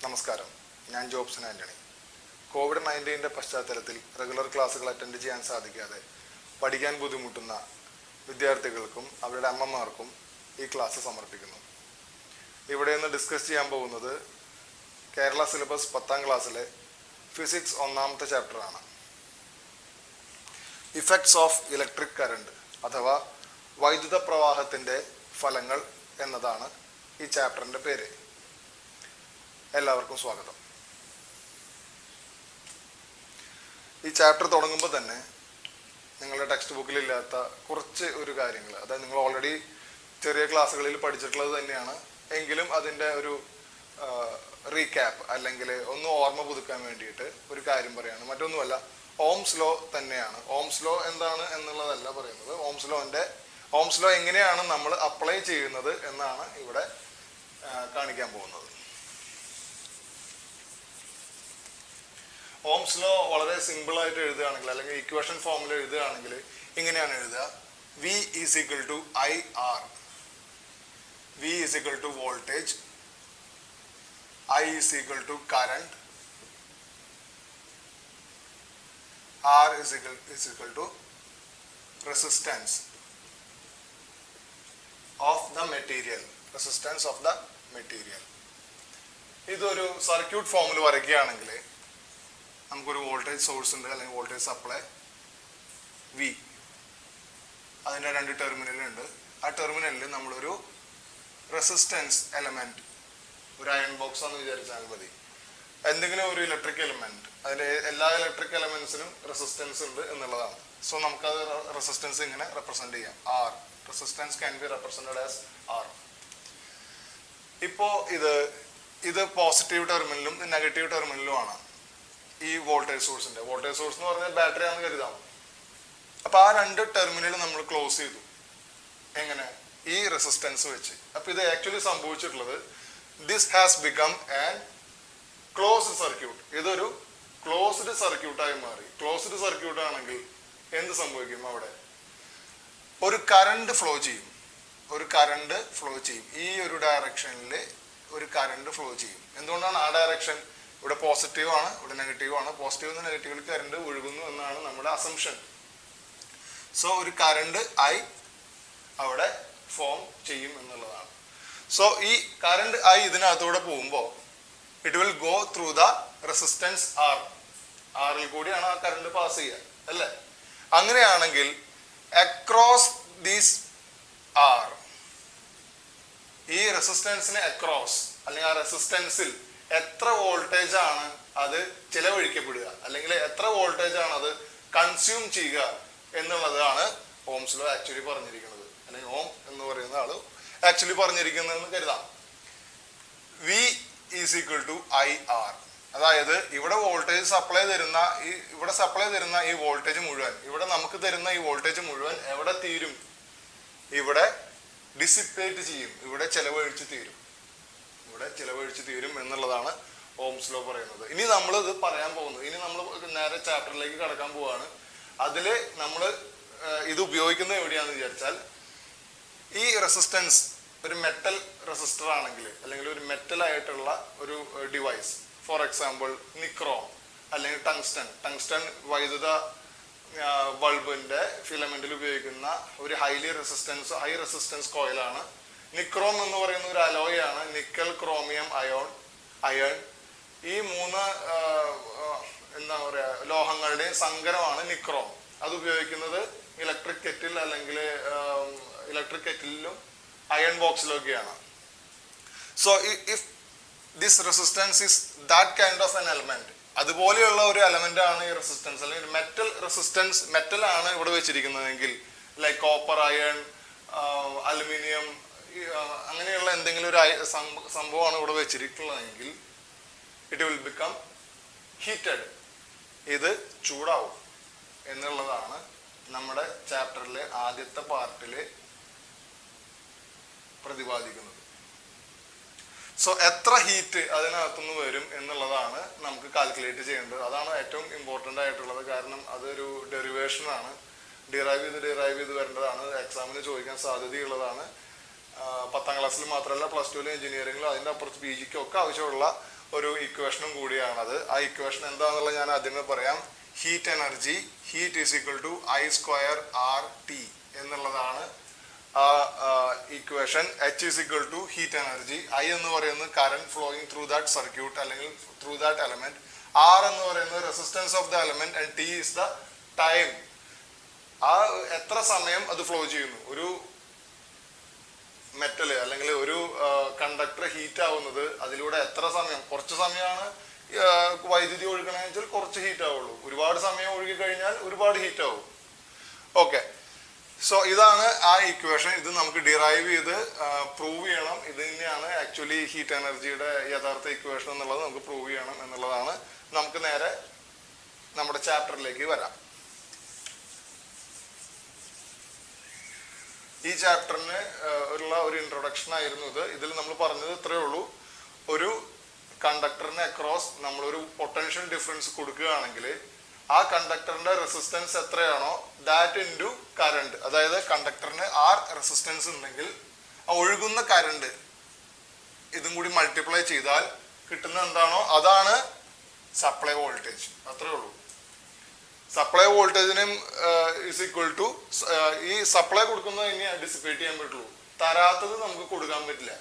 നമസ്കാരം, ഞാൻ Jobson Antony. COVID-19 പശ്ചാത്തലത്തിൽ റെഗുലർ ക്ലാസ്സുകൾ അറ്റൻഡ് ചെയ്യാൻ സാധിക്കാതെ പഠിക്കാൻ ബുദ്ധിമുട്ടുന്ന വിദ്യാർത്ഥികൾക്കും അവരുടെ അമ്മമാർക്കും ഈ ക്ലാസ് സമർപ്പിക്കുന്നു. ഇവിടെ നിന്ന് ഡിസ്കസ് ചെയ്യാൻ പോകുന്നത് കേരള സിലബസ് 10ാം ക്ലാസ്സിലെ ഫിസിക്സ് 1ാമത്തെ ചാപ്റ്ററാണ്. ഇഫക്ട്സ് ഓഫ് ഇലക്ട്രിക് കറണ്ട് അഥവാ വൈദ്യുത പ്രവാഹത്തിൻ്റെ ഫലങ്ങൾ എന്നതാണ് ഈ ചാപ്റ്ററിൻ്റെ പേര്. എല്ലാവർക്കും സ്വാഗതം. ഈ ചാപ്റ്റർ തുടങ്ങുമ്പോൾ തന്നെ നിങ്ങളുടെ ടെക്സ്റ്റ് ബുക്കിലില്ലാത്ത കുറച്ച് കാര്യങ്ങൾ, അതായത് നിങ്ങൾ ഓൾറെഡി ചെറിയ ക്ലാസ്സുകളിൽ പഠിച്ചിട്ടുള്ളത് തന്നെയാണ്, എങ്കിലും അതിൻ്റെ ഒരു റീക്യാപ്പ് അല്ലെങ്കിൽ ഒന്ന് ഓർമ്മ പുതുക്കാൻ വേണ്ടിയിട്ട് ഒരു കാര്യം പറയുകയാണ്. മറ്റൊന്നുമല്ല, ഓംസ് ലോ തന്നെയാണ്. ഓംസ് ലോ എന്താണ് എന്നുള്ളതല്ല പറയുന്നത്, ഓംസ് ലോ എങ്ങനെയാണ് നമ്മൾ അപ്ലൈ ചെയ്യുന്നത് എന്നാണ് ഇവിടെ കാണിക്കാൻ പോകുന്നത്. ഓംസ് ലോ വളരെ സിമ്പിൾ ആയിട്ട് എഴുതുകയാണെങ്കിൽ അല്ലെങ്കിൽ ഇക്വേഷൻ ഫോമിൽ എഴുതുകയാണെങ്കിൽ ഇങ്ങനെയാണ് എഴുതുക: V is equal to IR. V is equal to voltage, I is equal to current, R is equal to resistance of the material. Resistance of the material. ഇതൊരു circuit ഫോമിൽ വരയ്ക്കുകയാണെങ്കിൽ നമുക്കൊരു വോൾട്ടേജ് സോഴ്സ് ഉണ്ട്, അല്ലെങ്കിൽ വോൾട്ടേജ് സപ്ലൈ V. അതിൻ്റെ 2 ടെർമിനലുണ്ട്. ആ ടെർമിനലിൽ നമ്മളൊരു റെസിസ്റ്റൻസ് എലമെന്റ്, ഒരു അയൺ ബോക്സ് ആണെന്ന് വിചാരിച്ചാൽ മതി, എന്തെങ്കിലും ഒരു ഇലക്ട്രിക് എലമെന്റ്. അതിൻ്റെ എല്ലാ ഇലക്ട്രിക് എലമെന്റ്സിനും റെസിസ്റ്റൻസ് ഉണ്ട് എന്നുള്ളതാണ്. സോ നമുക്കത് റെസിസ്റ്റൻസ് ഇങ്ങനെ റെപ്രസെന്റ് ചെയ്യാം. R. Resistance can B represented as R. ഇപ്പോൾ ഇത് പോസിറ്റീവ് ടെർമിനലും നെഗറ്റീവ് ടെർമിനലുമാണ് ഈ വോൾട്ടേജ് സോഴ്സിന്റെ. വോൾട്ടേജ് സോഴ്സ് എന്ന് പറഞ്ഞാൽ ബാറ്ററി ആണെന്ന് കരുതാം. അപ്പൊ ആ 2 ടെർമിനൽ നമ്മൾ ക്ലോസ് ചെയ്തു. എങ്ങനെ? ഈ റെസിസ്റ്റൻസ് വെച്ച്. അപ്പൊ ഇത് ആക്ച്വലി സംഭവിച്ചിട്ടുള്ളത്, this has become an closed circuit. ഇതൊരു ക്ലോസ്ഡ് സർക്യൂട്ടായി മാറി. ക്ലോസ്ഡ് സർക്യൂട്ട് ആണെങ്കിൽ എന്ത് സംഭവിക്കും? അവിടെ ഒരു കറണ്ട് ഫ്ലോ ചെയ്യും. ഈ ഒരു ഡയറക്ഷനിൽ ഒരു കറണ്ട് ഫ്ലോ ചെയ്യും. എന്തുകൊണ്ടാണ് ആ ഡയറക്ഷൻ? ഇവിടെ പോസിറ്റീവ് ആണ്, ഇവിടെ നെഗറ്റീവ് ആണ്. പോസിറ്റീവ് നിന്ന് നെഗറ്റീവിൽ കറണ്ട് ഒഴുകുന്നു എന്നാണ് നമ്മുടെ അസംഷൻ. സോ ഒരു കറണ്ട് I അവിടെ ഫോം ചെയ്യും എന്നുള്ളതാണ്. സോ ഈ കറണ്ട് I ഇതിനകത്തൂടെ പോകുമ്പോൾ it will go through the resistance R. Rൽ കൂടിയാണ് ആ കറണ്ട് പാസ് ചെയ്യുക, അല്ലേ? അങ്ങനെയാണെങ്കിൽ അക്രോസ് ദീസ് R, ഈ റെസിസ്റ്റൻസിന് അക്രോസ് അല്ലെങ്കിൽ ആ റെസിസ്റ്റൻസിൽ എത്ര വോൾട്ടേജ് ആണ് അത് ചെലവഴിക്കപ്പെടുക, അല്ലെങ്കിൽ എത്ര വോൾട്ടേജ് ആണ് അത് കൺസ്യൂം ചെയ്യുക എന്നുള്ളതാണ് ഓംസ് ലോ ആക്ച്വലി പറഞ്ഞിരിക്കുന്നത്, അല്ലെങ്കിൽ ഓം എന്ന് പറയുന്ന ആള് ആക്ച്വലി പറഞ്ഞിരിക്കുന്നതെന്ന് കരുതാം. V is equal to IR. അതായത് ഇവിടെ വോൾട്ടേജ് സപ്ലൈ തരുന്ന ഈ വോൾട്ടേജ് മുഴുവൻ, ഇവിടെ നമുക്ക് തരുന്ന ഈ വോൾട്ടേജ് മുഴുവൻ എവിടെ തീരും? ഇവിടെ ഡിസിപ്പേറ്റ് ചെയ്യും, ഇവിടെ ചെലവഴിച്ച് തീരും എന്നുള്ളതാണ് ഓംസ് ലോ പറയുന്നത്. ഇനി നമ്മൾ ഇത് പറയാൻ പോകുന്നത്, ഇനി നമ്മൾ നേരെ ചാപ്റ്ററിലേക്ക് കടക്കാൻ പോവാണ്. അതിൽ നമ്മൾ ഇത് ഉപയോഗിക്കുന്നത് എവിടെയാണെന്ന് വിചാരിച്ചാൽ, ഈ റെസിസ്റ്റൻസ് ഒരു മെറ്റൽ റെസിസ്റ്റർ ആണെങ്കിൽ, അല്ലെങ്കിൽ ഒരു മെറ്റൽ ആയിട്ടുള്ള ഒരു ഡിവൈസ്, ഫോർ എക്സാമ്പിൾ നിക്രോം അല്ലെങ്കിൽ ടങ്സ്റ്റൺ വൈദ്യുത ബൾബിന്റെ ഫിലമെന്റിൽ ഉപയോഗിക്കുന്ന ഒരു ഹൈ റെസിസ്റ്റൻസ് കോയിലാണ്. നിക്രോം എന്ന് പറയുന്ന ഒരു അലോയ് ആണ്. നിക്കൽ, ക്രോമിയം, അയൺ, ഈ 3 ലോഹങ്ങളുടെയും സങ്കരമാണ് നിക്രോം. അത് ഉപയോഗിക്കുന്നത് ഇലക്ട്രിക് കെറ്റിലും അയൺ ബോക്സിലൊക്കെയാണ്. So if this resistance is that kind of an element, അതുപോലെയുള്ള ഒരു എലമെന്റ് ആണ് ഈ റെസിസ്റ്റൻസ്, അല്ലെങ്കിൽ മെറ്റൽ ആണ് ഇവിടെ വെച്ചിരിക്കുന്നതെങ്കിൽ, ലൈക്ക് കോപ്പർ, അയൺ, അലുമിനിയം, അങ്ങനെയുള്ള എന്തെങ്കിലും ഒരു സംഭവമാണ് ഇവിടെ വെച്ചിട്ടുള്ളതെങ്കിൽ ഇറ്റ് വിൽ ബിക്കം ഹീറ്റഡ്. ഇത് ചൂടാവും എന്നുള്ളതാണ് നമ്മുടെ ചാപ്റ്ററിലെ ആദ്യത്തെ പാർട്ടിൽ പ്രതിപാദിക്കുന്നത്. സോ എത്ര ഹീറ്റ് അതിനകത്തുനിന്ന് വരും എന്നുള്ളതാണ് നമുക്ക് കാൽക്കുലേറ്റ് ചെയ്യേണ്ടത്. അതാണ് ഏറ്റവും ഇമ്പോർട്ടൻ്റ് ആയിട്ടുള്ളത്. കാരണം അതൊരു ഡെറിവേഷനാണ്, ഡിറൈവ് ചെയ്ത് വരേണ്ടതാണ്, എക്സാമിന് ചോദിക്കാൻ സാധ്യതയുള്ളതാണ്. 10ാം ക്ലാസ്സിൽ മാത്രമല്ല, +2 എഞ്ചിനീയറിംഗിലും അതിൻ്റെ അപ്പുറത്ത് PGക്കും ഒക്കെ ആവശ്യമുള്ള ഒരു ഇക്വേഷനും കൂടിയാണത്. ആ ഇക്വേഷൻ എന്താണെന്നുള്ളത് ഞാൻ ആദ്യമേ പറയാം. Heat energy, heat is equal to I square RT എന്നുള്ളതാണ് ആ equation. H is equal to heat energy, I എന്ന് പറയുന്നത് current flowing through that circuit അല്ലെങ്കിൽ ത്രൂ ദാറ്റ് എലമെന്റ്, R എന്ന് പറയുന്നത് resistance of the element and T is the time. ആ എത്ര സമയം അത് ഫ്ലോ ചെയ്യുന്നു. ഒരു മെറ്റല് അല്ലെങ്കിൽ ഒരു കണ്ടക്ടർ ഹീറ്റ് ആവുന്നത് അതിലൂടെ എത്ര സമയം, കുറച്ച് സമയമാണ് വൈദ്യുതി ഒഴുകണമെന്ന് വെച്ചാൽ കുറച്ച് ഹീറ്റ് ആവുള്ളൂ, ഒരുപാട് സമയം ഒഴുകി കഴിഞ്ഞാൽ ഒരുപാട് ഹീറ്റ് ആവും. ഓക്കെ, സോ ഇതാണ് ആ ഇക്വേഷൻ. ഇത് നമുക്ക് ഡിറൈവ് ചെയ്ത് പ്രൂവ് ചെയ്യണം. ഇത് തന്നെയാണ് ആക്ച്വലി ഹീറ്റ് എനർജിയുടെ യഥാർത്ഥ ഇക്വേഷൻ എന്നുള്ളത് നമുക്ക് പ്രൂവ് ചെയ്യണം എന്നുള്ളതാണ്. നമുക്ക് നേരെ നമ്മുടെ ചാപ്റ്ററിലേക്ക് വരാം. ഈ ചാപ്റ്ററിന് ഉള്ള ഒരു ഇൻട്രൊഡക്ഷൻ ആയിരുന്നു ഇത്. ഇതിൽ നമ്മൾ പറഞ്ഞത് ഇത്രയേ ഉള്ളൂ. ഒരു കണ്ടക്ടറിന് അക്രോസ് നമ്മളൊരു പൊട്ടൻഷ്യൽ ഡിഫറൻസ് കൊടുക്കുകയാണെങ്കിൽ ആ കണ്ടക്ടറിന്റെ റെസിസ്റ്റൻസ് എത്രയാണോ ദാറ്റ് ഇൻറ്റു കറണ്ട്, അതായത് കണ്ടക്ടറിന് R റെസിസ്റ്റൻസ് ഉണ്ടെങ്കിൽ ആ ഒഴുകുന്ന കറണ്ട് ഇതും കൂടി മൾട്ടിപ്ലൈ ചെയ്താൽ കിട്ടുന്ന എന്താണോ അതാണ് സപ്ലൈ വോൾട്ടേജ്. അത്രേ ഉള്ളൂ. സപ്ലൈ വോൾട്ടേജിനും ഇസ് ഈക്വൽ ടു ഈ സപ്ലൈ കൊടുക്കുന്നത് ഇനി ഡിസിപ്പേറ്റ് ചെയ്യാൻ പറ്റുള്ളൂ, തരാത്തത് നമുക്ക് കൊടുക്കാൻ പറ്റില്ല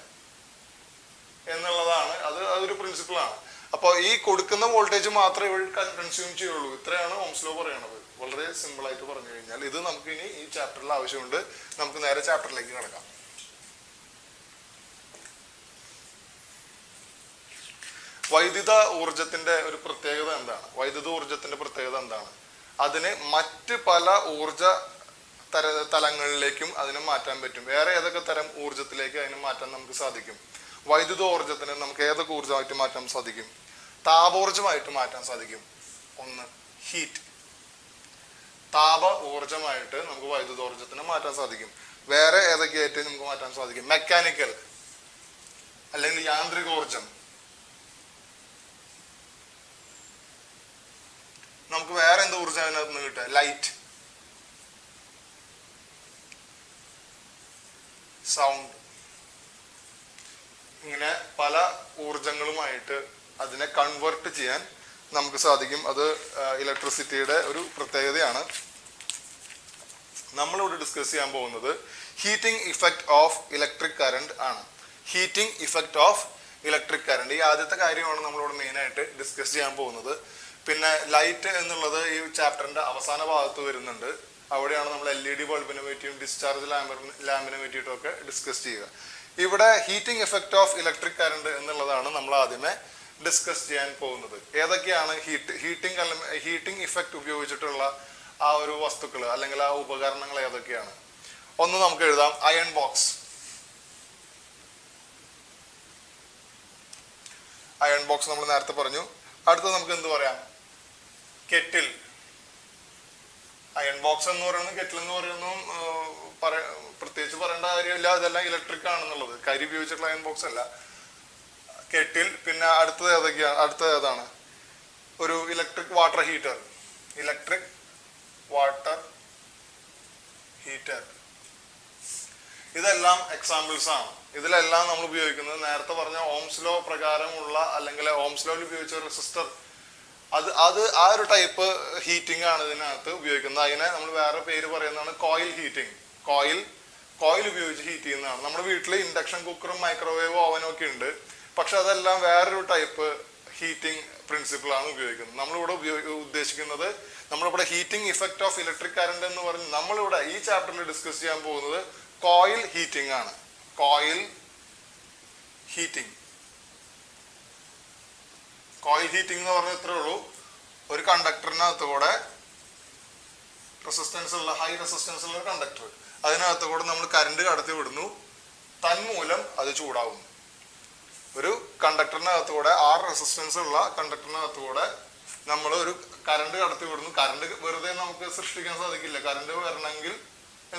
എന്നുള്ളതാണ്. അതൊരു പ്രിൻസിപ്പിളാണ്. അപ്പോൾ ഈ കൊടുക്കുന്ന വോൾട്ടേജ് മാത്രമേ ഇവർ കൺസ്യൂം ചെയ്യുള്ളൂ. ഇത്രയാണ് ഓംസ് ലോ പറയണത്. വളരെ സിമ്പിൾ ആയിട്ട് പറഞ്ഞു കഴിഞ്ഞാൽ ഇത് നമുക്ക് ഇനി ഈ ചാപ്റ്ററിൽ ആവശ്യമുണ്ട്. നമുക്ക് നേരെ ചാപ്റ്ററിലേക്ക് കിടക്കാം. വൈദ്യുത ഊർജത്തിന്റെ ഒരു പ്രത്യേകത എന്താണ്? വൈദ്യുത ഊർജത്തിന്റെ പ്രത്യേകത എന്താണ്? അതിന് മറ്റ് പല ഊർജ തലങ്ങളിലേക്കും അതിനെ മാറ്റാൻ പറ്റും. വേറെ ഏതൊക്കെ തരം ഊർജത്തിലേക്ക് അതിനെ മാറ്റാൻ നമുക്ക് സാധിക്കും? വൈദ്യുത ഊർജത്തിന് നമുക്ക് ഏതൊക്കെ ഊർജമായിട്ട് മാറ്റാൻ സാധിക്കും? താപോർജമായിട്ട് മാറ്റാൻ സാധിക്കും. ഒന്ന് ഹീറ്റ്, താപ ഊർജമായിട്ട് നമുക്ക് വൈദ്യുതോർജത്തിനെ മാറ്റാൻ സാധിക്കും. വേറെ ഏതൊക്കെയായിട്ട് നമുക്ക് മാറ്റാൻ സാധിക്കും? മെക്കാനിക്കൽ അല്ലെങ്കിൽ യാന്ത്രികോർജം. നമുക്ക് വേറെ എന്ത് ഊർജം അതിനകത്ത് നിന്ന് കിട്ടുക? ലൈറ്റ്, സൗണ്ട്, ഇങ്ങനെ പല ഊർജങ്ങളുമായിട്ട് അതിനെ കൺവേർട്ട് ചെയ്യാൻ നമുക്ക് സാധിക്കും. അത് ഇലക്ട്രിസിറ്റിയുടെ ഒരു പ്രത്യേകതയാണ്. നമ്മളിവിടെ ഡിസ്കസ് ചെയ്യാൻ പോകുന്നത് heating effect of electric current ആണ്. Heating effect of electric current, ഈ ആദ്യത്തെ കാര്യമാണ് നമ്മളിവിടെ മെയിനായിട്ട് ഡിസ്കസ് ചെയ്യാൻ പോകുന്നത്. പിന്നെ ലൈറ്റ് എന്നുള്ളത് ഈ ചാപ്റ്ററിന്റെ അവസാന ഭാഗത്ത് വരുന്നുണ്ട്. അവിടെയാണ് നമ്മൾ LED ബൾബിനെ പറ്റിയും ഡിസ്ചാർജ് ലാമ്പിനെ പറ്റിയിട്ടും ഒക്കെ ഡിസ്കസ് ചെയ്യുക. ഇവിടെ heating effect of electric current എന്നുള്ളതാണ് നമ്മൾ ആദ്യമേ ഡിസ്കസ് ചെയ്യാൻ പോകുന്നത്. ഏതൊക്കെയാണ് ഹീറ്റിംഗ് ഇഫക്റ്റ് ഉപയോഗിച്ചിട്ടുള്ള ആ ഒരു വസ്തുക്കൾ അല്ലെങ്കിൽ ആ ഉപകരണങ്ങൾ ഏതൊക്കെയാണ്? ഒന്ന് നമുക്ക് എഴുതാം, അയൺ ബോക്സ്. അയൺ ബോക്സ് നമ്മൾ നേരത്തെ പറഞ്ഞു. അടുത്തത് നമുക്ക് എന്ത് പറയാം? കെറ്റിൽ. അയൺ ബോക്സ് എന്ന് പറയുന്നത് കെറ്റിൽ എന്ന് പറയുന്നതും പ്രത്യേകിച്ച് പറയേണ്ട കാര്യമില്ല, അതെല്ലാം ഇലക്ട്രിക് ആണെന്നുള്ളത്. കരി ഉപയോഗിച്ചിട്ടുള്ള അയൺ ബോക്സ് അല്ല, കെറ്റിൽ. പിന്നെ അടുത്തത് ഏതൊക്കെയാണ്? അടുത്തത് ഏതാണ്? ഒരു electric water heater. Electric water heater, ഇതെല്ലാം എക്സാമ്പിൾസ് ആണ്. ഇതിലെല്ലാം നമ്മൾ ഉപയോഗിക്കുന്നത് നേരത്തെ പറഞ്ഞ ഓംസ് ലോ പ്രകാരമുള്ള അല്ലെങ്കിൽ ഓംസ് ലോയിൽ ഉപയോഗിച്ച റെസിസ്റ്റർ, അത് ആ ഒരു ടൈപ്പ് ഹീറ്റിംഗ് ആണ് ഇതിനകത്ത് ഉപയോഗിക്കുന്നത്. അതിനെ നമ്മൾ വേറെ പേര് പറയുന്നതാണ് കോയിൽ ഹീറ്റിംഗ്. കോയിൽ ഉപയോഗിച്ച് ഹീറ്റ് ചെയ്യുന്നതാണ്. നമ്മുടെ വീട്ടിൽ ഇൻഡക്ഷൻ കുക്കറും മൈക്രോവേവ് ഓവനും ഒക്കെ ഉണ്ട്. പക്ഷെ അതെല്ലാം വേറൊരു ടൈപ്പ് ഹീറ്റിംഗ് പ്രിൻസിപ്പിളാണ് ഉപയോഗിക്കുന്നത്. നമ്മളിവിടെ ഉദ്ദേശിക്കുന്നത്, നമ്മളിവിടെ heating effect of electric current എന്ന് പറഞ്ഞ് നമ്മളിവിടെ ഈ ചാപ്റ്ററിൽ ഡിസ്കസ് ചെയ്യാൻ പോകുന്നത് കോയിൽ ഹീറ്റിംഗ് ആണ്. Coil heating. കോയിൽ ഹീറ്റിംഗ് എന്ന് പറഞ്ഞാൽ ഇത്രേ ഉള്ളൂ. ഒരു കണ്ടക്ടറിനകത്ത് കൂടെ റെസിസ്റ്റൻസ് ഉള്ള ഹൈ റെസിസ്റ്റൻസ് ഉള്ള കണ്ടക്ടർ, അതിനകത്ത് കൂടെ നമ്മൾ കറണ്ട് കടത്തി വിടുന്നു, തന്മൂലം അത് ചൂടാവുന്നു. ഒരു കണ്ടക്ടറിനകത്ത് കൂടെ റെസിസ്റ്റൻസ് ഉള്ള കണ്ടക്ടറിനകത്ത് കൂടെ നമ്മൾ ഒരു കറണ്ട് കടത്തി വിടുന്നു. കറണ്ട് വെറുതെ നമുക്ക് സൃഷ്ടിക്കാൻ സാധിക്കില്ല. കറണ്ട് വരണമെങ്കിൽ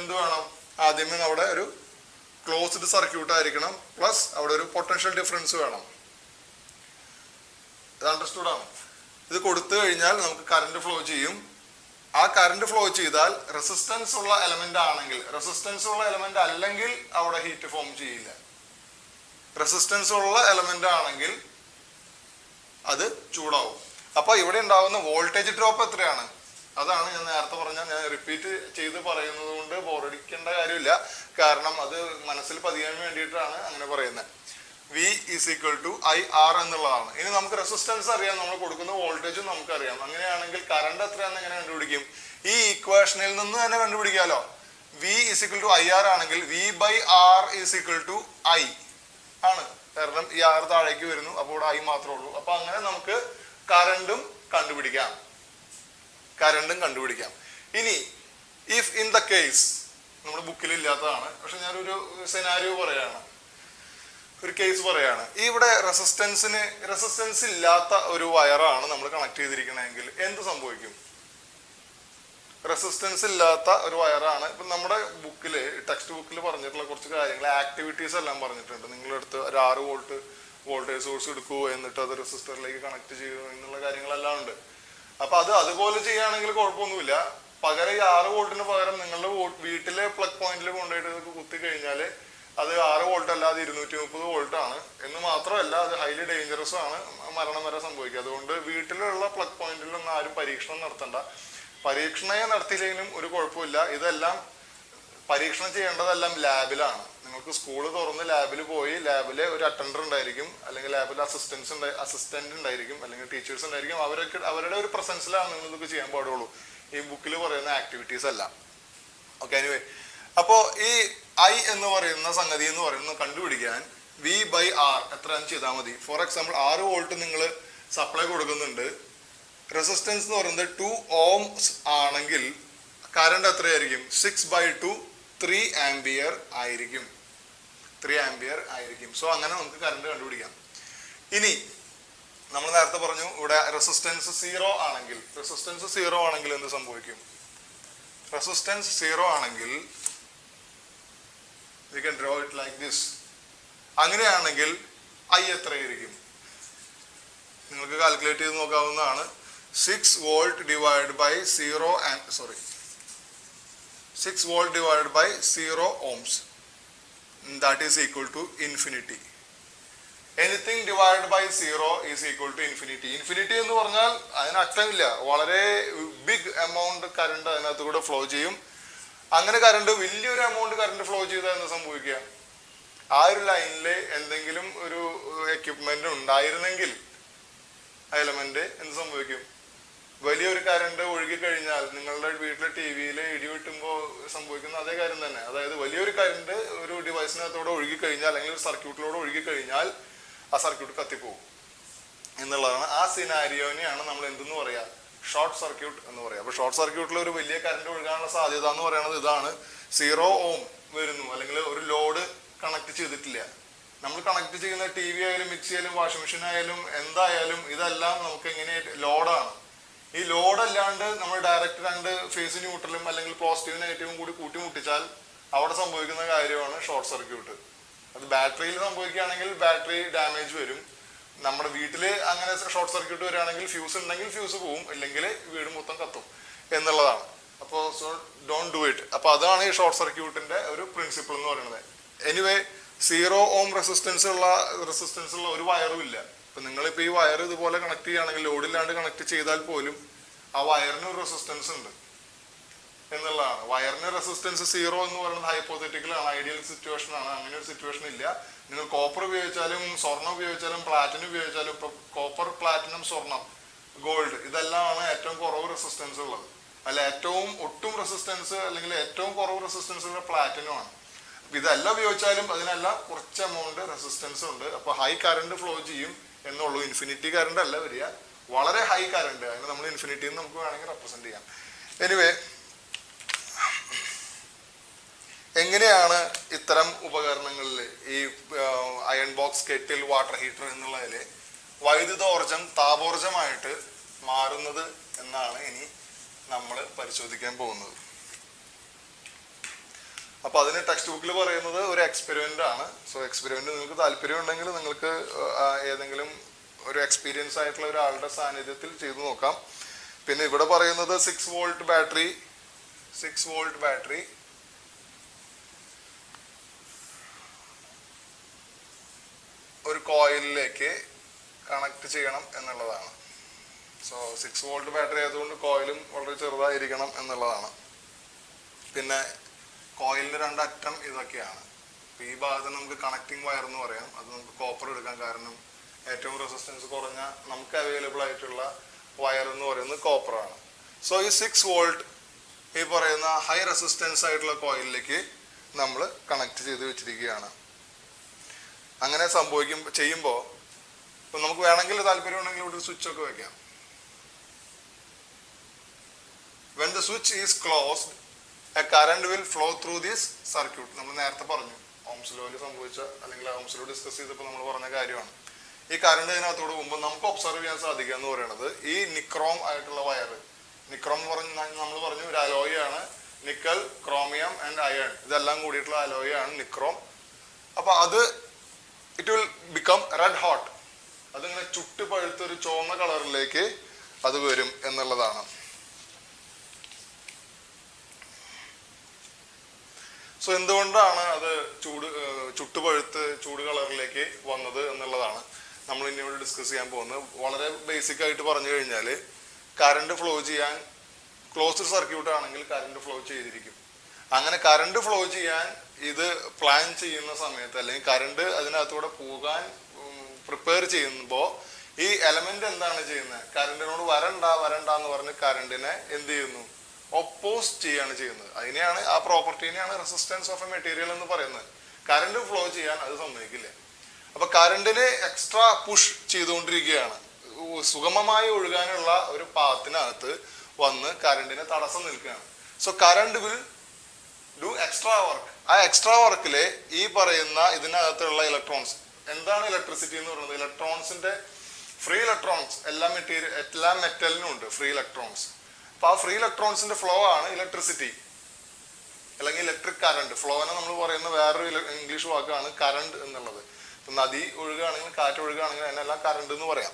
എന്ത് വേണം? ആദ്യമേ അവിടെ ഒരു ക്ലോസ്ഡ് സർക്യൂട്ട് ആയിരിക്കണം, പ്ലസ് അവിടെ ഒരു പൊട്ടൻഷ്യൽ ഡിഫറൻസ് വേണം. ഇത് അണ്ടർസ്റ്റുഡ് ആണ്. ഇത് കൊടുത്തു കഴിഞ്ഞാൽ നമുക്ക് കറണ്ട് ഫ്ലോ ചെയ്യും. ആ കറണ്ട് ഫ്ലോ ചെയ്താൽ റെസിസ്റ്റൻസ് ഉള്ള എലമെന്റ് ആണെങ്കിൽ, റെസിസ്റ്റൻസ് ഉള്ള എലമെന്റ് അല്ലെങ്കിൽ അവിടെ ഹീറ്റ് ഫോം ചെയ്യില്ല. റെസിസ്റ്റൻസ് ഉള്ള എലമെന്റ് ആണെങ്കിൽ അത് ചൂടാവും. അപ്പൊ ഇവിടെ ഉണ്ടാകുന്ന വോൾട്ടേജ് ഡ്രോപ്പ് എത്രയാണ്? അതാണ് ഞാൻ നേരത്തെ പറഞ്ഞ, ഞാൻ റിപ്പീറ്റ് ചെയ്ത് പറയുന്നത് കൊണ്ട് ബോറടിക്കേണ്ട കാര്യമില്ല, കാരണം അത് മനസ്സിൽ പതിയാൻ വേണ്ടിയിട്ടാണ് അങ്ങനെ പറയുന്നത്. V is equal to IR എന്നുള്ളതാണ്. ഇനി നമുക്ക് റെസിസ്റ്റൻസ് അറിയാം, നമ്മൾ കൊടുക്കുന്ന വോൾട്ടേജും നമുക്കറിയാം. അങ്ങനെയാണെങ്കിൽ കറണ്ട് എത്രയാണെന്ന് എങ്ങനെ കണ്ടുപിടിക്കും? ഈ ഇക്വേഷനിൽ നിന്ന് തന്നെ കണ്ടുപിടിക്കാമല്ലോ. V is equal to IR ആണെങ്കിൽ V by R is equal to I ആണ്. കാരണം ഈ R താഴേക്ക് വരുന്നു, അപ്പോൾ ഇവിടെ I മാത്രമേ ഉള്ളൂ. അപ്പൊ അങ്ങനെ നമുക്ക് കറണ്ടും കണ്ടുപിടിക്കാം. ഇനി ഇഫ് ഇൻ ദ കേസ്, നമ്മുടെ ബുക്കിൽ ഇല്ലാത്തതാണ്, പക്ഷെ ഞാനൊരു സെനാരിയോ പറയാണ്, ഒരു കേസ് പറയാണ്. ഇവിടെ റെസിസ്റ്റൻസ് ഇല്ലാത്ത ഒരു വയറാണ് നമ്മൾ കണക്ട് ചെയ്തിരിക്കണമെങ്കിൽ എന്ത് സംഭവിക്കും? റെസിസ്റ്റൻസ് ഇല്ലാത്ത ഒരു വയറാണ്. ഇപ്പം നമ്മുടെ ബുക്കിൽ, ടെക്സ്റ്റ് ബുക്കിൽ പറഞ്ഞിട്ടുള്ള കുറച്ച് കാര്യങ്ങൾ, ആക്ടിവിറ്റീസ് എല്ലാം പറഞ്ഞിട്ടുണ്ട്. നിങ്ങളെടുത്ത് ഒരു 6 വോൾട്ട് വോൾട്ടേജ് സോഴ്സ് എടുക്കൂ, എന്നിട്ട് അത് റെസിസ്റ്ററിലേക്ക് കണക്ട് ചെയ്യൂ എന്നുള്ള കാര്യങ്ങളെല്ലാം ഉണ്ട്. അപ്പൊ അത് അതുപോലെ ചെയ്യുകയാണെങ്കിൽ കുഴപ്പമൊന്നുമില്ല. പകരം ഈ 6 വോൾട്ടിന് പകരം നിങ്ങളുടെ വീട്ടിലെ പ്ലഗ് പോയിന്റിൽ കൊണ്ടുപോയിട്ട് കുത്തി കഴിഞ്ഞാൽ അത് 6 വോൾട്ട് അല്ലാതെ 230 വോൾട്ട് ആണ്. എന്ന് മാത്രമല്ല അത് ഹൈലി ഡേഞ്ചറസ് ആണ്, മരണം വരെ സംഭവിക്കുക. അതുകൊണ്ട് വീട്ടിലുള്ള പ്ലഗ് പോയിന്റിലൊന്നും ആരും പരീക്ഷണം നടത്തണ്ട. പരീക്ഷണയെ നടത്തിയില്ലെങ്കിലും ഒരു കുഴപ്പമില്ല. ഇതെല്ലാം പരീക്ഷണം ചെയ്യേണ്ടതെല്ലാം ലാബിലാണ്. നിങ്ങൾക്ക് സ്കൂൾ തുറന്ന് ലാബിൽ പോയി, ലാബിലെ ഒരു അറ്റൻഡർ ഉണ്ടായിരിക്കും, അല്ലെങ്കിൽ ലാബിൽ അസിസ്റ്റന്റ് ഉണ്ടായിരിക്കും, അല്ലെങ്കിൽ ടീച്ചേഴ്സ് ഉണ്ടായിരിക്കും. അവരുടെ ഒരു പ്രസൻസിലാണ് നിങ്ങൾ ഇതൊക്കെ ചെയ്യാൻ പാടുള്ളൂ, ഈ ബുക്കിൽ പറയുന്ന ആക്ടിവിറ്റീസ് എല്ലാം. ഓക്കെ, എനിവേ, അപ്പോൾ ഈ I എന്ന് പറയുന്ന സംഗതി എന്ന് പറയുന്നത് കണ്ടുപിടിക്കാൻ V by R എത്രയാണെന്ന് ചെയ്താൽ മതി. ഫോർ എക്സാമ്പിൾ 6 വോൾട്ട് നിങ്ങൾ സപ്ലൈ കൊടുക്കുന്നുണ്ട്, റെസിസ്റ്റൻസ് എന്ന് പറയുന്നത് 2 ohms ആണെങ്കിൽ കറണ്ട് എത്രയായിരിക്കും? 6/2 3 ആംപിയർ ആയിരിക്കും. 3 ആംപിയർ ആയിരിക്കും. സോ അങ്ങനെ നമുക്ക് കറണ്ട് കണ്ടുപിടിക്കാം. ഇനി നമ്മൾ നേരത്തെ പറഞ്ഞു ഇവിടെ റെസിസ്റ്റൻസ് 0 ആണെങ്കിൽ എന്ത് സംഭവിക്കും? റെസിസ്റ്റൻസ് 0 ആണെങ്കിൽ we can draw it like this. അങ്ങനെയാണെങ്കിൽ I എത്രയായിരിക്കും? നിങ്ങൾക്ക് കാൽക്കുലേറ്റ് ചെയ്ത് നോക്കാവുന്നതാണ്. 6 volt divide by 0 ohms, that is equal to infinity. Anything divided by 0 is equal to infinity. Infinity എന്ന് പറഞ്ഞാൽ അതിന് അറ്റമില്ല, വളരെ ബിഗ് എമൗണ്ട് കറണ്ട് അതിനകത്ത് കൂടെ ഫ്ലോ ചെയ്യും. അങ്ങനെ കറണ്ട്, വലിയൊരു എമൗണ്ട് കറണ്ട് ഫ്ലോ ചെയ്താൽ എന്ന് സംഭവിക്കുക? ആ ഒരു ലൈനിൽ എന്തെങ്കിലും ഒരു എക്യുപ്മെന്റ് ഉണ്ടായിരുന്നെങ്കിൽ ആ എലമെന്റ് എന്ത് സംഭവിക്കും? വലിയൊരു കറണ്ട് ഒഴുകി കഴിഞ്ഞാൽ നിങ്ങളുടെ വീട്ടിലെ TV-യിൽ ഇടി വെട്ടുമ്പോൾ സംഭവിക്കുന്ന അതേ കാര്യം തന്നെ. അതായത് വലിയൊരു കറണ്ട് ഒരു ഡിവൈസിനകത്തോടെ ഒഴുകി കഴിഞ്ഞാൽ, അല്ലെങ്കിൽ ഒരു സർക്യൂട്ടിലൂടെ ഒഴുകി കഴിഞ്ഞാൽ ആ സർക്യൂട്ട് കത്തിപ്പോകും എന്നുള്ളതാണ്. ആ സിനാരിയോനെയാണ് നമ്മൾ എന്തെന്ന് പറയാ? ഷോർട്ട് സർക്യൂട്ട് എന്ന് പറയാം. അപ്പൊ ഷോർട്ട് സർക്യൂട്ടിൽ ഒരു വലിയ കറണ്ട് ഒഴുകാനുള്ള സാധ്യത എന്ന് പറയുന്നത് ഇതാണ്. 0 ohm വരുന്നു, അല്ലെങ്കിൽ ഒരു ലോഡ് കണക്ട് ചെയ്തിട്ടില്ല. നമ്മൾ കണക്ട് ചെയ്യുന്ന TV ആയാലും, മിക്സി ആയാലും, വാഷിംഗ് മെഷീൻ ആയാലും, എന്തായാലും ഇതെല്ലാം നമുക്ക് എങ്ങനെ ലോഡാണ്. ഈ ലോഡ് അല്ലാണ്ട് നമ്മൾ ഡയറക്റ്റ് 2 ഫേസ് ന്യൂട്രലും അല്ലെങ്കിൽ പോസിറ്റീവ് നെഗറ്റീവും കൂടി കൂട്ടിമുട്ടിച്ചാൽ അവിടെ സംഭവിക്കുന്ന കാര്യമാണ് ഷോർട്ട് സർക്യൂട്ട്. അത് ബാറ്ററിയിൽ സംഭവിക്കുകയാണെങ്കിൽ ബാറ്ററി ഡാമേജ് വരും. നമ്മുടെ വീട്ടിൽ അങ്ങനെ ഷോർട്ട് സർക്യൂട്ട് വരികയാണെങ്കിൽ ഫ്യൂസ് ഉണ്ടെങ്കിൽ ഫ്യൂസ് പോവും, ഇല്ലെങ്കിൽ വീട് മൊത്തം കത്തും എന്നുള്ളതാണ്. അപ്പോൾ സോ ഡോണ്ട് ഡു ഇറ്റ്. അപ്പോൾ അതാണ് ഈ ഷോർട്ട് സർക്യൂട്ടിന്റെ ഒരു പ്രിൻസിപ്പിൾ എന്ന് പറയുന്നത്. എനിവേ, 0 ohm റെസിസ്റ്റൻസ് ഉള്ള ഒരു വയറും ഇല്ല. ഇപ്പൊ നിങ്ങളിപ്പോ ഈ വയർ ഇതുപോലെ കണക്ട് ചെയ്യുകയാണെങ്കിൽ, ലോഡില്ലാണ്ട് കണക്ട് ചെയ്താൽ പോലും ആ വയറിന് ഒരു റെസിസ്റ്റൻസ് ഉണ്ട് എന്നുള്ളതാണ്. വയറിന് റെസിസ്റ്റൻസ് 0 എന്ന് പറയുന്നത് ഹൈപ്പോത്തറ്റിക്കൽ ആണ്, ഐഡിയൽ സിറ്റുവേഷൻ ആണ്. അങ്ങനെ ഒരു സിറ്റുവേഷൻ ഇല്ല. നിങ്ങൾ കോപ്പർ ഉപയോഗിച്ചാലും, സ്വർണ്ണം ഉപയോഗിച്ചാലും, പ്ലാറ്റിനം ഉപയോഗിച്ചാലും, ഇപ്പൊ കോപ്പർ, പ്ലാറ്റിനം, സ്വർണം, ഗോൾഡ്, ഇതെല്ലാമാണ് ഏറ്റവും കുറവ് റെസിസ്റ്റൻസ് ഉള്ളത്. അല്ല, ഏറ്റവും ഒട്ടും റെസിസ്റ്റൻസ് അല്ലെങ്കിൽ ഏറ്റവും കുറവ് റെസിസ്റ്റൻസ് ഉള്ള പ്ലാറ്റിനം ആണ്. അപ്പൊ ഇതെല്ലാം ഉപയോഗിച്ചാലും അതിനെല്ലാം കുറച്ച് എമൗണ്ട് റെസിസ്റ്റൻസ് ഉണ്ട്. അപ്പൊ ഹൈ കറണ്ട് ഫ്ലോ ചെയ്യും എന്നുള്ളൂ. ഇൻഫിനിറ്റി കറണ്ട് അല്ല വരിക, വളരെ ഹൈ കറണ്ട്. അതിന് നമ്മൾ ഇൻഫിനിറ്റി നമുക്ക് വേണമെങ്കിൽ റെപ്രസെന്റ് ചെയ്യാം. എനിവേ, എങ്ങനെയാണ് ഇത്തരം ഉപകരണങ്ങളിൽ ഈ iron box, kettle, water heater എന്നുള്ളതിൽ വൈദ്യുതോർജം താപോർജമായിട്ട് മാറുന്നത് എന്നാണ് ഇനി നമ്മൾ പരിശോധിക്കാൻ പോകുന്നത്. അപ്പൊ അതിന് ടെക്സ്റ്റ് ബുക്കിൽ പറയുന്നത് ഒരു എക്സ്പെരിമെന്റ് ആണ്. സോ എക്സ്പെരിമെന്റ് നിങ്ങൾക്ക് താല്പര്യം ഉണ്ടെങ്കിൽ നിങ്ങൾക്ക് ഏതെങ്കിലും ഒരു എക്സ്പീരിയൻസ് ആയിട്ടുള്ള ഒരാളുടെ സാന്നിധ്യത്തിൽ ചെയ്തു നോക്കാം. പിന്നെ ഇവിടെ പറയുന്നത് 6 വോൾട്ട് ബാറ്ററി ഒരു കോയിലിലേക്ക് കണക്ട് ചെയ്യണം എന്നുള്ളതാണ്. സോ 6 വോൾട്ട് ബാറ്ററി ആയതുകൊണ്ട് കോയിലും വളരെ ചെറുതായിരിക്കണം എന്നുള്ളതാണ്. പിന്നെ കോയിലിൻ്റെ 2 അറ്റം ഇതൊക്കെയാണ്. ഈ ഭാഗത്ത് നമുക്ക് കണക്റ്റിംഗ് വയർ എന്ന് പറയാം. അത് നമുക്ക് കോപ്പർ എടുക്കാം, കാരണം ഏറ്റവും റെസിസ്റ്റൻസ് കുറഞ്ഞ നമുക്ക് അവൈലബിൾ ആയിട്ടുള്ള വയർ എന്ന് പറയുന്നത് കോപ്പറാണ്. സോ ഈ 6 വോൾട്ട് ഈ പറയുന്ന ഹൈ റെസിസ്റ്റൻസ് ആയിട്ടുള്ള കോയിലിലേക്ക് നമ്മൾ കണക്ട് ചെയ്ത് വെച്ചിരിക്കുകയാണ്. അങ്ങനെ ചെയ്യുമ്പോൾ ഇപ്പം നമുക്ക് വേണമെങ്കിൽ താല്പര്യം ഉണ്ടെങ്കിൽ ഇവിടെ ഒരു സ്വിച്ച് ഒക്കെ വെക്കാം. When the switch is closed, a current will flow through this circuit. നമ്മൾ നേരത്തെ പറഞ്ഞു, ഓംസ് ലോയിൽ സംഭവിച്ച അല്ലെങ്കിൽ ഓംസ് ലോ ഡിസ്കസ് ചെയ്തപ്പോൾ നമ്മൾ പറഞ്ഞ കാര്യമാണ്. ഈ കറണ്ട് ഇതിനകത്തോട് പോകുമ്പോൾ നമുക്ക് ഒബ്സർവ് ചെയ്യാൻ സാധിക്കുക എന്ന് പറയുന്നത് ഈ നിക്രോം ആയിട്ടുള്ള വയർ. നിക്രോം എന്ന് നമ്മൾ പറഞ്ഞു ഒരു അലോയ് ആണ്. നിക്കൽ, ക്രോമിയം ആൻഡ് അയൺ ഇതെല്ലാം കൂടിയിട്ടുള്ള അലോയ് ആണ് നിക്രോം. അപ്പൊ അത് it will become red hot. അതിങ്ങനെ ചുട്ട് പഴുത്തൊരു ചുവന്ന കളറിലേക്ക് അത് വരും എന്നുള്ളതാണ്. സോ എന്തുകൊണ്ടാണ് അത് ചുട്ടുപഴുത്ത് ചൂട് കളറിലേക്ക് വന്നത് എന്നുള്ളതാണ് നമ്മൾ ഇനി ഇവിടെ ഡിസ്കസ് ചെയ്യാൻ പോകുന്നത്. വളരെ ബേസിക് ആയിട്ട് പറഞ്ഞു കഴിഞ്ഞാൽ കറണ്ട് ഫ്ലോ ചെയ്യാൻ ക്ലോസ്ഡ് സർക്യൂട്ട് ആണെങ്കിൽ കറണ്ട് ഫ്ലോ ചെയ്തിരിക്കും. അങ്ങനെ കറണ്ട് ഫ്ലോ ചെയ്യാൻ ഇത് പ്ലാൻ ചെയ്യുന്ന സമയത്ത് അല്ലെങ്കിൽ കറണ്ട് അതിനകത്തൂടെ പോകാൻ പ്രിപ്പയർ ചെയ്യുമ്പോൾ ഈ എലമെന്റ് എന്താണ് ചെയ്യുന്നത്? കറണ്ടിനോട് വരണ്ട എന്ന് പറഞ്ഞ് കറണ്ടിനെ എന്ത് ചെയ്യുന്നു? ഒപ്പോസ് ചെയ്യാണ് ചെയ്യുന്നത്. അതിനെയാണ്, ആ പ്രോപ്പർട്ടീനെയാണ് റെസിസ്റ്റൻസ് ഓഫ് എ മെറ്റീരിയൽ എന്ന് പറയുന്നത്. കറണ്ട് ഫ്ലോ ചെയ്യാൻ അത് സമ്മതിക്കില്ല. അപ്പൊ കറണ്ടിനെ എക്സ്ട്രാ പുഷ് ചെയ്തുകൊണ്ടിരിക്കുകയാണ്. സുഗമമായി ഒഴുകാനുള്ള ഒരു പാത്തിനകത്ത് വന്ന് കറണ്ടിനെ തടസ്സം നിൽക്കുകയാണ്. So current will do extra work. ആ എക്സ്ട്രാ വർക്കിലെ ഈ പറയുന്ന ഇതിനകത്തുള്ള ഇലക്ട്രോൺസ്, എന്താണ് ഇലക്ട്രിസിറ്റി എന്ന് പറയുന്നത്? ഇലക്ട്രോൺസിന്റെ ഫ്രീ ഇലക്ട്രോൺസ് എല്ലാ മെറ്റലിനും ഉണ്ട് ഫ്രീ ഇലക്ട്രോൺസ്. അപ്പൊ ആ ഫ്രീ ഇലക്ട്രോൺസിന്റെ ഫ്ലോ ആണ് ഇലക്ട്രിസിറ്റി അല്ലെങ്കിൽ ഇലക്ട്രിക് കറണ്ട്. ഫ്ലോനെ നമ്മൾ പറയുന്ന വേറൊരു ഇംഗ്ലീഷ് വാക്കാണ് കറണ്ട് എന്നുള്ളത്. ഇപ്പൊ നദി ഒഴുകുകയാണെങ്കിൽ, കാറ്റ് ഒഴുകുകയാണെങ്കിൽ അതിനെല്ലാം കറണ്ട് എന്ന് പറയാം.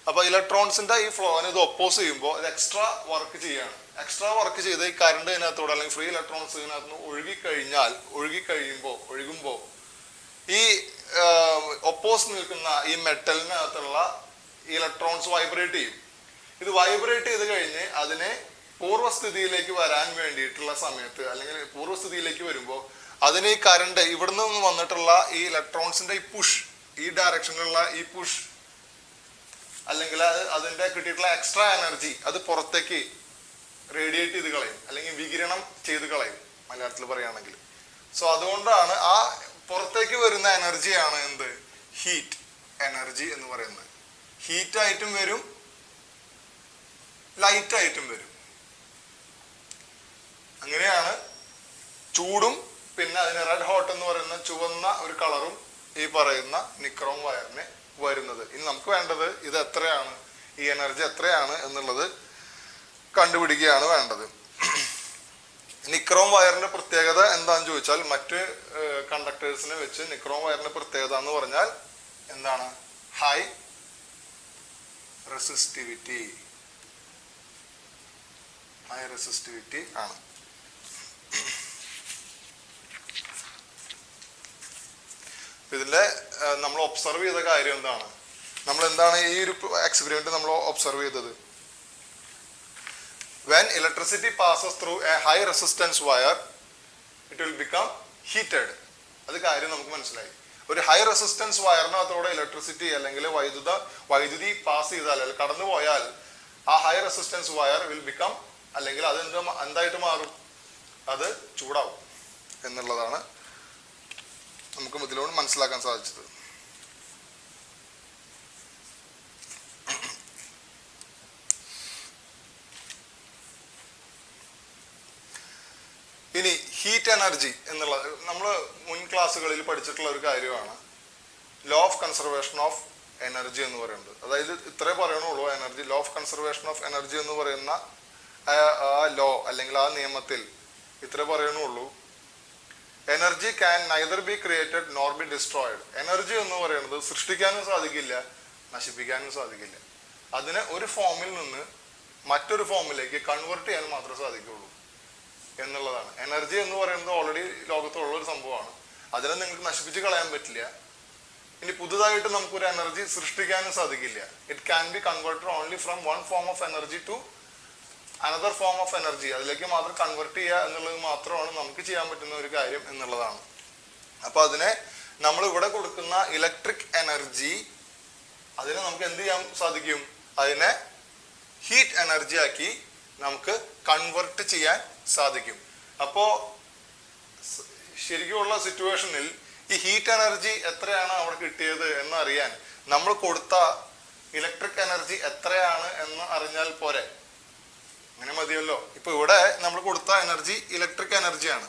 അപ്പൊ ഇലക്ട്രോൺസിന്റെ ഈ ഫ്ലോനെ ഇത് ഒപ്പോസ് ചെയ്യുമ്പോൾ ഇത് എക്സ്ട്രാ വർക്ക് ചെയ്യാണ്. എക്സ്ട്രാ വർക്ക് ചെയ്ത് ഈ കറണ്ട് ഇതിനകത്തോടെ അല്ലെങ്കിൽ ഫ്രീ ഇലക്ട്രോൺസ് ഇതിനകത്ത് ഒഴുകുമ്പോൾ ഈ ഒപ്പോസ് നിൽക്കുന്ന ഈ മെറ്റലിനകത്തുള്ള ഇലക്ട്രോൺസ് വൈബ്രേറ്റ് ചെയ്യും. ഇത് വൈബ്രേറ്റ് ചെയ്ത് കഴിഞ്ഞ് അതിനെ പൂർവ്വസ്ഥിതിയിലേക്ക് വരാൻ വേണ്ടിയിട്ടുള്ള സമയത്ത് അല്ലെങ്കിൽ പൂർവ്വസ്ഥിതിയിലേക്ക് വരുമ്പോൾ അതിന് ഈ കറണ്ട് ഇവിടുന്ന് വന്നിട്ടുള്ള ഈ ഇലക്ട്രോൺസിന്റെ ഈ പുഷ്, ഈ ഡയറക്ഷനിലുള്ള ഈ പുഷ് അല്ലെങ്കിൽ അതിന്റെ കിട്ടിയിട്ടുള്ള എക്സ്ട്രാ എനർജി അത് പുറത്തേക്ക് റേഡിയേറ്റ് ചെയ്ത് കളയും അല്ലെങ്കിൽ വികിരണം ചെയ്ത് കളയും മലയാളത്തിൽ പറയുകയാണെങ്കിൽ. സോ അതുകൊണ്ടാണ് ആ പുറത്തേക്ക് വരുന്ന എനർജിയാണ് എന്ത്? ഹീറ്റ് എനർജി എന്ന് പറയുന്നത്. ഹീറ്റ് ആയിട്ടും വരും, ലൈറ്റ് ആയിട്ടും വരും. അങ്ങനെയാണ് ചൂടും പിന്നെ അതിന് റെഡ് ഹോട്ട് എന്ന് പറയുന്ന ചുവന്ന ഒരു കളറും ഈ പറയുന്ന നിക്രോം വയറിന് വരുന്നത്. ഇനി നമുക്ക് വേണ്ടത് ഇത് എത്രയാണ്, ഈ എനർജി എത്രയാണ് എന്നുള്ളത് കണ്ടുപിടിക്കുകയാണ് വേണ്ടത്. നിക്രോം വയറിന്റെ പ്രത്യേകത എന്താണെന്ന് ചോദിച്ചാൽ, മറ്റ് കണ്ടക്ടേഴ്സിനെ വെച്ച് നിക്രോം വയറിന്റെ പ്രത്യേകത എന്ന് പറഞ്ഞാൽ എന്താണ്? ഹൈ റെസിസ്റ്റിവിറ്റി ആണ്. ഇതിന്റെ നമ്മൾ ഒബ്സർവ് ചെയ്ത കാര്യം എന്താണ്? നമ്മൾ എന്താണ് ഈ ഒരു എക്സ്പെരിമെന്റ് നമ്മൾ ഒബ്സർവ് ചെയ്തത്? When electricity passes through a high resistance wire, it will become heated. അത് കാര്യം നമുക്ക് മനസ്സിലായി. ഒരു ഹൈ റെസിസ്റ്റൻസ് വയറിനകത്തോടെ ഇലക്ട്രിസിറ്റി അല്ലെങ്കിൽ വൈദ്യുതി പാസ് ചെയ്താൽ അല്ലെങ്കിൽ കടന്നു പോയാൽ ആ high resistance wire will become അല്ലെങ്കിൽ അത് എന്തായിട്ട് മാറും? അത് ചൂടാവും എന്നുള്ളതാണ് നമുക്ക് ഇതിലൂടെ മനസ്സിലാക്കാൻ സാധിച്ചത്. ഇനി ഹീറ്റ് എനർജി എന്നുള്ളത് നമ്മൾ മുൻ ക്ലാസ്സുകളിൽ പഠിച്ചിട്ടുള്ള ഒരു കാര്യമാണ്. Law of conservation of energy എന്ന് പറയുന്നത്. അതായത് ഇത്രേ പറയണുള്ളൂ, energy law of conservation of energy എന്ന് പറയുന്ന ആ ലോ അല്ലെങ്കിൽ ആ നിയമത്തിൽ ഇത്രേ പറയണുള്ളൂ, energy can neither be created nor be destroyed. Energy എന്ന് പറയുന്നത് സൃഷ്ടിക്കാനും സാധിക്കില്ല, നശിപ്പിക്കാനും സാധിക്കില്ല. അതിനെ ഒരു ഫോമിൽ നിന്ന് മറ്റൊരു ഫോമിലേക്ക് കൺവേർട്ട് ചെയ്യാൻ മാത്രമേ സാധിക്കുള്ളൂ എന്നുള്ളതാണ്. എനർജി എന്ന് പറയുന്നത് ഓൾറെഡി ലോകത്തുള്ള ഒരു സംഭവമാണ്. അതിനെ നിങ്ങൾക്ക് നശിപ്പിച്ച് കളയാൻ പറ്റില്ല, ഇനി പുതുതായിട്ട് നമുക്കൊരു എനർജി സൃഷ്ടിക്കാനും സാധിക്കില്ല. It can be converted only from one form of energy to another form of energy. അതിലേക്ക് മാത്രം കൺവേർട്ട് ചെയ്യുക എന്നുള്ളത് മാത്രമാണ് നമുക്ക് ചെയ്യാൻ പറ്റുന്ന ഒരു കാര്യം എന്നുള്ളതാണ്. അപ്പൊ അതിനെ നമ്മൾ ഇവിടെ കൊടുക്കുന്ന ഇലക്ട്രിക് എനർജി, അതിനെ നമുക്ക് എന്ത് ചെയ്യാൻ സാധിക്കും? അതിനെ ഹീറ്റ് എനർജി ആക്കി നമുക്ക് കൺവേർട്ട് ചെയ്യാൻ സാധിക്കും. അപ്പോ ശരിക്കുമുള്ള സിറ്റുവേഷനിൽ ഈ ഹീറ്റ് എനർജി എത്രയാണ് അവിടെ കിട്ടിയത് എന്നറിയാൻ നമ്മൾ കൊടുത്ത ഇലക്ട്രിക് എനർജി എത്രയാണ് എന്ന് അറിഞ്ഞാൽ പോരെ? അങ്ങനെ മതിയല്ലോ. ഇപ്പൊ ഇവിടെ നമ്മൾ കൊടുത്ത എനർജി ഇലക്ട്രിക് എനർജിയാണ്.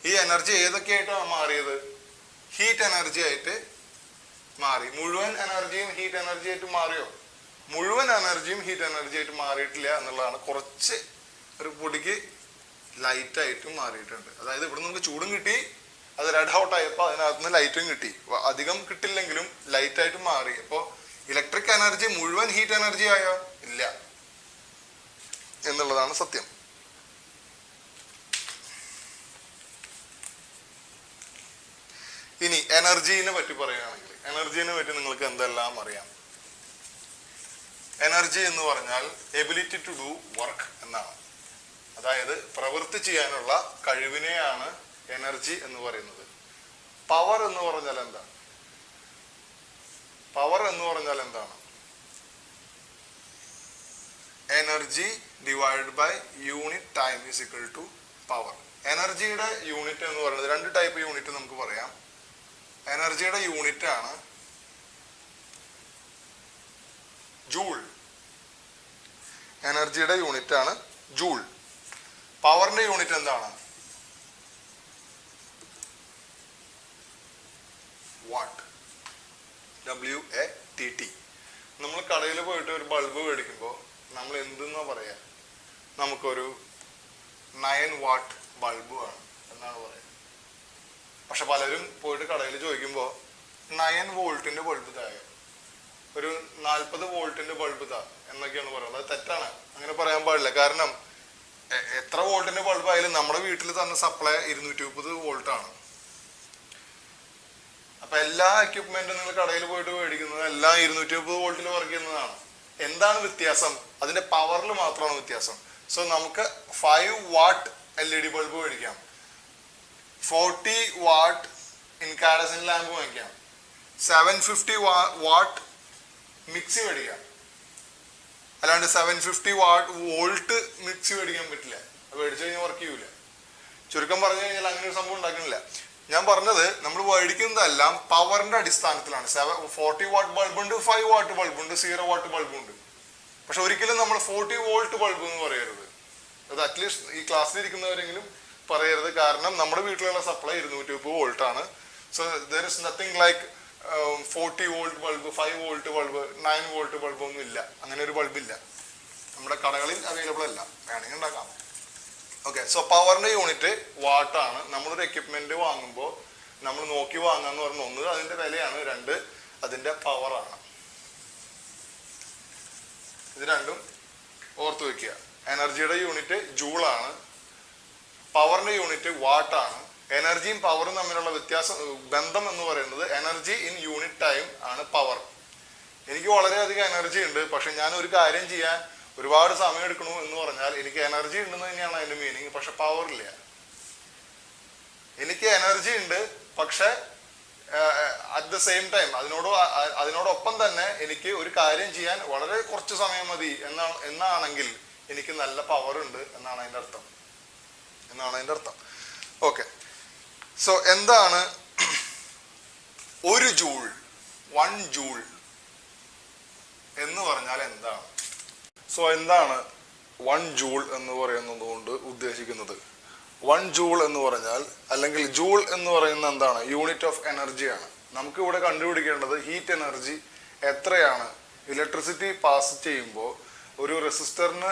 ഈ എനർജി ഏതൊക്കെയായിട്ടാണ് മാറിയത്? ഹീറ്റ് എനർജി ആയിട്ട് മാറി. മുഴുവൻ എനർജിയും ഹീറ്റ് എനർജി ആയിട്ട് മാറിയോ? മുഴുവൻ എനർജിയും ഹീറ്റ് എനർജി ആയിട്ട് മാറിയിട്ടില്ല എന്നുള്ളതാണ്. കുറച്ച് ഒരു പൊടിക്ക് ലൈറ്റ് ആയിട്ട് മാറിയിട്ടുണ്ട്. അതായത് ഇവിടെ നമുക്ക് ചൂടും കിട്ടി, അത് റെഡ് ഹോട്ട് ആയപ്പോൾ അതിനകത്ത് നിന്ന് ലൈറ്റും കിട്ടി. അധികം കിട്ടില്ലെങ്കിലും ലൈറ്റ് ആയിട്ട് മാറി. അപ്പോൾ ഇലക്ട്രിക് എനർജി മുഴുവൻ ഹീറ്റ് എനർജി ആയോ? ഇല്ല എന്നുള്ളതാണ് സത്യം. ഇനി എനർജീനെ പറ്റി പറയുകയാണെങ്കിൽ, എനർജീനെ പറ്റി നിങ്ങൾക്ക് എന്തെല്ലാം അറിയാം? എനർജി എന്ന് പറഞ്ഞാൽ എബിലിറ്റി ടു ഡു വർക്ക് എന്നാണ്. അതായത് പ്രവൃത്തി ചെയ്യാനുള്ള കഴിവിനെയാണ് എനർജി എന്ന് പറയുന്നത്. പവർ എന്ന് പറഞ്ഞാൽ എന്താണ്? പവർ എന്ന് പറഞ്ഞാൽ എന്താണ്? Energy divide by unit time is equal to power. എനർജിയുടെ യൂണിറ്റ് എന്ന് പറയുന്നത് രണ്ട് ടൈപ്പ് യൂണിറ്റ് നമുക്ക് പറയാം. എനർജിയുടെ യൂണിറ്റ് ആണ് ജൂൾ. എനർജിയുടെ യൂണിറ്റ് ആണ് ജൂൾ. പവറിന്റെ യൂണിറ്റ് എന്താണ്? വാട്ട്. WATT. നമ്മൾ കടയിൽ പോയിട്ട് ഒരു ബൾബ് മേടിക്കുമ്പോൾ നമ്മൾ എന്തെന്നാ പറയാ? നമുക്കൊരു 9 വാട്ട് ബൾബ് വേണം എന്നാണ് പറയുന്നത്. പക്ഷെ പലരും പോയിട്ട് കടയിൽ ചോദിക്കുമ്പോൾ 9 വോൾട്ടിന്റെ ബൾബ് തായോ, ഒരു 40 വോൾട്ടിന്റെ ബൾബ് താ എന്നൊക്കെയാണ് പറയുന്നത്. അത് തെറ്റാണ്, അങ്ങനെ പറയാൻ പാടില്ല. കാരണം എത്ര വോൾട്ടിന്റെ ബൾബ് ആയാലും നമ്മുടെ വീട്ടിൽ തന്നെ സപ്ലൈ 230 വോൾട്ടാണ്. അപ്പൊ എല്ലാ എക്യുപ്മെന്റും നിങ്ങൾ കടയിൽ പോയിട്ട് മേടിക്കുന്നത് എല്ലാം 230 വോൾട്ടിൽ വർക്ക് ചെയ്യുന്നതാണ്. എന്താണ് വ്യത്യാസം? അതിന്റെ പവറിൽ മാത്രമാണ് വ്യത്യാസം. സോ നമുക്ക് 5 വാട്ട് LED ബൾബ് മേടിക്കാം, 40 വാട്ട് ഇൻകാൻഡസെന്റ് ലാമ്പ് വാങ്ങിക്കാം, 750 വാട്ട് മിക്സി മേടിക്കാം. അല്ലാണ്ട് 750 വോൾട്ട് മിക്സി മേടിക്കാൻ പറ്റില്ല. അത് മേടിച്ചു കഴിഞ്ഞാൽ വർക്ക് ചെയ്യൂല. ചുരുക്കം പറഞ്ഞു കഴിഞ്ഞാൽ അങ്ങനെ ഒരു സംഭവം ഉണ്ടാക്കുന്നില്ല. ഞാൻ പറഞ്ഞത് നമ്മൾ മേടിക്കുന്നതെല്ലാം പവറിന്റെ അടിസ്ഥാനത്തിലാണ്. 40 വാട്ട് ബൾബുണ്ട്, 5 വാട്ട് ബൾബുണ്ട്, 0 വാട്ട് ബൾബുണ്ട്. പക്ഷെ ഒരിക്കലും നമ്മൾ 40 വോൾട്ട് ബൾബ് എന്ന് പറയരുത്. അത് അറ്റ്ലീസ്റ്റ് ഈ ക്ലാസ്സിലിരിക്കുന്നവരെങ്കിലും പറയരുത്. കാരണം നമ്മുടെ വീട്ടിലുള്ള സപ്ലൈ 230 വോൾട്ട് ആണ്. So there is nothing like 40 volt bulb, 5 volt bulb, 9 volt bulb ഒന്നും ഇല്ല. അങ്ങനെ ഒരു ബൾബ് ഇല്ല, നമ്മുടെ കടകളിൽ അവൈലബിൾ അല്ല. വേണമെങ്കിൽ ഉണ്ടാക്കാം. ഓക്കെ. സോ പവറിന്റെ യൂണിറ്റ് വാട്ടാണ്. നമ്മളൊരു എക്യുപ്മെന്റ് വാങ്ങുമ്പോൾ നമ്മൾ നോക്കി വാങ്ങാന്ന് പറഞ്ഞ ഒന്ന് അതിന്റെ വിലയാണ്, രണ്ട് അതിന്റെ പവറാണ്. ഇത് രണ്ടും ഓർത്തു വെക്കുക. എനർജിയുടെ യൂണിറ്റ് ജൂളാണ്, പവറിന്റെ യൂണിറ്റ് വാട്ടാണ്. എനർജിയും പവറും തമ്മിലുള്ള ബന്ധം എന്ന് പറയുന്നത് എനർജി ഇൻ യൂണിറ്റ് ടൈം ആണ് പവർ. എനിക്ക് വളരെയധികം എനർജി ഉണ്ട്, പക്ഷെ ഞാൻ ഒരു കാര്യം ചെയ്യാൻ ഒരുപാട് സമയം എടുക്കണു എന്ന് പറഞ്ഞാൽ എനിക്ക് എനർജി ഉണ്ടെന്ന് തന്നെയാണ് അതിന്റെ മീനിങ്. പക്ഷെ പവർ ഇല്ല. എനിക്ക് എനർജി ഉണ്ട്, പക്ഷെ അറ്റ് ദ സെയിം ടൈം അതിനോടൊപ്പം തന്നെ എനിക്ക് ഒരു കാര്യം ചെയ്യാൻ വളരെ കുറച്ച് സമയം മതി എന്നാണെങ്കിൽ എനിക്ക് നല്ല പവർ ഉണ്ട് എന്നാണ് അതിന്റെ അർത്ഥം. ഓക്കെ. സോ എന്താണ് ഒരു ജൂൾ, 1 ജൂൾ എന്ന് പറഞ്ഞാൽ എന്താണ്? സോ എന്താണ് 1 ജൂൾ എന്ന് പറയുന്നത് കൊണ്ട് ഉദ്ദേശിക്കുന്നത്? 1 ജൂൾ എന്ന് പറഞ്ഞാൽ, അല്ലെങ്കിൽ ജൂൾ എന്ന് പറയുന്നത് എന്താണ്? യൂണിറ്റ് ഓഫ് എനർജിയാണ്. നമുക്ക് ഇവിടെ കണ്ടുപിടിക്കേണ്ടത് ഹീറ്റ് എനർജി എത്രയാണ് ഇലക്ട്രിസിറ്റി പാസ് ചെയ്യുമ്പോൾ ഒരു റെസിസ്റ്ററിന്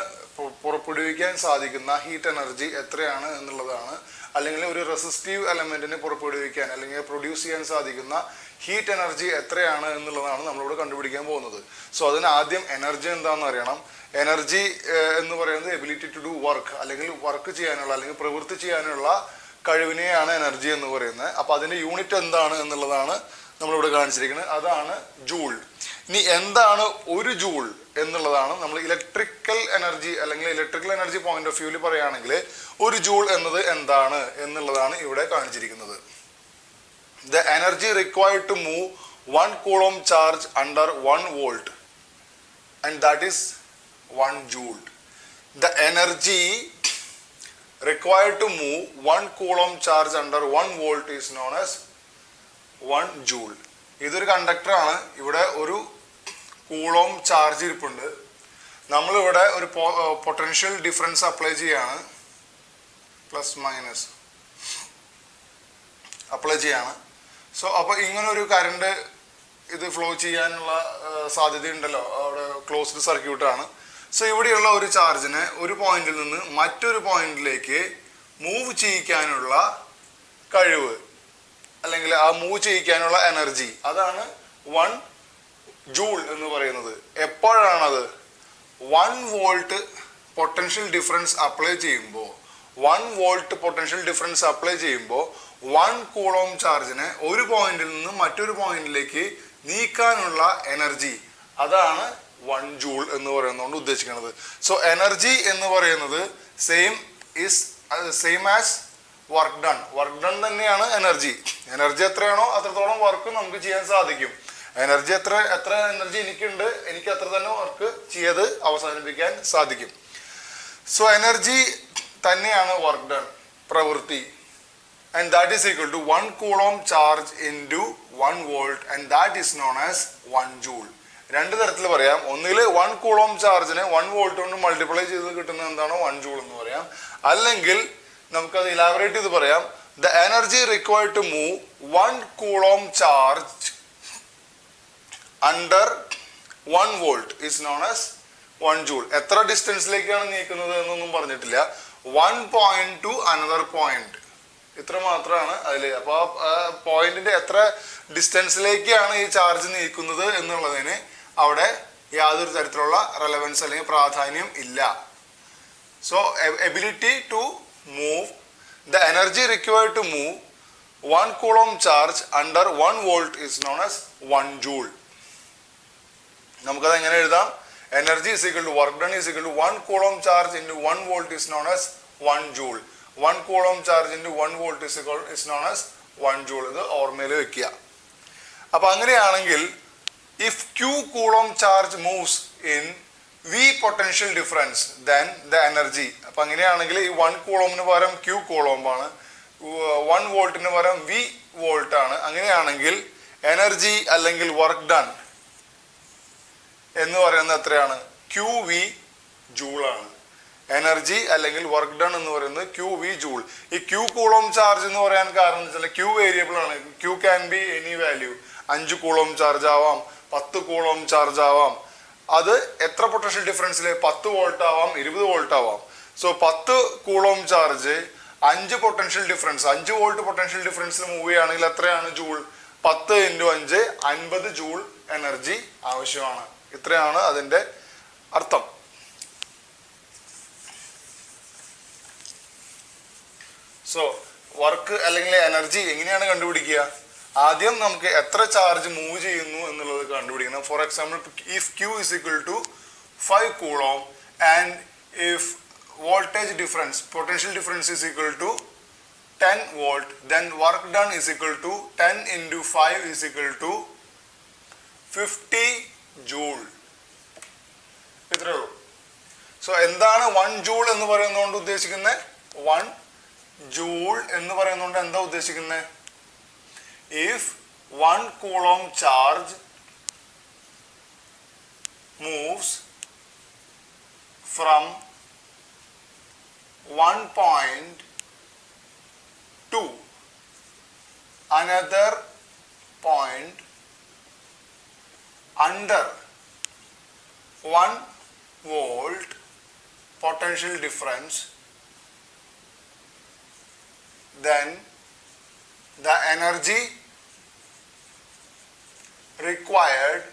പുറപ്പെടുവിക്കാൻ സാധിക്കുന്ന ഹീറ്റ് എനർജി എത്രയാണ് എന്നുള്ളതാണ്. അല്ലെങ്കിൽ ഒരു റെസിസ്റ്റീവ് എലമെന്റിനെ പുറപ്പെടുവിക്കാൻ അല്ലെങ്കിൽ പ്രൊഡ്യൂസ് ചെയ്യാൻ സാധിക്കുന്ന ഹീറ്റ് എനർജി എത്രയാണ് എന്നുള്ളതാണ് നമ്മളിവിടെ കണ്ടുപിടിക്കാൻ പോകുന്നത്. സോ അതിന് ആദ്യം എനർജി എന്താണെന്ന് അറിയണം. എനർജി എന്ന് പറയുന്നത് എബിലിറ്റി ടു ഡു വർക്ക്, അല്ലെങ്കിൽ വർക്ക് ചെയ്യാനുള്ള അല്ലെങ്കിൽ പ്രവൃത്തി ചെയ്യാനുള്ള കഴിവിനെയാണ് എനർജി എന്ന് പറയുന്നത്. അപ്പോൾ അതിൻ്റെ യൂണിറ്റ് എന്താണ് എന്നുള്ളതാണ് നമ്മളിവിടെ കാണിച്ചിരിക്കുന്നത്. അതാണ് ജൂൾ. ഇനി എന്താണ് ഒരു ജൂൾ എന്നുള്ളതാണ് നമ്മൾ ഇലക്ട്രിക്കൽ എനർജി അല്ലെങ്കിൽ ഇലക്ട്രിക്കൽ എനർജി പോയിന്റ് ഓഫ് വ്യൂവിൽ പറയുകയാണെങ്കിൽ ഒരു ജൂൾ എന്നത് എന്താണ് എന്നുള്ളതാണ് ഇവിടെ കാണിച്ചിരിക്കുന്നത്. The energy required to move 1 coulomb charge under 1 volt and that is 1 joule. The energy required to move 1 coulomb charge under 1 volt is known as 1 joule. ഇതൊരു കണ്ടക്ടറാണ്. ഇവിടെ ഒരു കൂളോം ചാർജ് ഇരിപ്പുണ്ട്. നമ്മളിവിടെ ഒരു പൊട്ടൻഷ്യൽ ഡിഫറൻസ് അപ്ലൈ ചെയ്യാണ്, plus minus apply ചെയ്യാണ്. So അപ്പോൾ ഇങ്ങനെ ഒരു കറണ്ട് ഇത് ഫ്ലോ ചെയ്യാനുള്ള സാധ്യതയുണ്ടല്ലോ, അവിടെ ക്ലോസ്ഡ് സർക്യൂട്ടാണ്. സോ ഇവിടെയുള്ള ഒരു ചാർജിനെ ഒരു പോയിന്റിൽ നിന്ന് മറ്റൊരു പോയിന്റിലേക്ക് മൂവ് ചെയ്യിക്കാനുള്ള കഴിവ് അല്ലെങ്കിൽ ആ മൂവ് ചെയ്യിക്കാനുള്ള എനർജി, അതാണ് 1 ജൂൾ എന്ന് പറയുന്നത്. എപ്പോഴാണത്? 1 വോൾട്ട് പൊട്ടൻഷ്യൽ ഡിഫറൻസ് അപ്ലൈ ചെയ്യുമ്പോൾ 1 വോൾട്ട് പൊട്ടൻഷ്യൽ ഡിഫറൻസ് അപ്ലൈ ചെയ്യുമ്പോൾ 1 കൂളോം ചാർജിനെ ഒരു പോയിന്റിൽ നിന്ന് മറ്റൊരു പോയിന്റിലേക്ക് നീക്കാനുള്ള എനർജി, അതാണ് 1 ജൂൾ എന്ന് പറയുന്നതുകൊണ്ട് ഉദ്ദേശിക്കുന്നത്. സോ എനർജി എന്ന് പറയുന്നത് same as work done. Work done തന്നെയാണ് എനർജി. എനർജി എത്രയാണോ അത്രത്തോളം വർക്ക് നമുക്ക് ചെയ്യാൻ സാധിക്കും. എനർജി എത്ര എനർജി എനിക്കുണ്ട്, എനിക്ക് അത്ര തന്നെ വർക്ക് ചെയ്ത് അവസാനിപ്പിക്കാൻ സാധിക്കും. സോ എനർജി തന്നെയാണ് വർക്ക് ഡൺ, പ്രവൃത്തി. And that is equal to 1 coulomb charge into 1 volt and that is known as 1 joule. രണ്ട് തരത്തിൽ പറയാം. ഒന്നുകിൽ 1 കൂളോം ചാർജിനെ 1 വോൾട്ട് കൊണ്ട് മൾട്ടിപ്ലൈ ചെയ്ത് കിട്ടുന്ന എന്താണോ 1 ജൂൾ എന്ന് പറയാം. അല്ലെങ്കിൽ നമുക്കത് ഇലാബറേറ്റ് ചെയ്ത് പറയാം. The energy required to move 1 coulomb charge under 1 volt is known as 1 joule. എത്ര ഡിസ്റ്റൻസിലേക്കാണ് നീക്കുന്നത് എന്നൊന്നും പറഞ്ഞിട്ടില്ല. 1 പോയിന്റ് ടു അനദർ പോയിന്റ്, ഇത്ര മാത്രമാണ് അതിൽ. അപ്പോൾ ആ പോയിന്റിന്റെ എത്ര ഡിസ്റ്റൻസിലേക്കാണ് ഈ ചാർജ് നീക്കുന്നത് എന്നുള്ളതിന് അവിടെ യാതൊരു തരത്തിലുള്ള റെലവൻസ് അല്ലെങ്കിൽ പ്രാധാന്യം ഇല്ല. So ability to move the energy required to move 1 coulomb charge under 1 volt is known as 1 joule. നമുക്കത് എങ്ങനെ എഴുതാം? Energy is equal to work done is equal to 1 coulomb charge into 1 volt is known as 1 joule. 1 coulomb charge into 1 volt is known as 1 joule. ഇത് ഓർമ്മയിൽ വെക്കുക. അപ്പൊ അങ്ങനെയാണെങ്കിൽ if Q coulomb charge moves in V potential difference then the energy. അപ്പൊ അങ്ങനെയാണെങ്കിൽ ഈ 1 കൂളോമിന് പകരം Q coulomb ആണ്, 1 വോൾട്ടിന് പകരം V വോൾട്ട് ആണ്. അങ്ങനെയാണെങ്കിൽ എനർജി അല്ലെങ്കിൽ വർക്ക് ഡൺ എന്ന് പറയുന്നത് എത്രയാണ്? QV ജൂൾ ആണ്. എനർജി അല്ലെങ്കിൽ വർക്ക് ഡൺ എന്ന് പറയുന്നത് QV ജൂൾ. ഈ Q കൂളോം ചാർജ് എന്ന് പറയാൻ കാരണം എന്ന് വെച്ചാൽ Q വേരിയബിൾ ആണ്. Q can be any value. 5 coulomb charge ആവാം, 10 കൂളോം ചാർജ് ആവാം. അത് എത്ര പൊട്ടൻഷ്യൽ ഡിഫറൻസിൽ? 10 വോൾട്ട് ആവാം, 20 വോൾട്ട് ആവാം. So 10 coulomb charge 5 potential difference, 5 volt potential ഡിഫറൻസിൽ മൂവ് ചെയ്യുകയാണെങ്കിൽ എത്രയാണ് ജൂൾ? 10 ഇൻറ്റു 5 50 ജൂൾ എനർജി ആവശ്യമാണ്. ഇത്രയാണ് അതിൻ്റെ അർത്ഥം. സോ വർക്ക് അല്ലെങ്കിൽ എനർജി എങ്ങനെയാണ് കണ്ടുപിടിക്കുക? ആദ്യം നമുക്ക് എത്ര ചാർജ് മൂവ് ചെയ്യുന്നു എന്നുള്ളത് കണ്ടുപിടിക്കണം. For example, if Q is equal to 5 coulomb and if voltage difference, potential difference is equal to 10 volt, then work done is equal to 10 into 5 is equal to 50 joule. ഇത്രേ ഉള്ളൂ. So എന്താണ് 1 joule എന്ന് പറയുന്നതുകൊണ്ട് ഉദ്ദേശിക്കുന്നത്? 1 joule എന്ന് പറയുന്നതുകൊണ്ട് എന്താ ഉദ്ദേശിക്കുന്നത്? If 1 coulomb charge moves from one point to another point under 1 volt potential difference, then the energy required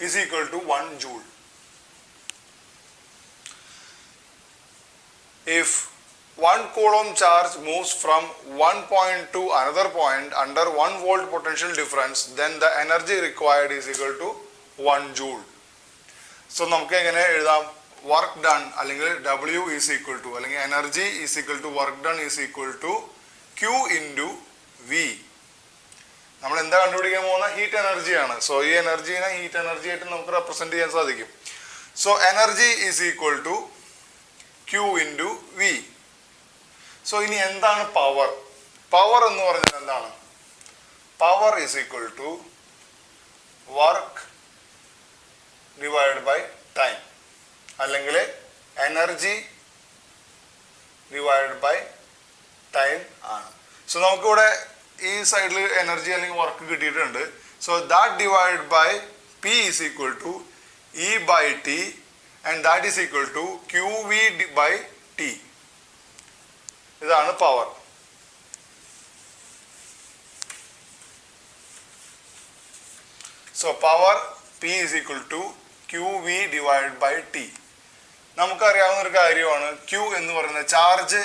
is equal to 1 joule. If 1 coulomb charge moves from one point to another point under 1 volt potential difference, then the energy required is equal to 1 joule. So നമുക്ക് എങ്ങനെ എഴുതാം? Work done അല്ലെങ്കിൽ W is equal to അല്ലെങ്കിൽ energy is equal to work done is equal to Q into V. നമ്മൾ എന്താ കണ്ടുപിടിക്കാൻ പോകുന്ന heat എനർജിയാണ്. സോ ഈ എനർജീനെ ഹീറ്റ് എനർജി ആയിട്ട് നമുക്ക് റെപ്രസെന്റ് ചെയ്യാൻ സാധിക്കും. So energy is equal to Q into V. So ഇനി എന്താണ് പവർ? പവർ എന്ന് പറഞ്ഞാൽ എന്താണ്? Power is equal to work divide by time അല്ലെങ്കിൽ എനർജി ഡിവൈഡ് ബൈ ടൈം ആണ്. സോ നമുക്കിവിടെ ഈ സൈഡിൽ എനർജി അല്ലെങ്കിൽ വർക്ക് കിട്ടിയിട്ടുണ്ട്. So that divide by P is equal to E by T and that is equal to Q V by T. ഇതാണ് power. So power P is equal to Q V divide by T. നമുക്കറിയാവുന്ന ഒരു കാര്യമാണ് Q എന്ന് പറയുന്നത് charge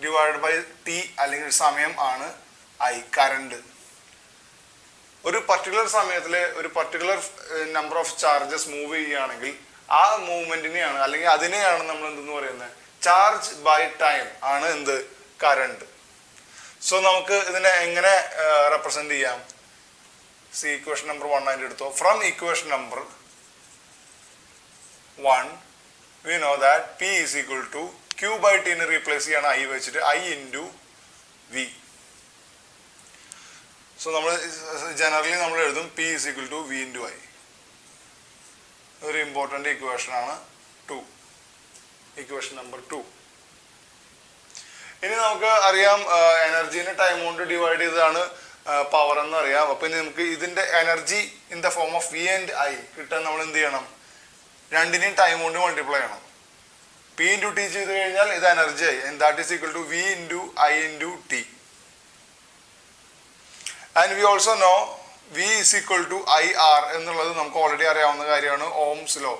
divide by T അല്ലെങ്കിൽ സമയം ആണ് I, current. ഒരു പർട്ടിക്കുലർ സമയത്തിൽ ഒരു particular number of charges move ചെയ്യുകയാണെങ്കിൽ ആ മൂവ്മെന്റിനെയാണ് അല്ലെങ്കിൽ അതിനെയാണ് നമ്മൾ എന്തെന്ന് പറയുന്നത് ചാർജ് ബൈ ടൈം ആണ് എന്ത് കറണ്ട്. സോ നമുക്ക് ഇതിനെ എങ്ങനെ റെപ്രസെന്റ് ചെയ്യാം? സി ഇക്വേഷൻ നമ്പർ 1 ആയിട്ട് എടുത്തോ. From equation number 1 we know that P is equal to Q by T നെ റീപ്ലേസ് ചെയ്യാണ് I വെച്ചിട്ട് I ഇൻറ്റു V. സോ നമ്മൾ ജനറലി നമ്മൾ എഴുതും P is equal to V into I. ഒരു ഇമ്പോർട്ടൻ്റ് ഇക്വേഷൻ ആണ് 2, ഇക്വേഷൻ നമ്പർ 2. ഇനി നമുക്ക് അറിയാം എനർജീനെ ടൈം കൊണ്ട് ഡിവൈഡ് ചെയ്തതാണ് പവർ എന്ന് അറിയാം. അപ്പൊ ഇനി നമുക്ക് ഇതിന്റെ energy in the form of V and I കിട്ടാൻ നമ്മൾ എന്ത് ചെയ്യണം? രണ്ടിനെയും ടൈം കൊണ്ട് മൾട്ടിപ്ലൈ ചെയ്യണം. പി ഇൻറ്റു ടി ചെയ്ത് കഴിഞ്ഞാൽ ഇത് എനർജി ആയി. And that is equal to V into I into T. And we also know V is equal to I R എന്നുള്ളത് നമുക്ക് ഓൾറെഡി അറിയാവുന്ന കാര്യമാണ്, ഓംസ് ലോ.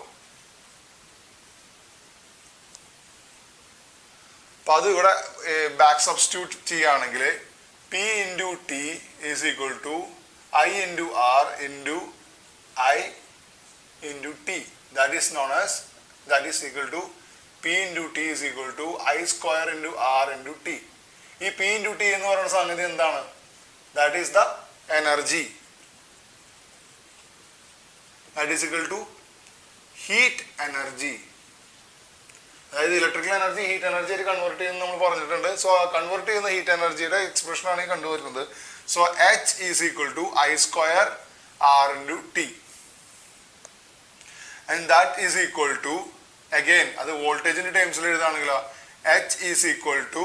അപ്പൊ അത് ഇവിടെ ബാക്ക് സബ്സ്റ്റിറ്റ്യൂട്ട് ചെയ്യുകയാണെങ്കിൽ P into T is equal to I into R into I into T. That is known as, that is equal to P into T is equal to I square into R into T. ഈ P into T എന്ന് പറയുന്ന സംഗതി എന്താണ്? That is the energy. That is equal to heat energy. അതായത് electrical energy heat energy ആയിട്ട് convert ചെയ്യുന്ന നമ്മൾ പറഞ്ഞിട്ടുണ്ട്. സോ കൺവേർട്ട് ചെയ്യുന്ന ഹീറ്റ് എനർജിയുടെ എക്സ്പ്രഷൻ ആണ് ഈ കണ്ടുവരുന്നത്. So H is equal to I square R into T. And that is equal to, again അത് വോൾട്ടേജിന്റെ ടേംസിൽ എഴുതാണെങ്കിലോ H is equal to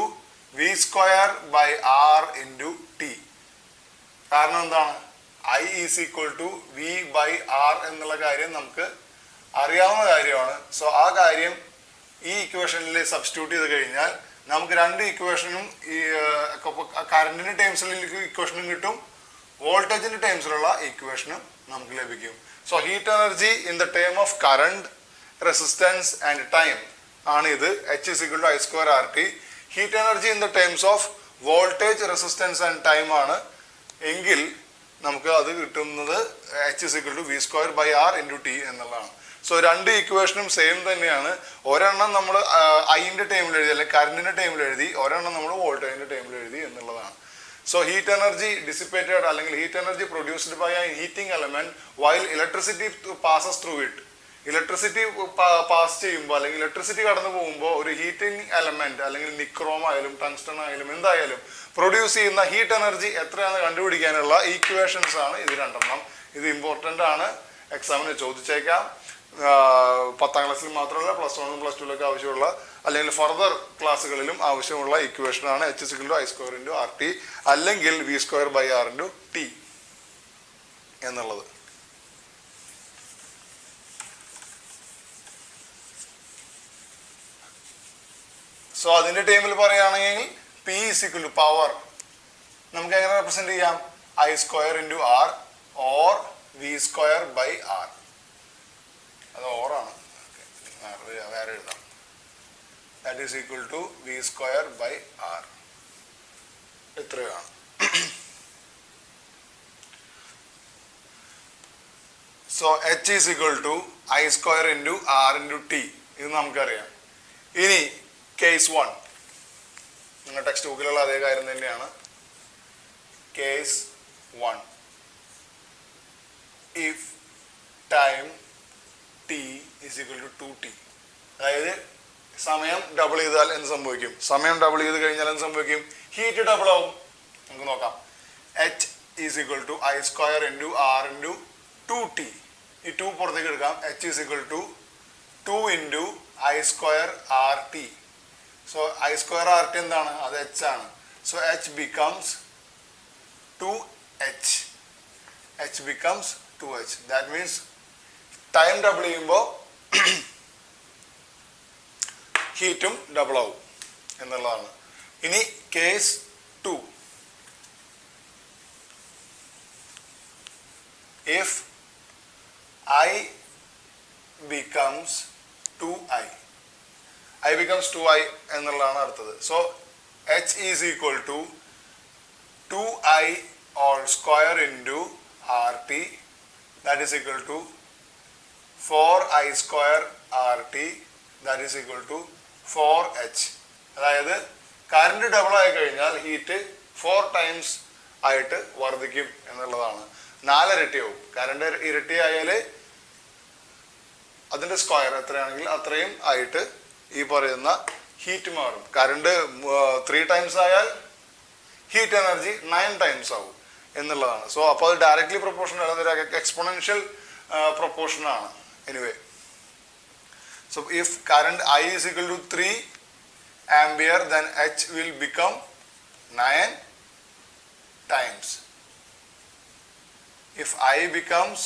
V square by R into T. കാരണം എന്താണ്? I is equal to V by R എന്നുള്ള കാര്യം നമുക്ക് അറിയാവുന്ന കാര്യമാണ്. So ആ കാര്യം ഈ ഇക്വേഷനിൽ സബ്സ്റ്റിറ്റ്യൂട്ട് ചെയ്ത് കഴിഞ്ഞാൽ നമുക്ക് രണ്ട് ഇക്വേഷനും ഈ കറണ്ടിന്റെ ടേംസിൽ ഇക്വേഷനും കിട്ടും, വോൾട്ടേജിന്റെ ടേംസിലുള്ള ഇക്വേഷനും നമുക്ക് ലഭിക്കും. So heat energy in the term of current, resistance and time ആണ് ഇത്. H is equal to I square RT. Heat energy in the terms of voltage, resistance and time ആണ് എങ്കിൽ നമുക്ക് അത് കിട്ടുന്നത് H is equal to V square by R into T എന്നുള്ളതാണ്. So രണ്ട് ഇക്വേഷനും സെയിം തന്നെയാണ്. ഒരെണ്ണം നമ്മൾ ഐന്റെ ടൈമിൽ എഴുതി അല്ലെങ്കിൽ കറണ്ടിന്റെ ടൈമിൽ എഴുതി, ഒരെണ്ണം നമ്മൾ വോൾട്ടേജിന്റെ ടൈമിൽ എഴുതി എന്നുള്ളതാണ്. So heat energy dissipated അല്ലെങ്കിൽ heat energy produced by a heating element while electricity passes through it. Electricity pass ചെയ്യുമ്പോൾ അല്ലെങ്കിൽ ഇലക്ട്രിസിറ്റി കടന്നു പോകുമ്പോൾ ഒരു ഹീറ്റിംഗ് എലമെന്റ് അല്ലെങ്കിൽ നിക്രോം ആയാലും ടങ്സ്റ്റൺ ആയാലും എന്തായാലും പ്രൊഡ്യൂസ് ചെയ്യുന്ന ഹീറ്റ് എനർജി എത്രയാണെന്ന് കണ്ടുപിടിക്കാനുള്ള ഈക്വേഷൻസ് ആണ് ഇത് രണ്ടെണ്ണം. ഇത് ഇമ്പോർട്ടൻ്റ് ആണ്, എക്സാമിന് ചോദിച്ചേക്കാം. 10ാം ക്ലാസ്സിൽ മാത്രമല്ല പ്ലസ് 1 പ്ലസ് 2 ആവശ്യമുള്ള അല്ലെങ്കിൽ ഫർദർ ക്ലാസ്സുകളിലും ആവശ്യമുള്ള ഇക്വേഷനാണ് H is equal to I square into RT അല്ലെങ്കിൽ V square by R into T എന്നുള്ളത്. സോ അതിന്റെ ടൈമിൽ പറയുകയാണെങ്കിൽ P is equal to power നമുക്ക് എങ്ങനെ റെപ്രസെന്റ് ചെയ്യാം? I square into R or V square by R. അത് ഓറാണ്, വേറെ എഴുതാം. that is equal to V square by R. ഇത്രയാണ്. So H is equal to I square into R into T. ഇത് നമുക്കറിയാം. ഇനി കേസ് 1, നിങ്ങളുടെ ടെക്സ്റ്റ് ബുക്കിലുള്ള അതേ കാര്യം തന്നെയാണ്. Case 1, if time t is equal to 2t, അതായത് സമയം ഡബിൾ ചെയ്താൽ എന്ത് സംഭവിക്കും? സമയം ഡബിൾ ചെയ്ത് കഴിഞ്ഞാൽ എന്ത് സംഭവിക്കും? ഹീറ്റ് ഡബിൾ ആവും. നമുക്ക് നോക്കാം. H is equal to I square into R into 2t. ഈ 2 പുറത്തേക്ക് എടുക്കാം. H is equal to 2 into I square RT. So I square RT എന്താണ്? അത് H ആണ്. So H becomes 2H. H becomes 2H. That means time double ചെയ്യുമ്പോൾ ഹീറ്റും double ആവും എന്നുള്ളതാണ്. ഇനി case 2, if I becomes 2I, I becomes 2I എന്നുള്ളതാണ് അടുത്തത്. So H is equal to 2I all square into RT, that is equal to 4I square RT, that is equal to 4H. അതായത് current double ആയി കഴിഞ്ഞാൽ heat 4 times ആയിട്ട് വർദ്ധിക്കും എന്നുള്ളതാണ്. 4 ഇരട്ടിയാവും. Current ഇരട്ടി ആയാൽ അതിന്റെ സ്ക്വയർ എത്രയാണെങ്കിൽ അത്രയും ആയിട്ട് ഈ പറയുന്ന ഹീറ്റ് മാറും. കറണ്ട് 3 ടൈംസ് ആയാൽ ഹീറ്റ് എനർജി 9 ടൈംസ് ആവും എന്നുള്ളതാണ്. സോ അപ്പോൾ അത് ഡയറക്ട്ലി പ്രൊപ്പോർഷണൽ അല്ല, എക്സ്പോണൻഷ്യൽ പ്രൊപ്പോർഷൻ ആണ്. Anyway, so if current I is equal to 3 ampere, then H will become 9 times. If I becomes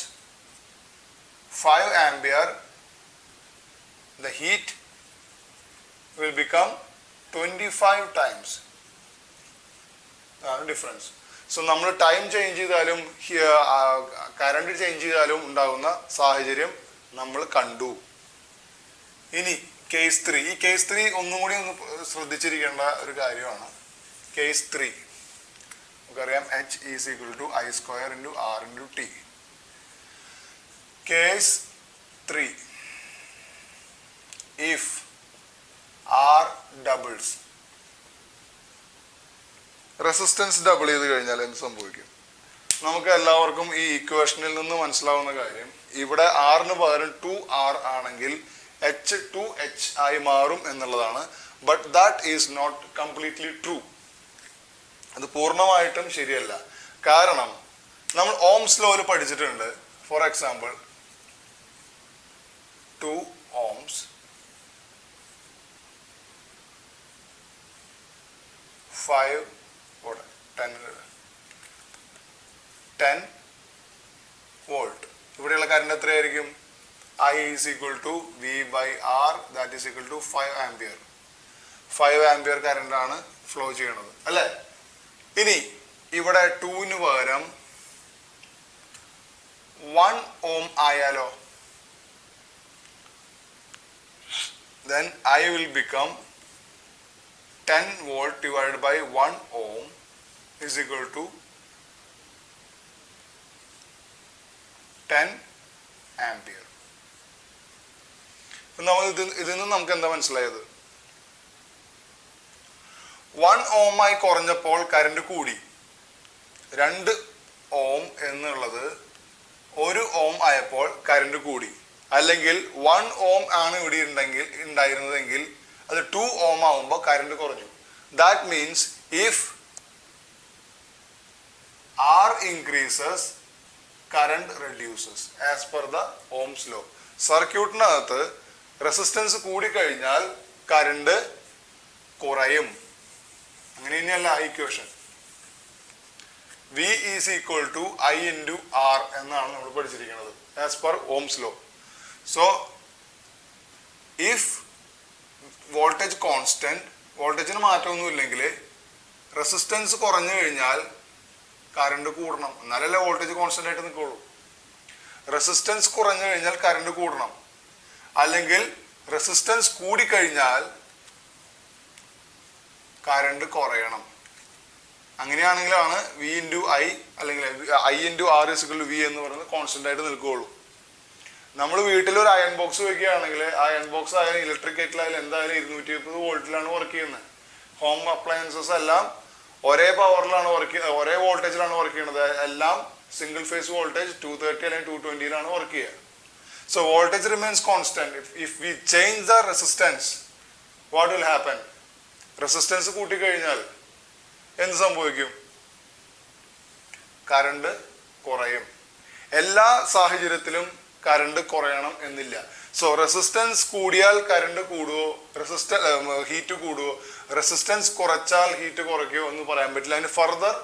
5 ampere, the heat will become 25 times. That's the difference. So നമ്മൾ time change ചെയ്താലും current change ചെയ്താലും ഉണ്ടാകുന്ന സാഹചര്യം നമ്മൾ കണ്ടു. ഇനി case 3. ഈ case 3 ഒന്നും കൂടി ഒന്ന് ശ്രദ്ധിച്ചിരിക്കേണ്ട ഒരു കാര്യമാണ്. കേസ് 3 നമുക്കറിയാം H is equal to I square into R into T. Case 3, if R doubles, resistance double ചെയ്ത് കഴിഞ്ഞാൽ എന്ത് സംഭവിക്കും? നമുക്ക് എല്ലാവർക്കും ഈ ഇക്വേഷനിൽ നിന്ന് മനസ്സിലാവുന്ന കാര്യം, ഇവിടെ ആറിന് പകരം 2R ആണെങ്കിൽ H 2H ആയി മാറും എന്നുള്ളതാണ്. But that is not completely true. അത് പൂർണ്ണമായിട്ടും ശരിയല്ല. കാരണം നമ്മൾ ഓംസ് ലോയിൽ പഠിച്ചിട്ടുണ്ട്. For example 2 ohms 5 10 volt. ഇവിടെയുള്ള കറണ്ട് എത്രയായിരിക്കും? I is equal to V by R, that is equal to 5 ampere. 5 ampere current ആണ് ഫ്ലോ ചെയ്യണത് അല്ലേ? ഇനി ഇവിടെ 2ന് പകരം 1 ohm ആയാലോ? Then I will become 10 volt divided by 1 ohm is equal to 10 ampere. നമ്മൾ ഇതിൽ നിന്ന് നമുക്ക് എന്താ മനസ്സിലായത്? 1 ohm ആയി കുറഞ്ഞപ്പോൾ കറണ്ട് കൂടി. 2 ohm എന്നുള്ളത് 1 ohm ആയപ്പോൾ കറണ്ട് കൂടി. അല്ലെങ്കിൽ 1 ohm ആണ് ഇവിടെ ഉണ്ടായിരുന്നതെങ്കിൽ അത് 2 ohm ആവുമ്പോൾ കറണ്ട് കുറഞ്ഞു. That means if R increases, current reduces as per the Ohm's law. സർക്യൂട്ടിനകത്ത് റെസിസ്റ്റൻസ് കൂടിക്കഴിഞ്ഞാൽ കറണ്ട് കുറയും. അങ്ങനെ തന്നെയല്ല equation. V is equal to I into R എന്നാണ് നമ്മൾ പഠിച്ചിരിക്കുന്നത് as per Ohm's law. So if voltage constant, വോൾട്ടേജിന് മാറ്റമൊന്നുമില്ലെങ്കിൽ resistance കുറഞ്ഞു കഴിഞ്ഞാൽ കറണ്ട് കൂടണം, എന്നാലല്ലേ വോൾട്ടേജ് കോൺസ്റ്റന്റ് ആയിട്ട് നിൽക്കുള്ളൂ. റെസിസ്റ്റൻസ് കുറഞ്ഞു കഴിഞ്ഞാൽ കറണ്ട് കൂടണം, അല്ലെങ്കിൽ റെസിസ്റ്റൻസ് കൂടിക്കഴിഞ്ഞാൽ കറണ്ട് കുറയണം. അങ്ങനെയാണെങ്കിലാണ് വി ഇൻറ്റു ഐ അല്ലെങ്കിൽ I into R is equal V എന്ന് പറയുന്നത് കോൺസ്റ്റന്റ് ആയിട്ട് നിൽക്കുകയുള്ളൂ. നമ്മൾ വീട്ടിലൊരു അയൺ ബോക്സ് വെക്കുകയാണെങ്കിൽ ആ അയൺ ബോക്സ് ആയാലും ഇലക്ട്രിക് കെറ്റിലായാലും എന്തായാലും 230 വോൾട്ടിലാണ് വർക്ക് ചെയ്യുന്നത്. ഹോം അപ്ലയൻസസ് എല്ലാം ഒരേ പവറിലാണ് ഒരേ വോൾട്ടേജിലാണ് വർക്ക് ചെയ്യുന്നത്. എല്ലാം സിംഗിൾ ഫേസ് വോൾട്ടേജ് 230 അല്ലെങ്കിൽ 220 വർക്ക് ചെയ്യുക. So voltage remains constant. If we change the resistance, what will happen? Resistance കൂട്ടിക്കഴിഞ്ഞാൽ എന്ത് സംഭവിക്കും? കറണ്ട് കുറയും. എല്ലാ സാഹചര്യത്തിലും കറണ്ട് കുറയണം എന്നില്ല. സോ റെസിസ്റ്റൻസ് കൂടിയാൽ കറണ്ട് കൂടുവോ, ഹീറ്റ് കൂടുവോ, റെസിസ്റ്റൻസ് കുറച്ചാൽ ഹീറ്റ് കുറയ്ക്കുമോ എന്ന് പറയാൻ പറ്റില്ല. അതിന് ഫർദർ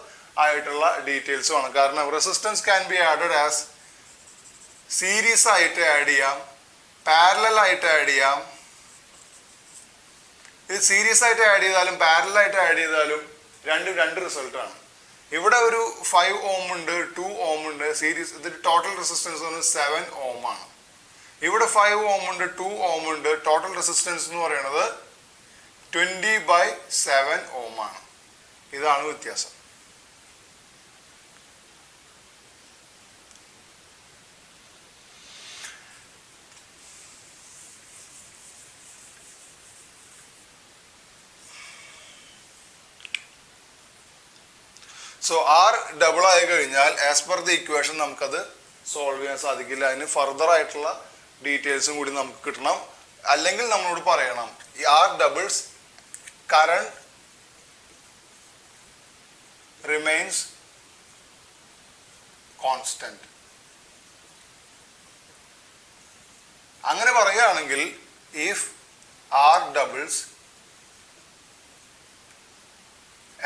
ആയിട്ടുള്ള ഡീറ്റെയിൽസ് വേണം. കാരണം resistance can be added as series ആയിട്ട് ആഡ് ചെയ്യാം, പാരലൽ ആയിട്ട് ആഡ് ചെയ്യാം. ഇത് സീരീസ് ആയിട്ട് ആഡ് ചെയ്താലും പാരലൽ ആയിട്ട് ആഡ് ചെയ്താലും രണ്ട് റിസൾട്ടാണ്. ഇവിടെ ഒരു 5 ഓം ഉണ്ട്, 2 ഓം ഉണ്ട്. സീരീസ് ഇത് ടോട്ടൽ റെസിസ്റ്റൻസ് എന്ന് 7 ഓം ആണ്. ഇവിടെ 5 ഓം ഉണ്ട്, 2 ഓം ഉണ്ട്. ടോട്ടൽ റെസിസ്റ്റൻസ് എന്ന് പറയുന്നത് 20/7 ഓം ആണ്. ഇതാണ് വ്യത്യാസം. സോ ആർ ഡബിൾ ആയി കഴിഞ്ഞാൽ ആസ് പെർ ദി ഇക്വേഷൻ നമുക്കത് സോൾവ് ചെയ്യാൻ സാധിക്കില്ല. അതിന് ഫർദർ ആയിട്ടുള്ള ഡീറ്റെയിൽസും കൂടി നമുക്ക് കിട്ടണം. അല്ലെങ്കിൽ നമ്മളോട് പറയണം ഈ R doubles current remains constant. അങ്ങനെ പറയുകയാണെങ്കിൽ if R doubles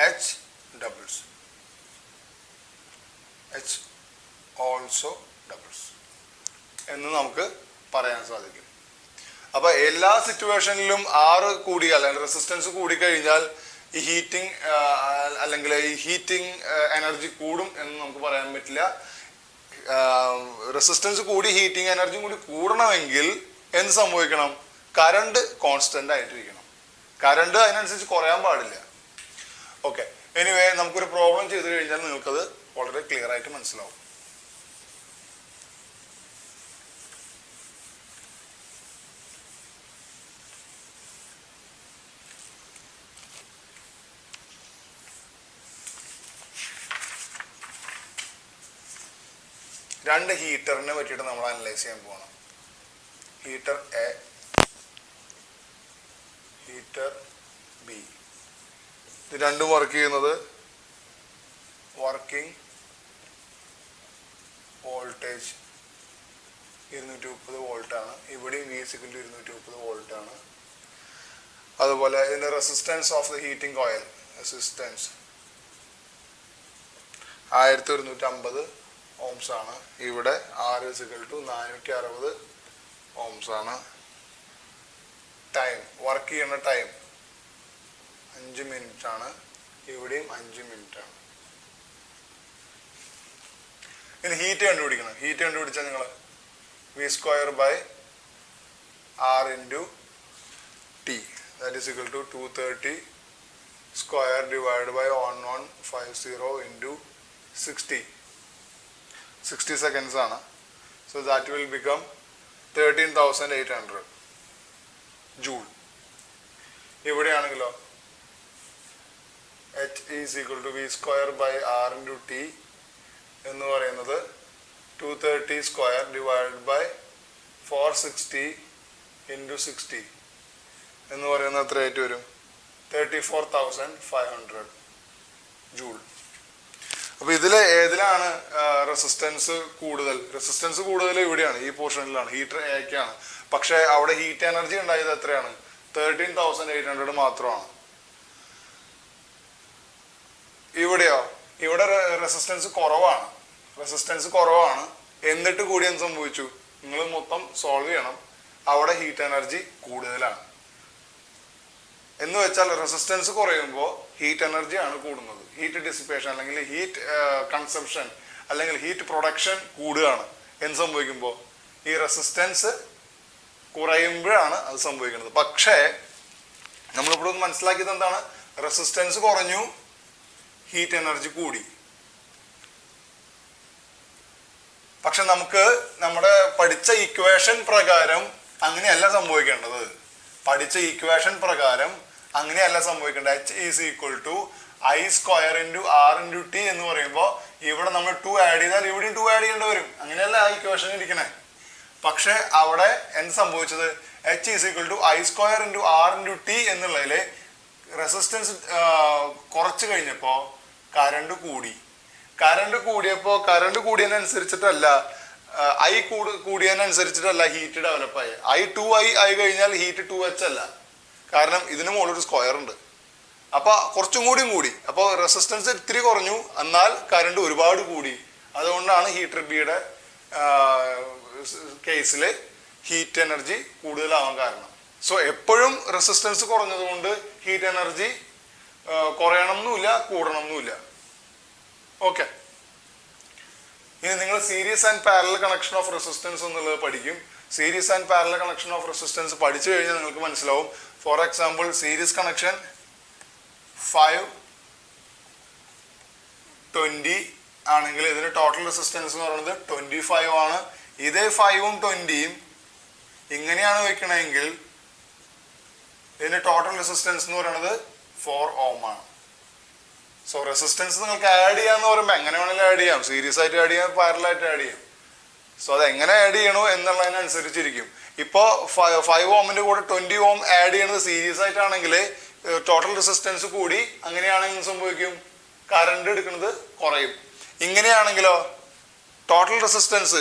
H doubles H also doubles എന്ന് നമുക്ക് പറയാൻ സാധിക്കും. അപ്പൊ എല്ലാ സിറ്റുവേഷനിലും ആറ് കൂടിയാൽ അല്ലെങ്കിൽ റെസിസ്റ്റൻസ് കൂടിക്കഴിഞ്ഞാൽ ഈ ഹീറ്റിംഗ് അല്ലെങ്കിൽ ഈ ഹീറ്റിംഗ് എനർജി കൂടും എന്ന് നമുക്ക് പറയാൻ പറ്റില്ല. റെസിസ്റ്റൻസ് കൂടി ഹീറ്റിംഗ് എനർജിയും കൂടി കൂടണമെങ്കിൽ എന്ത് സംഭവിക്കണം? Current constant ആയിട്ടിരിക്കണം. കറണ്ട് അതിനനുസരിച്ച് കുറയാൻ പാടില്ല. ഓക്കെ, എനിവേ നമുക്കൊരു പ്രോബ്ലം ചെയ്തു കഴിഞ്ഞാൽ നിങ്ങൾക്കത് വളരെ ക്ലിയർ ആയിട്ട് മനസ്സിലാവും. രണ്ട് ഹീറ്ററിനെ പറ്റിയിട്ട് നമ്മൾ അനലൈസ് ചെയ്യാൻ പോകണം. Heater A, heater B. ഇത് രണ്ടും വർക്ക് ചെയ്യുന്നത് വർക്കിംഗ് വോൾട്ടേജ് 230 വോൾട്ടാണ്. ഇവിടെയും വി = 230 വോൾട്ടാണ്. അതുപോലെ ഇതിന്റെ resistance of the heating coil resistance 1150 ohms ആണ്. ഇവിടെ R = 460 ഓംസ് ആണ്. ടൈം, വർക്ക് ചെയ്യുന്ന ടൈം 5 മിനിറ്റ് ആണ്. ഇവിടെയും 5 മിനിറ്റ് ആണ്. ഇനി ഹീറ്റ് കണ്ടുപിടിക്കണം. ഹീറ്റ് കണ്ടുപിടിച്ചാൽ നിങ്ങൾ V²/R × T that is equal to 230 square divided by 1150 × 60 seconds ആണ്. So that will become 13,800 joule. ഇവിടെയാണെങ്കിലോ H is equal to V²/R × T എന്ന് പറയുന്നത് 230 square divided by 460 × 60 എന്ന് പറയുന്നത് എത്രയായിട്ട് വരും? 34,500 ജൂൾ. അപ്പോൾ ഏതിലാണ് റെസിസ്റ്റൻസ് കൂടുതൽ? റെസിസ്റ്റൻസ് കൂടുതൽ ഇവിടെയാണ്, ഈ പോർഷനിലാണ്, ഹീറ്റർ എക്കാണ്. പക്ഷേ അവിടെ ഹീറ്റ് എനർജി ഉണ്ടായത് എത്രയാണ്? 13,800 മാത്രമാണ്. ഇവിടെയോ? ഇവിടെ റെസിസ്റ്റൻസ് കുറവാണ്. എന്നിട്ട് കൂടി എന്ത് സംഭവിച്ചു? നിങ്ങൾ മൊത്തം സോൾവ് ചെയ്യണം. അവിടെ ഹീറ്റ് എനർജി കൂടുതലാണ്. എന്ന് വെച്ചാൽ റെസിസ്റ്റൻസ് കുറയുമ്പോൾ ഹീറ്റ് എനർജിയാണ് കൂടുന്നത്. ഹീറ്റ് ഡിസിപ്പേഷൻ അല്ലെങ്കിൽ ഹീറ്റ് കൺസംഷൻ അല്ലെങ്കിൽ ഹീറ്റ് പ്രൊഡക്ഷൻ കൂടുകയാണ്. എന്ത് സംഭവിക്കുമ്പോൾ? ഈ റെസിസ്റ്റൻസ് കുറയുമ്പോഴാണ് അത് സംഭവിക്കുന്നത്. പക്ഷേ നമ്മളിവിടെ മനസ്സിലാക്കിയത് എന്താണ്? റെസിസ്റ്റൻസ് കുറഞ്ഞു, ഹീറ്റ് എനർജി കൂടി. പക്ഷെ നമുക്ക് നമ്മുടെ പഠിച്ച ഇക്വേഷൻ പ്രകാരം അങ്ങനെയല്ല സംഭവിക്കേണ്ടത്. പഠിച്ച ഇക്വേഷൻ പ്രകാരം അങ്ങനെയല്ല സംഭവിക്കേണ്ടത്. H is equal to I square into R into T എന്ന് പറയുമ്പോൾ ഇവിടെ നമ്മൾ 2 ആഡ് ചെയ്താൽ ഇവിടെയും 2 ആഡ് ചെയ്യേണ്ടി വരും. അങ്ങനെയല്ല ആ ഇക്വേഷൻ ഇരിക്കണേ. പക്ഷെ അവിടെ എന്ത് സംഭവിച്ചത്? H is equal to I square into R into T എന്നുള്ളതിൽ റെസിസ്റ്റൻസ് കുറച്ച് കഴിഞ്ഞപ്പോൾ കറണ്ട് കൂടി. കറണ്ട് കൂടിയതിനനുസരിച്ചിട്ടല്ല I കൂടിയതിനനുസരിച്ചിട്ടല്ല ഹീറ്റ് ഡെവലപ്പ് ആയി. I ആയി കഴിഞ്ഞാൽ ഹീറ്റ് 2H അല്ല. കാരണം ഇതിന് മുകളിൽ ഒരു സ്ക്വയർ ഉണ്ട്. അപ്പൊ കുറച്ചും കൂടി. അപ്പോൾ റെസിസ്റ്റൻസ് ഇത്തിരി കുറഞ്ഞു, എന്നാൽ കറണ്ട് ഒരുപാട് കൂടി. അതുകൊണ്ടാണ് ഹീറ്റർ ബിയുടെ കേസിൽ ഹീറ്റ് എനർജി കൂടുതലാവാൻ കാരണം. സോ എപ്പോഴും റെസിസ്റ്റൻസ് കുറഞ്ഞത് കൊണ്ട് ഹീറ്റ് എനർജി കുറയണം എന്നുമില്ല, കൂടണം എന്നുമില്ല. ഓക്കെ, ഇനി നിങ്ങൾ series and parallel connection of resistance എന്നുള്ളത് പഠിക്കും. Series and parallel connection of resistance പഠിച്ചു കഴിഞ്ഞാൽ നിങ്ങൾക്ക് മനസ്സിലാവും. ഫോർ എക്സാമ്പിൾ, സീരീസ് കണക്ഷൻ 5-20 ആണെങ്കിൽ ഇതിന് ടോട്ടൽ റെസിസ്റ്റൻസ് എന്ന് പറയുന്നത് 25 ആണ്. ഇതേ 5ഉം 20യും ഇങ്ങനെയാണ് വെക്കണമെങ്കിൽ ഇതിന്റെ ടോട്ടൽ റെസിസ്റ്റൻസ് എന്ന് പറയുന്നത് 4 ഓം ആണ്. സോ റെസിസ്റ്റൻസ് നിങ്ങൾക്ക് ആഡ് ചെയ്യാന്ന് പറയുമ്പോൾ എങ്ങനെ വേണമെങ്കിലും ആഡ് ചെയ്യാം. സീരീസ് ആയിട്ട് ആഡ് ചെയ്യാം, പാരലായിട്ട് ആഡ് ചെയ്യാം. സോ അത് എങ്ങനെ ആഡ് ചെയ്യണോ എന്നുള്ളതിനനുസരിച്ചിരിക്കും. ഇപ്പോൾ 5 ഓമിന്റെ കൂടെ 20 ഓം ആഡ് ചെയ്യണത് സീരീസ് ആയിട്ടാണെങ്കിൽ ടോട്ടൽ റെസിസ്റ്റൻസ് കൂടി. അങ്ങനെയാണെങ്കിൽ സംഭവിക്കും, കറണ്ട് എടുക്കുന്നത് കുറയും. ഇങ്ങനെയാണെങ്കിലോ ടോട്ടൽ റെസിസ്റ്റൻസ്,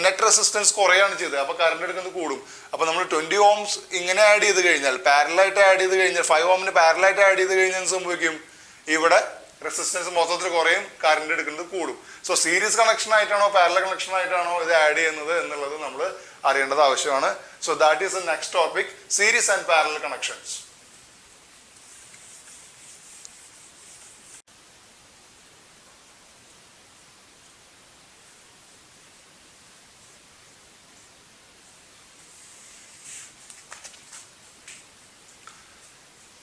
നെറ്റ് റെസിസ്റ്റൻസ് കുറയാണ് ചെയ്തത്, അപ്പൊ കറണ്ട് എടുക്കുന്നത് കൂടും. അപ്പൊ നമ്മൾ 20 ഓംസ് ഇങ്ങനെ ആഡ് ചെയ്ത് കഴിഞ്ഞാൽ, പാരലായിട്ട് ആഡ് ചെയ്ത് കഴിഞ്ഞാൽ, 5 ഓമിന് പാരലായിട്ട് ആഡ് ചെയ്ത് കഴിഞ്ഞാൽ സംഭവിക്കും, ഇവിടെ റെസിസ്റ്റൻസ് മൊത്തത്തിൽ കുറയും, കറണ്ട് എടുക്കുന്നത് കൂടും. സോ സീരീസ് കണക്ഷൻ ആയിട്ടാണോ പാരലൽ കണക്ഷൻ ആയിട്ടാണോ ഇത് ആഡ് ചെയ്യുന്നത് എന്നുള്ളത് നമ്മൾ അറിയേണ്ടത് ആവശ്യമാണ്. So that is the next topic, series and parallel connections.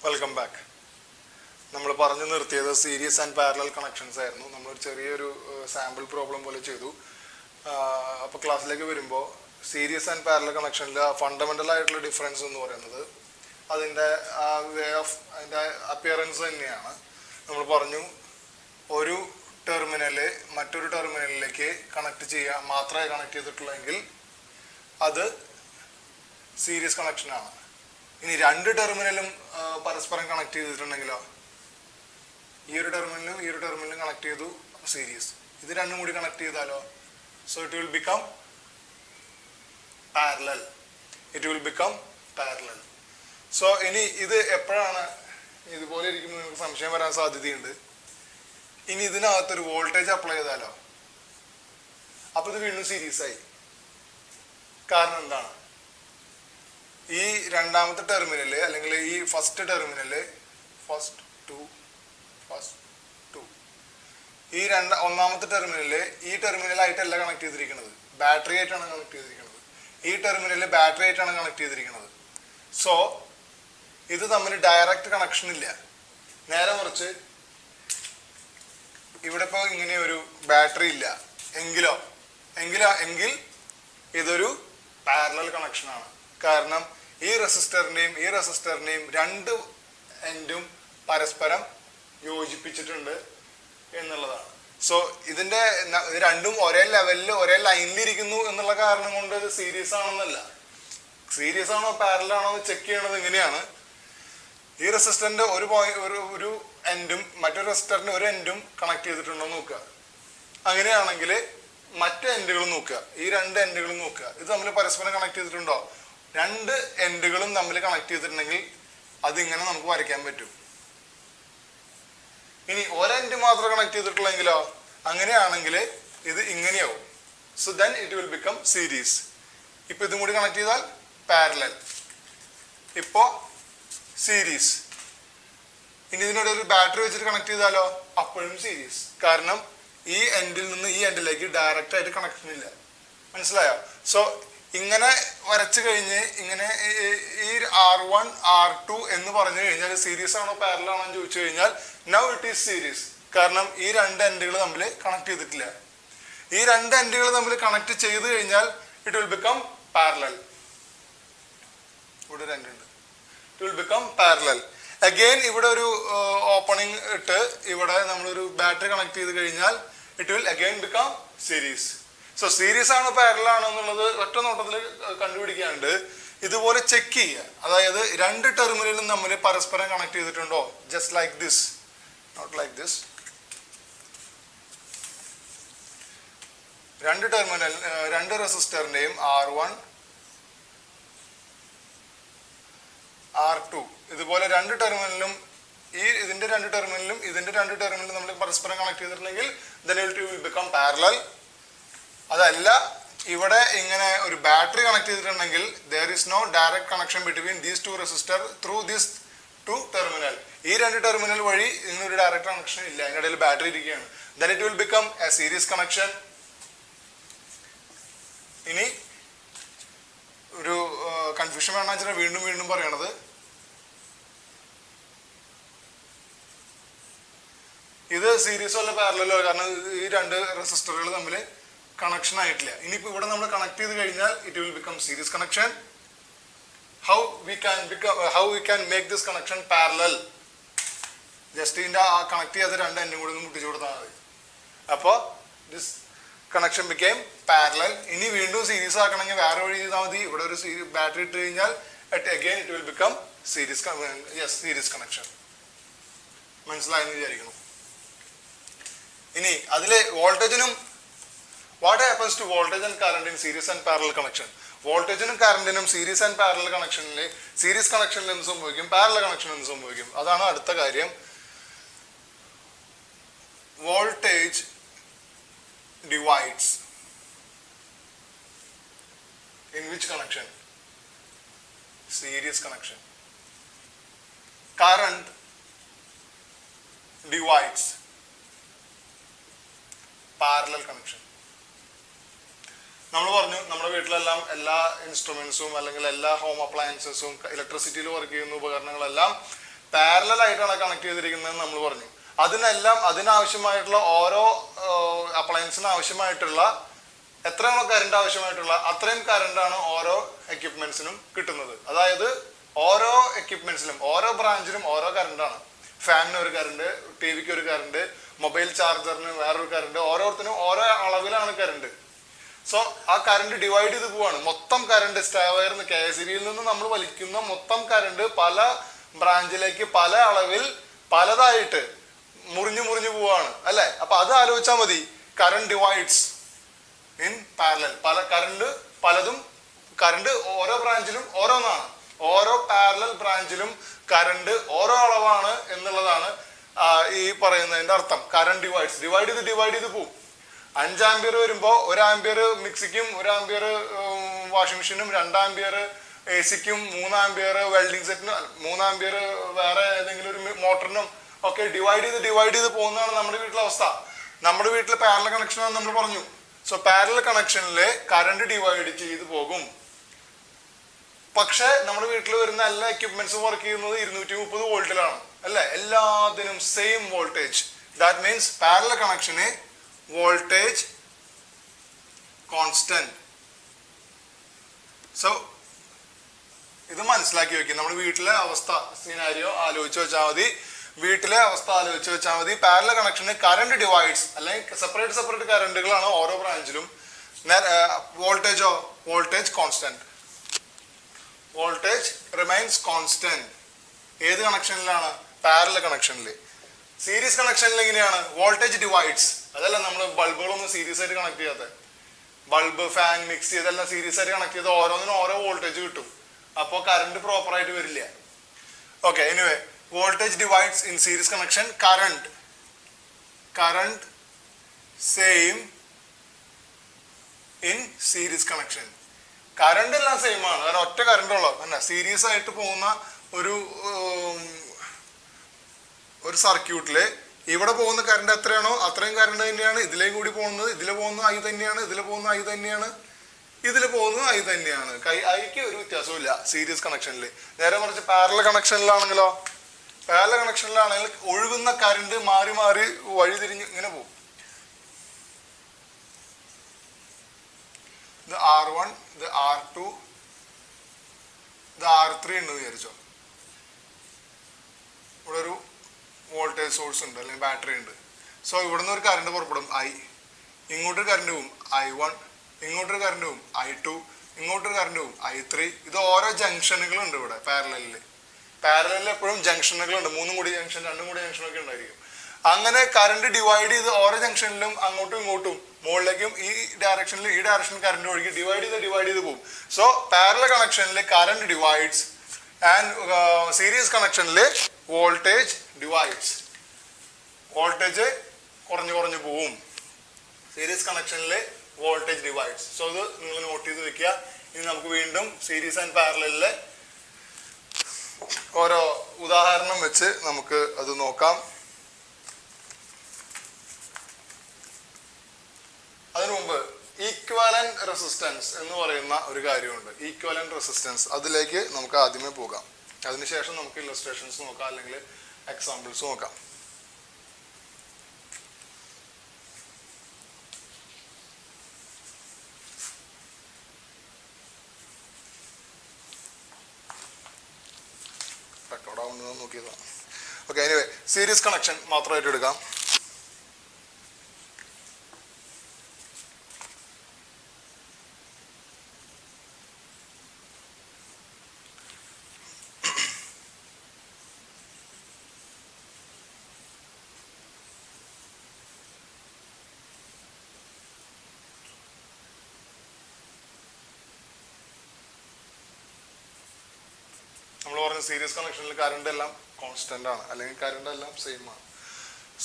Welcome back. നമ്മൾ പറഞ്ഞു നിർത്തിയത് സീരീസ് ആൻഡ് പാരലൽ കണക്ഷൻസ് ആയിരുന്നു. നമ്മളൊരു ചെറിയൊരു സാമ്പിൾ പ്രോബ്ലം പോലെ ചെയ്തു. അപ്പോൾ ക്ലാസ്സിലേക്ക് വരുമ്പോൾ സീരീസ് ആൻഡ് പാരലൽ കണക്ഷനിൽ ഫണ്ടമെൻ്റൽ ആയിട്ടുള്ള ഡിഫറൻസ് എന്ന് പറയുന്നത് അതിൻ്റെ വേ ഓഫ് അതിൻ്റെ അപ്പിയറൻസ് തന്നെയാണ്. നമ്മൾ പറഞ്ഞു ഒരു ടെർമിനൽ മറ്റൊരു ടെർമിനലിലേക്ക് കണക്ട് ചെയ്യാൻ മാത്രമേ കണക്ട് ചെയ്തിട്ടുള്ളെങ്കിൽ അത് സീരീസ് കണക്ഷനാണ്. ഇനി രണ്ട് ടെർമിനലും പരസ്പരം കണക്ട് ചെയ്തിട്ടുണ്ടെങ്കിലോ, ഈ ഒരു ടെർമിനലും ഈ ഒരു ടെർമിനലും കണക്ട് ചെയ്തു, സീരീസ്. ഇത് രണ്ടും കൂടി കണക്ട് ചെയ്താലോ, so it will become parallel. So ഇനി ഇത് എപ്പോഴാണ് ഇതുപോലെ ഇരിക്കുമ്പോൾ നിങ്ങൾക്ക് സംശയം വരാൻ സാധ്യതയുണ്ട്. ഇനി ഇതിനകത്തൊരു വോൾട്ടേജ് അപ്ലൈ ചെയ്താലോ, അപ്പൊ ഇത് വീണ്ടും സീരീസ് ആയി. കാരണം എന്താണ്? ഈ രണ്ടാമത്തെ ടെർമിനല് അല്ലെങ്കിൽ ഈ ഫസ്റ്റ് ടെർമിനല് ഫസ്റ്റ് ടു ഈ ഒന്നാമത്തെ ടെർമിനല് ഈ ടെർമിനലായിട്ടല്ല കണക്ട് ചെയ്തിരിക്കുന്നത്, ബാറ്ററി ആയിട്ടാണ് കണക്ട് ചെയ്തിരിക്കുന്നത്. ഈ ടെർമിനല് ബാറ്ററി ആയിട്ടാണ് കണക്ട് ചെയ്തിരിക്കുന്നത്. സോ ഇത് തമ്മിൽ ഡയറക്റ്റ് കണക്ഷൻ ഇല്ല. നേരെ മറിച്ച് ഇവിടെ ഇപ്പോൾ ഇങ്ങനെ ഒരു ബാറ്ററി ഇല്ല എങ്കിൽ ഇതൊരു പാരലൽ കണക്ഷനാണ്. കാരണം ഈ റെസിസ്റ്ററിനെയും രണ്ട് എൻഡും പരസ്പരം യോജിപ്പിച്ചിട്ടുണ്ട് എന്നുള്ളതാണ്. സോ ഇതിന്റെ രണ്ടും ഒരേ ലെവലിൽ ഒരേ ലൈനിൽ ഇരിക്കുന്നു എന്നുള്ള കാരണം കൊണ്ട് ഇത് സീരീസ് ആണെന്നല്ല. സീരീസ് ആണോ പാരലൽ ആണോ എന്ന് ചെക്ക് ചെയ്യണത് ഇങ്ങനെയാണ്. ഈ റെസിസ്റ്ററിന്റെ ഒരു എൻഡും മറ്റൊരു റെസിസ്റ്ററിന്റെ ഒരു എൻഡും കണക്ട് ചെയ്തിട്ടുണ്ടോ നോക്കുക. അങ്ങനെയാണെങ്കിൽ മറ്റു എൻഡുകളും നോക്കുക, ഈ രണ്ട് എൻഡുകളും നോക്കുക, ഇത് തമ്മിൽ പരസ്പരം കണക്ട് ചെയ്തിട്ടുണ്ടോ. രണ്ട് എൻഡുകളും തമ്മിൽ കണക്ട് ചെയ്തിട്ടുണ്ടെങ്കിൽ അതിങ്ങനെ നമുക്ക് വരയ്ക്കാൻ പറ്റും. ഇനി ഒരെൻഡ് മാത്രം കണക്ട് ചെയ്തിട്ടുള്ളെങ്കിലോ, അങ്ങനെയാണെങ്കിൽ ഇത് ഇങ്ങനെയാവും. So then it will become series. ഇപ്പൊ ഇതും കൂടി കണക്ട് ചെയ്താൽ പാരലൽ, ഇപ്പോ സീരീസ്. ഇനി ഇതിനോട് ഒരു ബാറ്ററി വെച്ചിട്ട് കണക്ട് ചെയ്താലോ, അപ്പോഴും സീരീസ്. കാരണം ഈ എൻഡിൽ നിന്ന് ഈ എൻഡിലേക്ക് ഡയറക്റ്റ് ആയിട്ട് കണക്ഷൻ ഇല്ല. മനസ്സിലായോ? സോ ഇങ്ങനെ വരച്ചു കഴിഞ്ഞ് ഇങ്ങനെ ഈ R1 R2 എന്ന് പറഞ്ഞു കഴിഞ്ഞാൽ സീരീസ് ആണോ പാരലൽ ആണോ എന്ന് ചോദിച്ചു കഴിഞ്ഞാൽ നൗ ഇറ്റ് ഈസ് സീരീസ്. കാരണം ഈ രണ്ട് എൻഡുകൾ തമ്മിൽ കണക്ട് ചെയ്തിട്ടില്ല. ഈ രണ്ട് എൻഡുകൾ തമ്മിൽ കണക്ട് ചെയ്ത് കഴിഞ്ഞാൽ ഇറ്റ് വിൽ ബിക്കം പാരലൽ. ഇവിടെ രണ്ട് ഉണ്ട്. It will become parallel. Again ഇവിടെ ഒരു ഓപ്പണിംഗ് ഇട്ട് ഇവിടെ നമ്മളൊരു ബാറ്ററി കണക്ട് ചെയ്ത് കഴിഞ്ഞാൽ it will again become series. So series ആണോ പാരലൽ ആണോ എന്നുള്ളത് ഒറ്റ നോട്ടത്തിൽ കണ്ടുപിടിക്കാണ്ട് ഇതുപോലെ ചെക്ക് ചെയ്യുക. അതായത് രണ്ട് ടെർമിനലും തമ്മിൽ പരസ്പരം കണക്ട് ചെയ്തിട്ടുണ്ടോ, just like this, not like this. രണ്ട് ടെർമിനൽ, രണ്ട് റെസിസ്റ്ററിന്റെയും R1 R2 ഇതുപോലെ രണ്ട് ടെർമിനലും ഇതിന്റെ രണ്ട് ടെർമിനലും ഇതിന്റെ രണ്ട് ടെർമിനലും നമ്മൾ പരസ്പരം കണക്ട് ചെയ്തിട്ടുണ്ടെങ്കിൽ then it will become parallel. അതല്ല ഇവിടെ ഇങ്ങനെ ഒരു ബാറ്ററി കണക്ട് ചെയ്തിട്ടുണ്ടെങ്കിൽ there is no direct connection between these two resistor through these two terminal. ഈ രണ്ട് ടെർമിനൽ വഴി ഇതിനൊരു ഡയറക്റ്റ് കണക്ഷൻ ഇല്ല, അതിന്റെ ഇടയിൽ ബാറ്ററി ഇരിക്കുകയാണ്. then it will become a series connection. ഇനി ഒരു കൺഫ്യൂഷൻ വേണമെന്ന് വെച്ചാൽ വീണ്ടും വീണ്ടും പറയണത്, ഇത് സീരീസോ അല്ല പാരലലോ, കാരണം ഈ രണ്ട് റെസിസ്റ്ററുകൾ തമ്മിൽ കണക്ഷൻ ആയിട്ടില്ല. ഇനിയിപ്പോൾ ഇവിടെ നമ്മൾ കണക്ട് ചെയ്ത് കഴിഞ്ഞാൽ it will become series connection. How we can make this connection parallel? Just ഇതിന്റെ ആ കണക്ട് ചെയ്ത രണ്ട് എൻഡും കൂടി ഒന്ന് മുട്ടിച്ചു കൊടുത്താൽ മതി. അപ്പോൾ ദിസ് കണക്ഷൻ ബിക്കേം പാരലൽ. ഇനി വീണ്ടും സീരീസ് ആക്കണമെങ്കിൽ വേറെ വഴി ചെയ്താൽ മതി. ഇവിടെ ഒരു ബാറ്ററി ഇട്ട് കഴിഞ്ഞാൽ again it will become series connection. മനസ്സിലായെന്ന് വിചാരിക്കുന്നു. ഇനി അതിലെ വോൾട്ടേജിനും what happens to voltage and current in series and parallel connection? വോൾട്ടേജിനും കറണ്ടിനും സീരീസ് ആൻഡ് പാരലൽ കണക്ഷനിൽ, സീരീസ് കണക്ഷനിൽ എന്ത് സംഭവിക്കും, പാരലൽ കണക്ഷനിൽ എന്ത് സംഭവിക്കും? അതാണ് അടുത്ത കാര്യം. Voltage divides in which connection? Series connection. Current divides parallel connection. നമ്മൾ പറഞ്ഞു നമ്മുടെ വീട്ടിലെല്ലാം എല്ലാ ഇൻസ്ട്രുമെന്റ്സും അല്ലെങ്കിൽ എല്ലാ ഹോം അപ്ലയൻസസും ഇലക്ട്രിസിറ്റിയിൽ വർക്ക് ചെയ്യുന്ന ഉപകരണങ്ങളെല്ലാം പാരലൽ ആയിട്ടാണ് കണക്ട് ചെയ്തിരിക്കുന്നത് നമ്മൾ പറഞ്ഞു. അതിനാവശ്യമായിട്ടുള്ള ഓരോ അപ്ലയൻസിന് ആവശ്യമായിട്ടുള്ള എത്രയാണോ കറണ്ട് ആവശ്യമായിട്ടുള്ള അത്രയും കറണ്ടാണ് ഓരോ എക്യുപ്മെന്റ്സിനും കിട്ടുന്നത്. അതായത് ഓരോ എക്യുപ്മെന്റ്സിലും ഓരോ ബ്രാഞ്ചിലും ഓരോ കറണ്ടാണ്. ഫാനിന് ഒരു കറണ്ട്, ടി വിക്ക് ഒരു കറണ്ട്, മൊബൈൽ ചാർജറിന് വേറൊരു കറണ്ട്, ഓരോരുത്തരും ഓരോ അളവിലാണ് കറണ്ട്. സോ ആ കറണ്ട് ഡിവൈഡ് ചെയ്ത് പോവാണ്. മൊത്തം കറണ്ട് സ്റ്റേവയർന്ന് KSEBയിൽ നിന്ന് നമ്മൾ വലിക്കുന്ന മൊത്തം കറണ്ട് പല ബ്രാഞ്ചിലേക്ക് പല അളവിൽ പലതായിട്ട് മുറിഞ്ഞു പോവാണ് അല്ലെ? അപ്പൊ അത് ആലോചിച്ചാൽ മതി. Current divides in parallel. Current ഓരോ ബ്രാഞ്ചിലും ഓരോന്നാണ്. ഓരോ പാരലൽ ബ്രാഞ്ചിലും കറണ്ട് ഓരോ അളവാണ് എന്നുള്ളതാണ് ഈ പറയുന്നതിന്റെ അർത്ഥം. കറണ്ട് ഡിവൈഡ് ചെയ്ത് പോവും. 5 ആംപിയർ വരുമ്പോൾ 1 ആംപിയർ മിക്സിക്കും, 1 ആംപിയർ വാഷിംഗ് മെഷീനും, 2 ആംപിയർ AC-ക്കും, 3 ആംപിയർ വെൽഡിംഗ് സെറ്റിനും, 3 ആംപിയർ വേറെ ഏതെങ്കിലും ഒരു മോട്ടറിനും ഒക്കെ ഡിവൈഡ് ചെയ്ത് പോകുന്നതാണ് നമ്മുടെ വീട്ടിലെ അവസ്ഥ. നമ്മുടെ വീട്ടിൽ പാരലൽ കണക്ഷൻ ആണെന്ന് നമ്മൾ പറഞ്ഞു. സോ പാരലൽ കണക്ഷനിൽ കറണ്ട് ഡിവൈഡ് ചെയ്ത് പോകും. പക്ഷെ നമ്മുടെ വീട്ടിൽ വരുന്ന എല്ലാ എക്യുപ്മെന്റ്സും വർക്ക് ചെയ്യുന്നത് 230 വോൾട്ടിലാണ് അല്ലെ? എല്ലാത്തിനും same voltage. That means parallel connection voltage constant. So ഇത് മനസ്സിലാക്കി വെക്കുക. നമ്മുടെ വീട്ടിലെ അവസ്ഥ സിനാരിയോ ആലോചിച്ച് വെച്ചാൽ മതി. പാരലൽ കണക്ഷന് കറണ്ട് ഡിവൈഡ്സ് അല്ലെങ്കിൽ സെപ്പറേറ്റ് കറണ്ടുകളാണ് ഓരോ ബ്രാഞ്ചിലും. Voltage constant. Voltage remains constant. ഏത് കണക്ഷനിലാണ്? പാരലൽ കണക്ഷനിൽ. സീരീസ് കണക്ഷനിൽ എങ്ങനെയാണ്? Voltage divides. അതല്ല നമ്മൾ ബൾബുകളൊന്നും സീരീസ് ആയിട്ട് കണക്ട് ചെയ്യാത്ത, ബൾബ്, ഫാൻ, മിക്സി ഇതെല്ലാം സീരീസ് ആയിട്ട് കണക്ട് ചെയ്ത് ഓരോന്നിനും ഓരോ വോൾട്ടേജ് കിട്ടും. അപ്പോൾ കറണ്ട് പ്രോപ്പർ ആയിട്ട് വരില്ല. Okay, anyway voltage divides in series connection. Current same in series connection. Current എല്ലാം സെയിം ആണ്, കാരണം ഒറ്റ കറണ്ട് ഉള്ളൂ. അല്ല, സീരീസ് ആയിട്ട് പോകുന്ന ഒരു സർക്യൂട്ടില് ഇവിടെ പോകുന്ന കറണ്ട് എത്രയാണോ അത്രയും കറണ്ട് തന്നെയാണ് ഇതിലേയും കൂടി പോകുന്നത്. ഇതിലെ പോകുന്ന I തന്നെയാണ്, ഇതിലെ പോകുന്ന I തന്നെയാണ്. ഇതിൽ പോകുന്നത് ഐ തന്നെയാണ്. ഐക്ക് ഒരു വ്യത്യാസവും സീരീസ് കണക്ഷനിൽ. നേരെ മറിച്ച് പാരലൽ കണക്ഷനിലാണെങ്കിലോ, പാരലൽ കണക്ഷനിലാണെങ്കിൽ ഒഴുകുന്ന കറണ്ട് മാറി മാറി വഴിതിരിഞ്ഞ് ഇങ്ങനെ പോകും. ഇത് R1, ഇത് R2, ഇത് R3 ഉണ്ട് വിചാരിച്ചോ. ഇവിടെ ഒരു വോൾട്ടേജ് സോഴ്സ് ഉണ്ട്, അല്ലെങ്കിൽ ബാറ്ററി ഉണ്ട്. സോ ഇവിടുന്ന് ഒരു കറണ്ട് പുറപ്പെടും I, ഇങ്ങോട്ടൊരു കറണ്ട് പോവും I1, ഇങ്ങോട്ടൊരു കറണ്ട് പോവും I2, ഇങ്ങോട്ടൊരു കറണ്ട് പോവും I3. ഇത് ഓരോ ജംഗ്ഷനുകളുണ്ട് ഇവിടെ പാരലലിൽ എപ്പോഴും ജംഗ്ഷനുകളുണ്ട്. 3 കൂടി ജംഗ്ഷൻ, 2 കൂടി ജംഗ്ഷനൊക്കെ ഉണ്ടായിരിക്കും. അങ്ങനെ കറണ്ട് ഡിവൈഡ് ചെയ്ത് ഓരോ ജംഗ്ഷനിലും അങ്ങോട്ടും ഇങ്ങോട്ടും മുകളിലേക്കും ഈ ഡയറക്ഷനിലും ഈ ഡയറക്ഷനിൽ കറണ്ട് ഒഴുകി ഡിവൈഡ് ചെയ്ത് പോകും. സോ പാരലൽ കണക്ഷനിൽ കറണ്ട് ഡിവൈഡ്സ് ആൻഡ് സീരീസ് കണക്ഷനിൽ വോൾട്ടേജ് ഡിവൈഡ്സ്. വോൾട്ടേജ് കുറഞ്ഞു പോവും. സീരീസ് കണക്ഷനിൽ വോൾട്ടേജ് ഡിവൈഡ്സ്. സോ ഇത് നിങ്ങൾ നോട്ട് ചെയ്ത് വെക്കുക. ഇനി നമുക്ക് വീണ്ടും സീരീസ് ആൻഡ് പാരലലിലെ ഓരോ ഉദാഹരണം വെച്ച് നമുക്ക് അത് നോക്കാം. അതിനു മുമ്പ് ഈക്വലന്റ് റെസിസ്റ്റൻസ് എന്ന് പറയുന്ന ഒരു കാര്യമുണ്ട്. ഈക്വലന്റ് റെസിസ്റ്റൻസ്, അതിലേക്ക് നമുക്ക് ആദ്യമേ പോകാം. അതിനുശേഷം നമുക്ക് ഇല്ലസ്ട്രേഷൻസ് നോക്കാം, അല്ലെങ്കിൽ എക്സാമ്പിൾസ് നോക്കാം. റെക്കോർഡാവുന്നത് നോക്കിയതാണ്. ഓക്കെ, എനിവേ സീരീസ് കണക്ഷൻ മാത്രമായിട്ട് എടുക്കാം. നമ്മൾ പറഞ്ഞ സീരീസ് കണക്ഷനിൽ കറണ്ട് എല്ലാം കോൺസ്റ്റന്റ് ആണ്, അല്ലെങ്കിൽ കറണ്ട് എല്ലാം സെയിം ആണ്.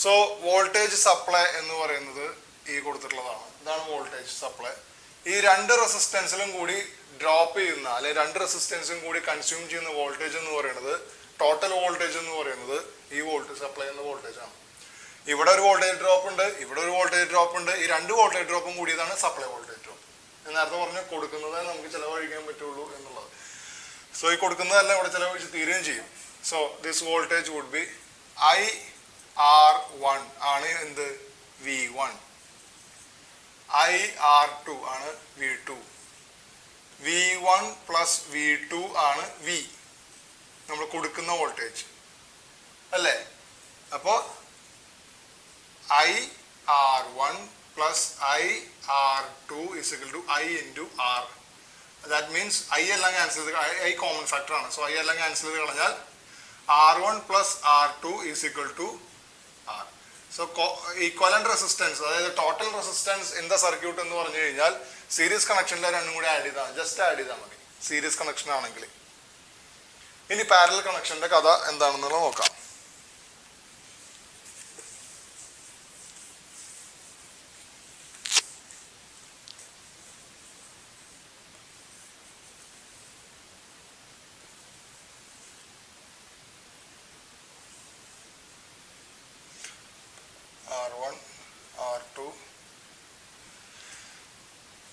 സോ വോൾട്ടേജ് സപ്ലൈ എന്ന് പറയുന്നത് ഈ കൊടുത്തിട്ടുള്ളതാണ്. ഇതാണ് വോൾട്ടേജ് സപ്ലൈ. ഈ 2 റെസിസ്റ്റൻസിലും കൂടി ഡ്രോപ്പ് ചെയ്യുന്ന, അല്ലെങ്കിൽ 2 റെസിസ്റ്റൻസും കൂടി കൺസ്യൂം ചെയ്യുന്ന വോൾട്ടേജ് എന്ന് പറയുന്നത്, ടോട്ടൽ വോൾട്ടേജ് എന്ന് പറയുന്നത് ഈ വോൾട്ടേജ് സപ്ലൈ എന്ന വോൾട്ടേജ് ആണ്. ഇവിടെ ഒരു വോൾട്ടേജ് ഡ്രോപ്പ് ഉണ്ട്, ഇവിടെ ഒരു വോൾട്ടേജ് ഡ്രോപ്പ് ഉണ്ട്. ഈ 2 വോൾട്ടേജ് ഡ്രോപ്പും കൂടിയതാണ് സപ്ലൈ വോൾട്ടേജ് ഡ്രോപ്പ്. നേരത്തെ പറഞ്ഞു കൊടുക്കുന്നത് നമുക്ക് ചിലവഴിക്കാൻ പറ്റുള്ളൂ എന്നുള്ളത്. സോ ഈ കൊടുക്കുന്നതെല്ലാം ഇവിടെ ചിലവഴിച്ച് തീരുകയും ചെയ്യും. So this voltage would be IR1 ആണ് എന്ത് V1, IR2 ആണ് V2, V1 പ്ലസ് V2 ആണ് V, നമ്മൾ കൊടുക്കുന്ന വോൾട്ടേജ് അല്ലേ. അപ്പോൾ IR1 plus IR2 is equal to I into R. That means I എല്ലാം ക്യാൻസൽ ചെയ്ത്, I കോമൺ ഫാക്ടർ ആണ്. സോ I എല്ലാം ക്യാൻസൽ ചെയ്ത് കളഞ്ഞാൽ R1 plus R2 is equal to R. So equivalent resistance, അതായത് total resistance in the circuit എന്ന് പറഞ്ഞു കഴിഞ്ഞാൽ സീരീസ് കണക്ഷനിലെ 2 കൂടി ആഡ് ചെയ്താൽ, ജസ്റ്റ് ആഡ് ചെയ്താൽ മതി സീരീസ് കണക്ഷൻ ആണെങ്കിൽ. ഇനി പാരലൽ കണക്ഷന്റെ കഥ എന്താണെന്നുള്ളത് നോക്കാം. R1, R2.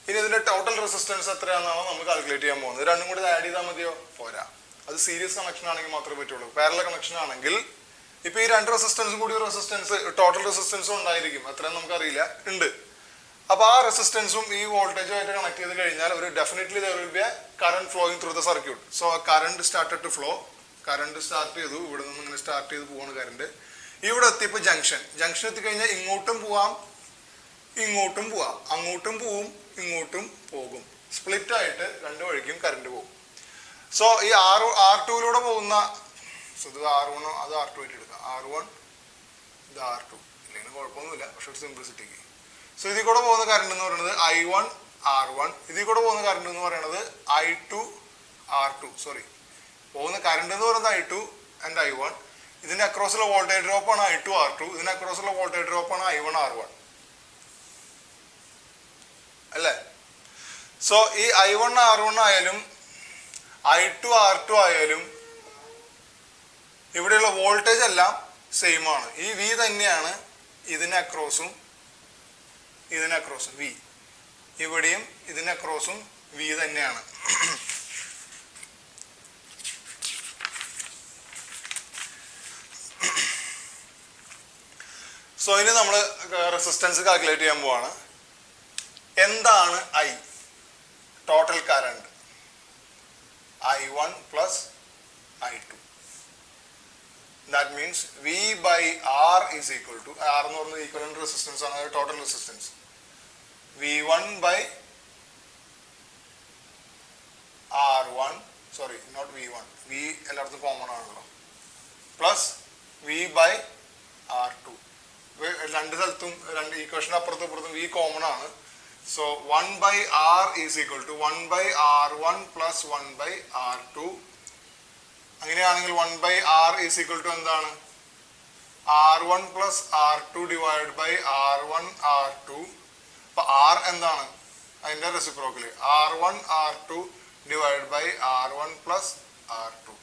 ഇനി ഇതിന്റെ ടോട്ടൽ റെസിസ്റ്റൻസ് എത്രയാണെന്നാണോ നമ്മൾ കാൽക്കുലേറ്റ് ചെയ്യാൻ പോകുന്നത്. 2 കൂടി ആഡ് ചെയ്താൽ മതിയോ? പോരാ. അത് സീരീസ് കണക്ഷൻ ആണെങ്കിൽ മാത്രമേ പറ്റുള്ളൂ. പാരലൽ കണക്ഷൻ ആണെങ്കിൽ ഇപ്പൊ ഈ 2 റെസിസ്റ്റൻസും കൂടി റെസിസ്റ്റൻസ്, ടോട്ടൽ റെസിസ്റ്റൻസും ഉണ്ടായിരിക്കും. അത്രയും നമുക്കറിയില്ല, ഉണ്ട്. അപ്പൊ ആ റെസിസ്റ്റൻസും ഈ വോൾട്ടേജുമായിട്ട് കണക്ട് ചെയ്ത് കഴിഞ്ഞാൽ ഒരു definitely there will be a current flowing through the circuit. So current started to flow. Current start ചെയ്തു, ഇവിടെ നിന്ന് ഇങ്ങനെ സ്റ്റാർട്ട് ചെയ്ത് പോവാണ് കറണ്ട്. ഇവിടെ എത്തിയപ്പോൾ ജംഗ്ഷൻ എത്തിക്കഴിഞ്ഞാൽ ഇങ്ങോട്ടും പോവാം, ഇങ്ങോട്ടും പോവാം, അങ്ങോട്ടും പോവും, ഇങ്ങോട്ടും പോകും. സ്പ്ലിറ്റ് ആയിട്ട് 2 വഴിക്കും കറണ്ട് പോകും. സോ ഈ R2 പോകുന്ന, ഇത് R1 അത് R2 ആയിട്ട് എടുക്കാം. R1 ഇത് R2 ഇല്ലെങ്കിൽ കുഴപ്പമൊന്നുമില്ല, പക്ഷെ ഒരു സിംപ്ലിസിറ്റിക്ക്. സോ ഇതിൽ കൂടെ പോകുന്ന കറണ്ട് എന്ന് പറയുന്നത് I1 R1, ഇതിൽ കൂടെ പോകുന്ന കറണ്ട് എന്ന് പറയുന്നത് I2 R2. സോറി, പോകുന്ന കറണ്ട് എന്ന് പറയുന്നത് I2 ആൻഡ് I1. ഇതിന്റെ അക്രോസുള്ള വോൾട്ടേജ് ഡ്രോപ്പ് ആണ് I2 R2, ഇതിന്റെ അക്രോസുള്ള വോൾട്ടേജ് ഡ്രോപ്പ് ആണ് I1 R1 അല്ലേ. സോ ഈ I1 R1 ആയാലും I2 R2 ആയാലും ഇവിടെയുള്ള വോൾട്ടേജ് എല്ലാം സെയിം ആണ്. ഈ V തന്നെയാണ് ഇതിന് അക്രോസും V. ഇവിടെയും ഇതിന് അക്രോസും വി തന്നെയാണ്. സോ ഇനി നമ്മൾ റെസിസ്റ്റൻസ് കാൽക്കുലേറ്റ് ചെയ്യാൻ പോവാണ്. എന്താണ് I? Total current I1 plus I2. That means V by R is equal to, R എന്ന് പറയുന്നത് equivalent resistance ആണ്, total resistance. V1 by R1, sorry, not V1, V എല്ലായിടത്തും കോമൺ ആണല്ലോ, പ്ലസ് V by R2. രണ്ട് സ്ഥലത്തും രണ്ട് equation അപ്പുറത്തും ഇപ്പുറത്തും V കോമൺ ആണ്. So 1 by R is equal to 1 by R1 plus 1 by R2. അങ്ങനെയാണെങ്കിൽ 1 by R is equal to എന്താണ്? R1 plus R2 divided by R1 R2. അപ്പോൾ R എന്താണ്? അതിൻ്റെ reciprocal R1 R2 divided by R1 plus R2.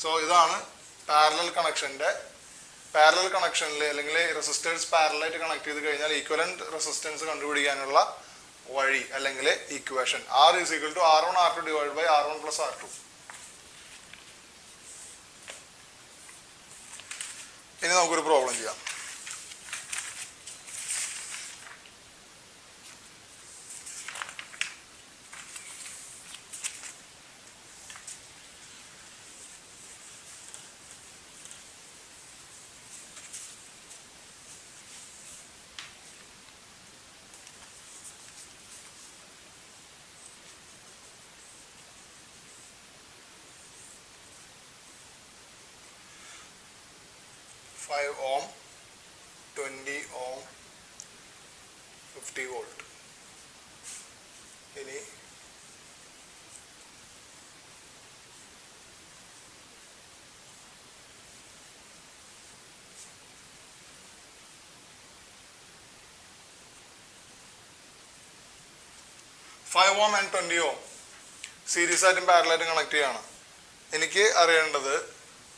So ഇതാണ് parallel കണക്ഷൻ്റെ. Parallel കണക്ഷനിൽ അല്ലെങ്കിൽ resistors പാരലായിട്ട് connect ചെയ്ത് കഴിഞ്ഞാൽ ഈക്വലന്റ് റെസിസ്റ്റൻസ് കണ്ടുപിടിക്കാനുള്ള വഴി അല്ലെങ്കിൽ equation R is equal to R1 R2 divided by R1 plus R2. ഇനി നമുക്കൊരു പ്രോബ്ലം ചെയ്യാം. Ohm, 20 ohm, 50 volt. ഇനി 5 ohm and 20 ohm സീരീസ് ആയിട്ടും പാരലായിട്ടും കണക്ട് ചെയ്യാണ്. എനിക്ക് അറിയേണ്ടത്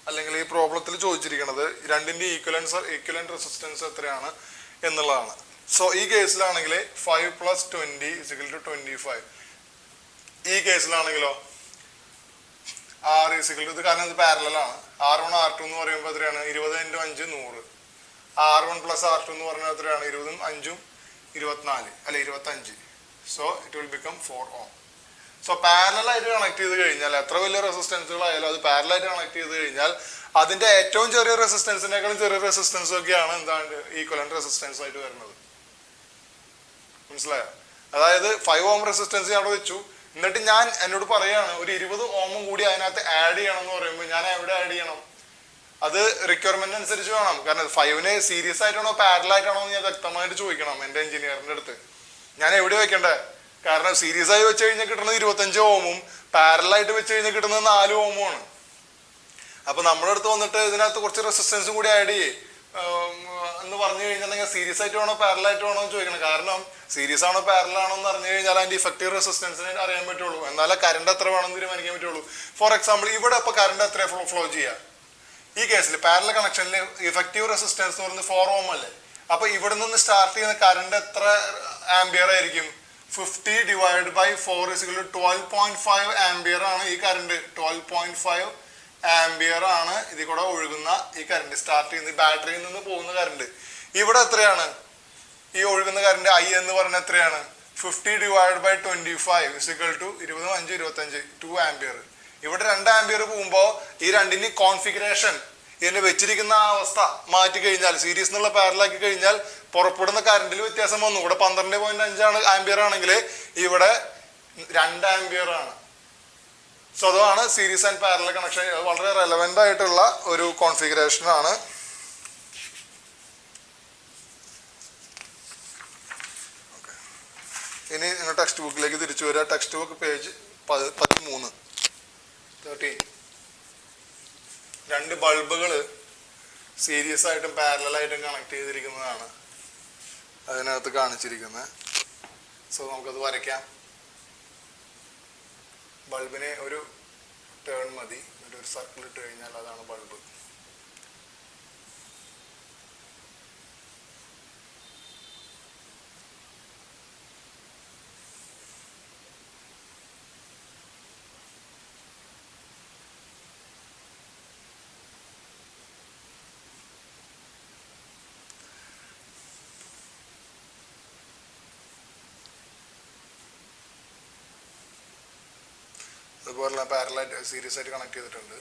അല്ലെങ്കിൽ ഈ പ്രോബ്ലത്തിൽ ചോദിച്ചിരിക്കുന്നത് രണ്ടിൻ്റെ ഈക്വലന്റ് റെസിസ്റ്റൻസ് എത്രയാണ് എന്നുള്ളതാണ്. സോ ഈ കേസിലാണെങ്കിൽ 5 + 20 = 25. ഈ കേസിലാണെങ്കിലോ R = ഇത് കാരണം ഇത് പാരലാണ്. R1 R2 എന്ന് പറയുമ്പോൾ എത്രയാണ്? 20 × 5 100. R1 + R2 എന്ന് പറഞ്ഞാൽ എത്രയാണ്? 20 × 5 24 അല്ലെ 25. So it will become 4 ohm. So പാരലായിട്ട് കണക്ട് ചെയ്ത് കഴിഞ്ഞാൽ എത്ര വലിയ റെസിസ്റ്റൻസുകളായാലും അത് പാരലായിട്ട് കണക്ട് ചെയ്ത് കഴിഞ്ഞാൽ അതിന്റെ ഏറ്റവും ചെറിയ റെസിസ്റ്റൻസിനേക്കാളും ചെറിയ റെസിസ്റ്റൻസ് ഒക്കെയാണ് എന്താണ് ഈക്വലന്റ് റെസിസ്റ്റൻസ് ആയിട്ട് വരുന്നത്. മനസ്സിലായോ? അതായത് 5 ohm റെസിസ്റ്റൻസ് അവിടെ വെച്ചു, എന്നിട്ട് ഞാൻ എന്നോട് പറയാണ് ഒരു 20 ohm കൂടി അതിനകത്ത് ആഡ് ചെയ്യണം എന്ന് പറയുമ്പോൾ ഞാൻ എവിടെ ആഡ് ചെയ്യണം? അത് റിക്വയർമെന്റ് അനുസരിച്ച് വേണം. കാരണം 5നെ സീരീസ് ആയിട്ടാണോ പാരലായിട്ടാണോ എന്ന് ഞാൻ വ്യക്തമായിട്ട് ചോദിക്കണം എൻ്റെ എഞ്ചിനീയറിന്റെ അടുത്ത്. ഞാൻ എവിടെ വെക്കണ്ടേ? കാരണം സീരീസ് ആയി വെച്ച് കഴിഞ്ഞാൽ കിട്ടുന്നത് 25 ohmഉം പാരലായിട്ട് വെച്ച് കഴിഞ്ഞാൽ കിട്ടുന്നത് 4 ohmഉം ആണ്. അപ്പൊ നമ്മുടെ അടുത്ത് വന്നിട്ട് ഇതിനകത്ത് കുറച്ച് റെസിസ്റ്റൻസും കൂടി ആഡ് ചെയ്യേ എന്ന് പറഞ്ഞു കഴിഞ്ഞാൽ സീരീസ് ആയിട്ട് വേണോ പാരലായിട്ട് വേണോ എന്ന് ചോദിക്കണം. കാരണം സീരീസ് ആണോ പാരലാണോ എന്ന് പറഞ്ഞു കഴിഞ്ഞാൽ അതിന്റെ ഇഫക്റ്റീവ് റെസിസ്റ്റൻസിനെ അറിയാൻ പറ്റുള്ളൂ, എന്നാലേ കറണ്ട് എത്ര വേണമെന്ന് തീരുമാനിക്കാൻ പറ്റുള്ളൂ. ഫോർ എക്സാമ്പിൾ ഇവിടെ ഇപ്പൊ കറണ്ട് എത്ര ഫ്ലോ ചെയ്യുക? ഈ കേസിൽ പാരലൽ കണക്ഷനിൽ ഇഫക്റ്റീവ് റെസിസ്റ്റൻസ് എന്ന് പറയുന്നത് 4 ohm അല്ലേ? അപ്പൊ ഇവിടെ നിന്ന് സ്റ്റാർട്ട് ചെയ്യുന്ന കറണ്ട് എത്ര ആംബിയർ ആയിരിക്കും? 50 divided by 4 = 12.5 ആംബിയർ ആണ് ഈ കറണ്ട്. 12.5 ആംബിയർ ആണ് ഇതിൽ കൂടെ ഒഴുകുന്ന ഈ കറണ്ട്. സ്റ്റാർട്ട് ചെയ്യുന്ന ബാറ്ററിയിൽ നിന്ന് പോകുന്ന കറണ്ട്. ഇവിടെ എത്രയാണ് ഈ ഒഴുകുന്ന കറണ്ട്? I എന്ന് പറഞ്ഞ എത്രയാണ്? 50 divided by 25 = 20 × 5 25 2 ആംബിയർ. ഇവിടെ 2 ആംബിയർ പോകുമ്പോൾ ഈ രണ്ടിന്റെ കോൺഫിഗറേഷൻ ഇതിനെ വെച്ചിരിക്കുന്ന അവസ്ഥ മാറ്റി കഴിഞ്ഞാൽ സീരീസ് എന്നുള്ള പാരലാക്കി കഴിഞ്ഞാൽ പുറപ്പെടുന്ന കറണ്ടിൽ വ്യത്യാസം വന്നു. ഇവിടെ 12.5 ആംബിയർ ആണെങ്കിൽ ഇവിടെ 2 ആംബിയർ ആണ്. സോ അതാണ് സീരീസ് ആൻഡ് പാരലൽ കണക്ഷൻ. വളരെ റെലവെന്റ് ആയിട്ടുള്ള ഒരു കോൺഫിഗറേഷൻ ആണ്. ഇനി നിങ്ങൾ ടെക്സ്റ്റ് ബുക്കിലേക്ക് തിരിച്ചു വരിക. Text book page 13. 2 ബൾബുകൾ സീരീസ് ആയിട്ടും പാരലായിട്ടും കണക്ട് ചെയ്തിരിക്കുന്നതാണ് അതിനകത്ത് കാണിച്ചിരിക്കുന്നത്. സോ നമുക്കത് വരയ്ക്കാം. ബൾബിനെ ഒരു ടേൺ മതി, ഒരു സർക്കിൾ ഇട്ട് കഴിഞ്ഞാൽ അതാണ് ബൾബ്. അതുപോലെ പാരലായിട്ട് സീരീസ് ആയിട്ട് കണക്ട് ചെയ്തിട്ടുണ്ട്.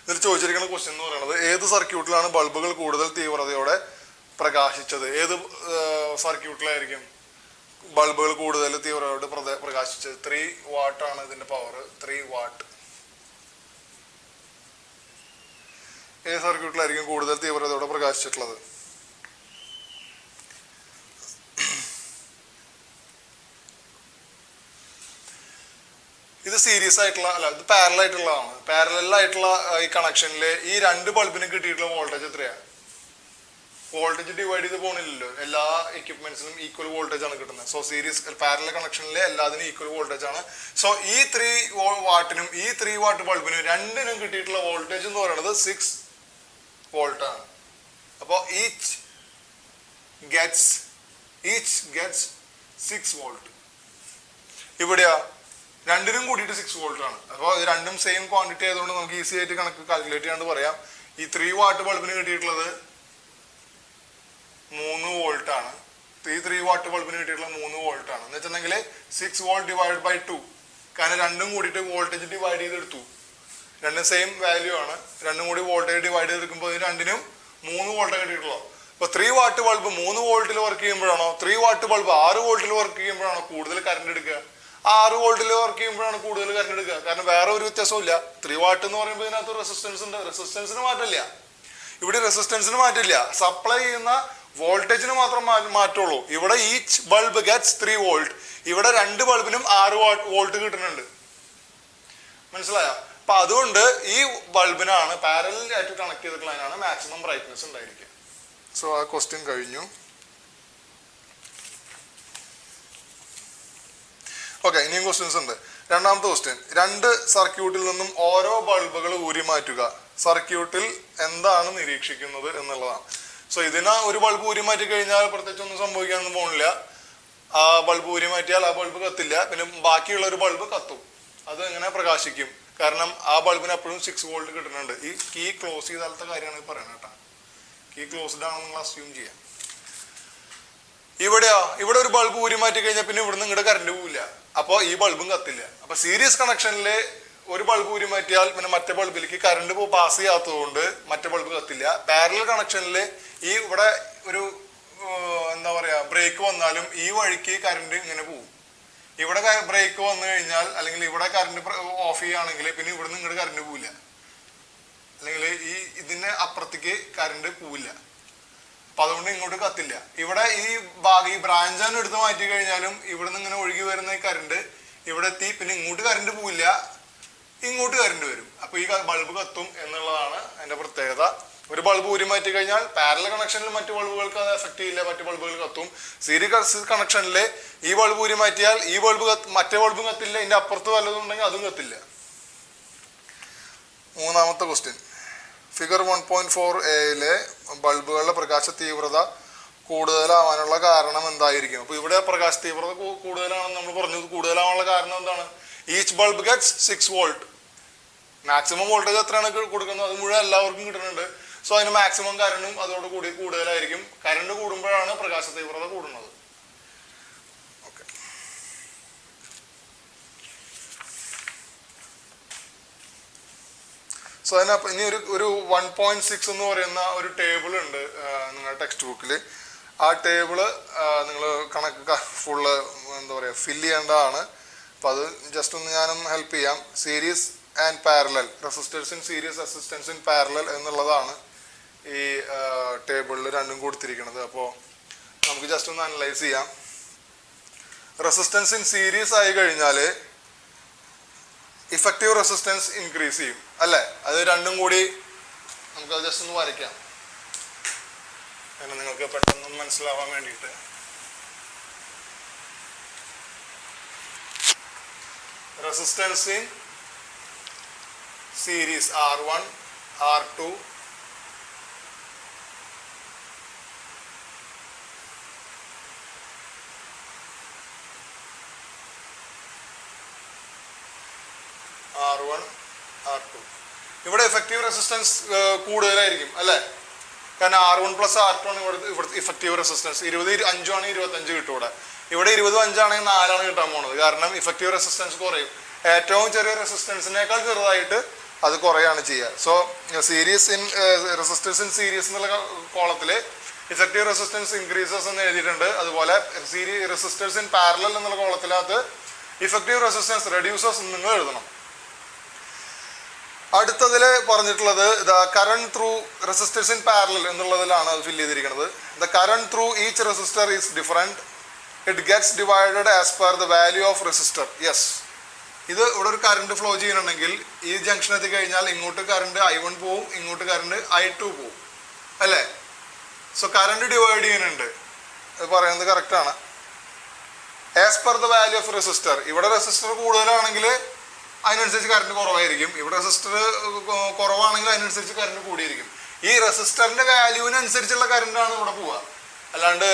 ഇതിൽ ചോദിച്ചിരിക്കുന്ന ക്വസ്റ്റ്യൻ എന്ന് പറയുന്നത് ഏത് സർക്യൂട്ടിലാണ് ബൾബുകൾ കൂടുതൽ തീവ്രതയോടെ പ്രകാശിച്ചത്? ഏത് സർക്യൂട്ടിലായിരിക്കും ബൾബുകൾ കൂടുതൽ തീവ്രതയോടെ പ്രകാശിച്ചത്? 3 വാട്ട് ആണ് ഇതിന്റെ പവർ. 3 വാട്ട്. ഏത് സർക്യൂട്ടിലായിരിക്കും കൂടുതൽ തീവ്രതയോടെ പ്രകാശിച്ചിട്ടുള്ളത്? ഇത് സീരീസ് ആയിട്ടുള്ള അല്ല, ഇത് പാരലൽ ആയിട്ടുള്ളതാണ്. പാരലായിട്ടുള്ള ഈ കണക്ഷനിൽ ഈ 2 ബൾബിനും കിട്ടിയിട്ടുള്ള വോൾട്ടേജ് എത്രയാണ്? വോൾട്ടേജ് ഡിവൈഡ് ചെയ്ത് പോകണില്ലല്ലോ. എല്ലാ എക്യുപ്മെന്റ്സിനും ഈക്വൽ വോൾട്ടേജ് ആണ് കിട്ടുന്നത്. സോ സീരീസ് പാരലൽ കണക്ഷനിലെ എല്ലാത്തിനും ഈക്വൽ വോൾട്ടേജ് ആണ്. സോ ഈ 3 വാട്ടിനും ഈ 3 വാട്ട് ബൾബിനും രണ്ടിനും കിട്ടിയിട്ടുള്ള വോൾട്ടേജ് എന്ന് പറയുന്നത് 6 വോൾട്ട് ആണ്. അപ്പോൾ ഈച്ച് ഗെറ്റ്സ് 6 വോൾട്ട്. ഇവിടെയാ രണ്ടിനും കൂടിയിട്ട് 6 വോൾട്ട് ആണ്. അപ്പോൾ ഇത് രണ്ടും സെയിം ക്വാണ്ടിറ്റി ആയതുകൊണ്ട് നമുക്ക് ഈസി ആയിട്ട് കണക്ക് കാൽക്കുലേറ്റ് ചെയ്യാണ്ട് പറയാം. ഈ 3 വാട്ട് ബൾബിന് കിട്ടിയിട്ടുള്ളത് 3 വോൾട്ട് ആണ്. ഈ 3 വാട്ട് ബൾബിന് കിട്ടിയിട്ടുള്ളത് 3 വോൾട്ട് ആണ്. എന്ന് വെച്ചിട്ടുണ്ടെങ്കിൽ 6 വോൾട്ട് ഡിവൈഡ് ബൈ 2. കാരണം രണ്ടും കൂടിയിട്ട് വോൾട്ടേജ് ഡിവൈഡ് ചെയ്തെടുത്തു. രണ്ടും സെയിം വാല്യൂ ആണ്. രണ്ടും കൂടി വോൾട്ടേജ് ഡിവൈഡ് ചെയ്തെടുക്കുമ്പോൾ രണ്ടിനും 3 വോൾട്ട് കിട്ടിയിട്ടുള്ളൂ. അപ്പോൾ 3 വാട്ട് ബൾബ് 3 വോൾട്ടിൽ വർക്ക് ചെയ്യുമ്പോഴാണോ 3 വാട്ട് ബൾബ് 6 വോൾട്ടിൽ വർക്ക് ചെയ്യുമ്പോഴാണോ കൂടുതൽ കറണ്ട് എടുക്കുക? 6 വോൾട്ടിൽ വർക്ക് ചെയ്യുമ്പോഴാണ് കൂടുതൽ കറണ്ട് എടുക്കുക. കാരണം വേറെ ഒരു വ്യത്യാസവും ഇല്ല. 3 വാട്ട് എന്ന് പറയുമ്പോൾ ഇതിനകത്ത് റെസിസ്റ്റൻസ് ഉണ്ട്. റെസിസ്റ്റൻസിന് മാറ്റില്ല. ഇവിടെ റെസിസ്റ്റൻസിന് മാറ്റില്ല. സപ്ലൈ ചെയ്യുന്ന വോൾട്ടേജിന് മാത്രം മാറ്റുള്ളൂ. ഇവിടെ ഈച്ച് ബൾബ് ഗെറ്റ്സ് 3 വോൾട്ട്. ഇവിടെ 2 ബൾബിനും 6 വോൾട്ട് കിട്ടുന്നുണ്ട്. മനസ്സിലായോ? അപ്പൊ അതുകൊണ്ട് ഈ ബൾബിനാണ് പാരലൽ ആയിട്ട് കണക്ട് ചെയ്തിട്ടുള്ളതിനാണ് മാക്സിമം ബ്രൈറ്റ്നസ് ഉണ്ടായിരിക്കുക. സോ ആ ക്വസ്റ്റ്യൻ കഴിഞ്ഞു. ഓക്കെ, ഇനിയും ക്വസ്റ്റ്യൻസ് ഉണ്ട്. രണ്ടാമത്തെ ക്വസ്റ്റ്യൻ, 2 സർക്യൂട്ടിൽ നിന്നും ഓരോ ബൾബുകൾ ഊരി മാറ്റുക. സർക്യൂട്ടിൽ എന്താണ് നിരീക്ഷിക്കുന്നത് എന്നുള്ളതാണ്. സോ ഇതിന് ഒരു ബൾബ് ഊരി മാറ്റി കഴിഞ്ഞാൽ പ്രത്യേകിച്ച് ഒന്നും സംഭവിക്കാനൊന്നും പോകുന്നില്ല. ആ ബൾബ് ഊരി മാറ്റിയാൽ ആ ബൾബ് കത്തില്ല. പിന്നെ ബാക്കിയുള്ള ഒരു ബൾബ് കത്തും. അത് എങ്ങനെ പ്രകാശിക്കും? കാരണം ആ ബൾബിന് എപ്പോഴും 6 വോൾട്ട് കിട്ടുന്നുണ്ട്. ഈ കീ ക്ലോസ് ചെയ്താലത്തെ കാര്യമാണ് പറയുന്നത് കേട്ടോ. കീ ക്ലോസ്ഡ് ആണെന്ന് നിങ്ങൾ അസ്യൂം ചെയ്യാം. ഇവിടെ ഒരു ബൾബ് ഊരി മാറ്റി കഴിഞ്ഞാൽ പിന്നെ ഇവിടുന്ന് ഇങ്ങോട്ട് കറണ്ട് പോവില്ല. അപ്പോൾ ഈ ബൾബും കത്തില്ല. അപ്പൊ സീരീസ് കണക്ഷനിൽ ഒരു ബൾബ് ഊരി മാറ്റിയാൽ പിന്നെ മറ്റേ ബൾബിലേക്ക് കറണ്ട് പാസ് ചെയ്യാത്തത് കൊണ്ട് മറ്റേ ബൾബ് കത്തില്ല. പാരലൽ കണക്ഷനിൽ ഈ ഇവിടെ ഒരു എന്താ പറയാ ബ്രേക്ക് വന്നാലും ഈ വഴിക്ക് കറണ്ട് ഇങ്ങനെ പോകും. ഇവിടെ ബ്രേക്ക് വന്നു കഴിഞ്ഞാൽ അല്ലെങ്കിൽ ഇവിടെ കറണ്ട് ഓഫ് ചെയ്യുകയാണെങ്കിൽ പിന്നെ ഇവിടുന്ന് ഇങ്ങോട്ട് കറണ്ട് പോവില്ല. അല്ലെങ്കിൽ ഇതിന് അപ്പുറത്തേക്ക് കറണ്ട് പോവില്ല. അപ്പൊ അതുകൊണ്ട് ഇങ്ങോട്ട് കത്തില്ല. ഇവിടെ ഈ ബ്രാഞ്ചാൻ എടുത്ത് മാറ്റി കഴിഞ്ഞാലും ഇവിടുന്ന് ഇങ്ങനെ ഒഴുകി വരുന്ന ഈ കറണ്ട് ഇവിടെ എത്തി. പിന്നെ ഇങ്ങോട്ട് കറണ്ട് പോവില്ല, ഇങ്ങോട്ട് കറണ്ട് വരും. അപ്പൊ ഈ ബൾബ് കത്തും എന്നുള്ളതാണ് അതിന്റെ പ്രത്യേകത. ഒരു ബൾബ് ഊരി മാറ്റി കഴിഞ്ഞാൽ പാരലൽ കണക്ഷനിൽ മറ്റു ബൾബുകൾക്ക് അത് എഫക്ട് ചെയ്യില്ല, മറ്റു ബൾബുകൾ കത്തും. സീരീസ് കണക്ഷനിൽ ഈ ബൾബ് ഊരി മാറ്റിയാൽ ഈ ബൾബ് മറ്റേ ബൾബും കത്തില്ല, ഇതിന്റെ അപ്പുറത്ത് വല്ലതും ഉണ്ടെങ്കിൽ അതും കത്തില്ല. മൂന്നാമത്തെ ക്വസ്റ്റ്യൻ, ഫിഗർ 1.4a ബൾബുകളുടെ പ്രകാശ തീവ്രത കൂടുതലാവാനുള്ള കാരണം എന്തായിരിക്കും? അപ്പൊ ഇവിടെ പ്രകാശ തീവ്രത കൂടുതലാണെന്ന് നമ്മൾ പറഞ്ഞത്. കൂടുതലാവാനുള്ള കാരണം എന്താണ്? Each bulb gets 6 volt. Maximum voltage എത്രയാണ് കൊടുക്കുന്നത് അത് മുഴുവൻ എല്ലാവർക്കും കിട്ടുന്നുണ്ട്. സോ അതിന് മാക്സിമം കറണ്ടും അതോട് കൂടി കൂടുതലായിരിക്കും. കറണ്ട് കൂടുമ്പോഴാണ് പ്രകാശ തീവ്രത കൂടുന്നത്. ഓക്കെ, സോ അതിനപ്പം ഇനി ഒരു 1.6 എന്ന് പറയുന്ന ഒരു ടേബിൾ ഉണ്ട് നിങ്ങളുടെ ടെക്സ്റ്റ് ബുക്കിൽ. ആ ടേബിള് നിങ്ങൾ കണക്ക് ഫുള്ള് എന്താ പറയുക ഫില്ല് ചെയ്യേണ്ടതാണ്. അപ്പം അത് ജസ്റ്റ് ഒന്ന് ഞാനൊന്ന് ഹെൽപ്പ് ചെയ്യാം. Series and parallel, resistance in series, resistance in parallel എന്നുള്ളതാണ് ഈ ടേബിളിൽ രണ്ടും കൊടുത്തിരിക്കുന്നത്. അപ്പോൾ നമുക്ക് ജസ്റ്റ് ഒന്ന് അനലൈസ് ചെയ്യാം. റെസിസ്റ്റൻസ് ഇൻ സീരീസ് ആയി കഴിഞ്ഞാൽ ഇഫക്റ്റീവ് റെസിസ്റ്റൻസ് ഇൻക്രീസ് ചെയ്യും അല്ലേ? അത് രണ്ടും കൂടി നമുക്കത് ജസ്റ്റ് ഒന്ന് വരയ്ക്കാം, കാരണം നിങ്ങൾക്ക് പെട്ടെന്ന് മനസ്സിലാവാൻ വേണ്ടിയിട്ട്. Resistance in series R1, R2, R1 R2. ഇവിടെ എഫക്റ്റീവ് റെസിസ്റ്റൻസ് കൂടുതലായിരിക്കും അല്ലേ? കാരണം R1 + R2 ആണ് ഇവിടുത്തെ ഇഫക്റ്റീവ് റെസിസ്റ്റൻസ്. 25 ആണ് 25 കിട്ടും ഇവിടെ. ഇവിടെ 25 ആണെങ്കിൽ 4 ആണ് കിട്ടാൻ പോകുന്നത്. കാരണം ഇഫക്റ്റീവ് റെസിസ്റ്റൻസ് കുറയും. ഏറ്റവും ചെറിയ റെസിസ്റ്റൻസിനേക്കാൾ ചെറുതായിട്ട് അത് കുറയാണ് ചെയ്യുക. So series in resistance in series എന്നുള്ള കോളത്തിൽ ഇഫക്റ്റീവ് റെസിസ്റ്റൻസ് ഇൻക്രീസസ് എന്ന് എഴുതിയിട്ടുണ്ട്. അതുപോലെ റെസിസ്റ്റൻസ് ഇൻ പാരലൽ എന്നുള്ള കോളത്തിനകത്ത് ഇഫക്റ്റീവ് റെസിസ്റ്റൻസ് റെഡ്യൂസസ് നിങ്ങൾ എഴുതണം. അടുത്തതിൽ പറഞ്ഞിട്ടുള്ളത് the current through resistance in parallel എന്നുള്ളതിലാണ് അത് ഫില്ല് ചെയ്തിരിക്കുന്നത്. The current through each resistor is different. It gets divided as per the value of resistor. Yes, ഇത് ഇവിടെ ഒരു കറണ്ട് ഫ്ലോ ചെയ്യണമെങ്കിൽ ഈ ജംഗ്ഷൻ എത്തിക്കഴിഞ്ഞാൽ ഇങ്ങോട്ട് കറണ്ട് I1 പോവും, ഇങ്ങോട്ട് കറണ്ട് I2 പോവും അല്ലേ? സോ കറണ്ട് ഡിവൈഡ് ചെയ്യുന്നുണ്ട്. അത് പറയുന്നത് കറക്റ്റാണ്. As per the value of resistor. ഇവിടെ റെസിസ്റ്റർ കൂടുതലാണെങ്കിൽ അതിനനുസരിച്ച് കറണ്ട് കുറവായിരിക്കും. ഇവിടെ റെസിസ്റ്റർ കുറവാണെങ്കിൽ അതിനനുസരിച്ച് കറണ്ട് കൂടിയിരിക്കും. ഈ റെസിസ്റ്ററിന്റെ വാല്യൂവിനനുസരിച്ചുള്ള കറണ്ടാണ് ഇവിടെ പോവുക. അല്ലാണ്ട്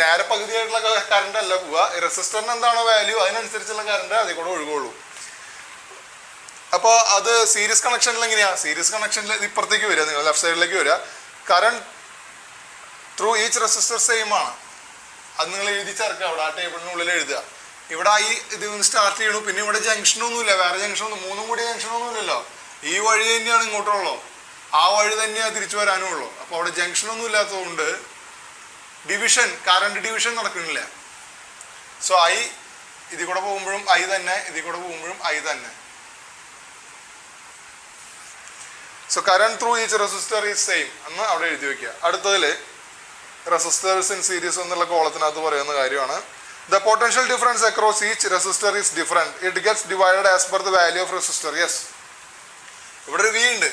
നേരെ പകുതിയായിട്ടുള്ള കറണ്ട് അല്ല പോവുക. റെസിസ്റ്ററിന് എന്താണോ വാല്യൂ അതിനനുസരിച്ചുള്ള കറണ്ട് അതിൽ കൂടെ ഒഴുകുള്ളൂ. അപ്പോൾ അത് സീരീസ് കണക്ഷനിൽ എങ്ങനെയാണ്? സീരീസ് കണക്ഷനിൽ ഇപ്പുറത്തേക്ക് വരിക, നിങ്ങൾ ലെഫ്റ്റ് സൈഡിലേക്ക് വരിക. Current through each resistor same ആണ്. അത് നിങ്ങൾ എഴുതി ചേർക്കുക. അവിടെ ആ ടേബിളിനുള്ളിൽ എഴുതുക. ഇവിടെ ഈ ഇത് സ്റ്റാർട്ട് ചെയ്യണു. പിന്നെ ഇവിടെ ജംഗ്ഷനൊന്നുമില്ല, വേറെ ജംഗ്ഷനൊന്നും, മൂന്നും കൂടി ജംഗ്ഷനൊന്നും ഇല്ലല്ലോ. ഈ വഴി തന്നെയാണ് ഇങ്ങോട്ടുള്ളൂ, ആ വഴി തന്നെയാണ് തിരിച്ചു വരാനും ഉള്ളൂ. അപ്പോൾ അവിടെ ജംഗ്ഷനൊന്നും ഇല്ലാത്തതുകൊണ്ട് ഡിവിഷൻ, കറണ്ട് ഡിവിഷൻ നടക്കുന്നില്ല. സോ I ഇതിൽ കൂടെ പോകുമ്പോഴും I തന്നെ, ഇതിൽ കൂടെ പോകുമ്പോഴും I തന്നെ. So current through each resistor is same എന്ന് അവിടെ എഴുതി വയ്ക്കുക. അടുത്തതിൽ റെസിസ്റ്റേഴ്സ് ഇൻ സീരീസ് എന്നുള്ള കോളത്തിനകത്ത് പറയുന്ന കാര്യമാണ്. The potential difference across each resistor is different. It gets divided as per the value of resistor. Yes. ഇവിടെ ഒരു V ഉണ്ട്.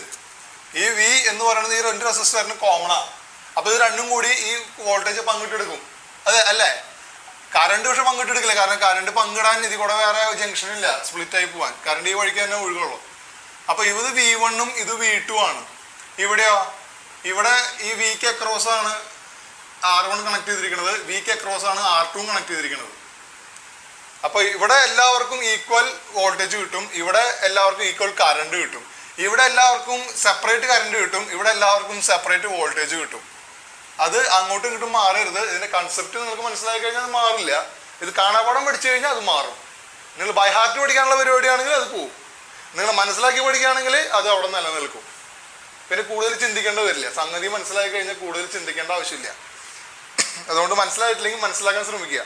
ഈ V എന്ന് പറയുന്നത് ഈ രണ്ട് റെസിസ്റ്ററിന് കോമൺ ആണ്. അപ്പോൾ ഇത് രണ്ടും കൂടി ഈ വോൾട്ടേജ് പങ്കിട്ടെടുക്കും. അതെ അല്ലേ? കറണ്ട് പക്ഷെ പങ്കിട്ടെടുക്കില്ല. കാരണം കറണ്ട് പങ്കിടാൻ ഇതിൽ കൂടെ വേറെ ജംഗ്ഷൻ ഇല്ല, സ്പ്ലിറ്റ് ആയി പോവാൻ. കറണ്ട് ഈ വഴിക്ക് തന്നെ ഒഴുകുള്ളൂ. അപ്പോൾ ഇത് V1 ഇത് V2 ആണ്. ഇവിടെയോ? ഇവിടെ ഈ Vക്ക് അക്രോസ് ആണ് R1 കണക്ട് ചെയ്തിരിക്കുന്നത്, Vക്ക് അക്രോസ് ആണ് R2 കണക്ട് ചെയ്തിരിക്കുന്നത്. അപ്പോൾ ഇവിടെ എല്ലാവർക്കും ഈക്വൽ വോൾട്ടേജ് കിട്ടും, ഇവിടെ എല്ലാവർക്കും ഈക്വൽ കറണ്ട് കിട്ടും. ഇവിടെ എല്ലാവർക്കും സെപ്പറേറ്റ് കറണ്ട് കിട്ടും, ഇവിടെ എല്ലാവർക്കും സെപ്പറേറ്റ് വോൾട്ടേജ് കിട്ടും. അത് അങ്ങോട്ടും ഇങ്ങോട്ടും മാറരുത്. ഇതിന്റെ കൺസെപ്റ്റ് നിങ്ങൾക്ക് മനസ്സിലാക്കി കഴിഞ്ഞാൽ അത് മാറില്ല. ഇത് കാണാപാഠം പഠിച്ചു കഴിഞ്ഞാൽ അത് മാറും. നിങ്ങൾ ബൈ ഹാർട്ട് പഠിക്കാനുള്ള പരിപാടിയാണെങ്കിൽ അത് പോവും. നിങ്ങൾ മനസ്സിലാക്കി പഠിക്കുകയാണെങ്കിൽ അത് അവിടെ നിലനിൽക്കും. പിന്നെ കൂടുതൽ ചിന്തിക്കേണ്ട വരില്ല. സംഗതി മനസ്സിലാക്കി കഴിഞ്ഞാൽ കൂടുതൽ ചിന്തിക്കേണ്ട ആവശ്യമില്ല. അതുകൊണ്ട് മനസ്സിലായിട്ടില്ലെങ്കിൽ മനസ്സിലാക്കാൻ ശ്രമിക്കുക.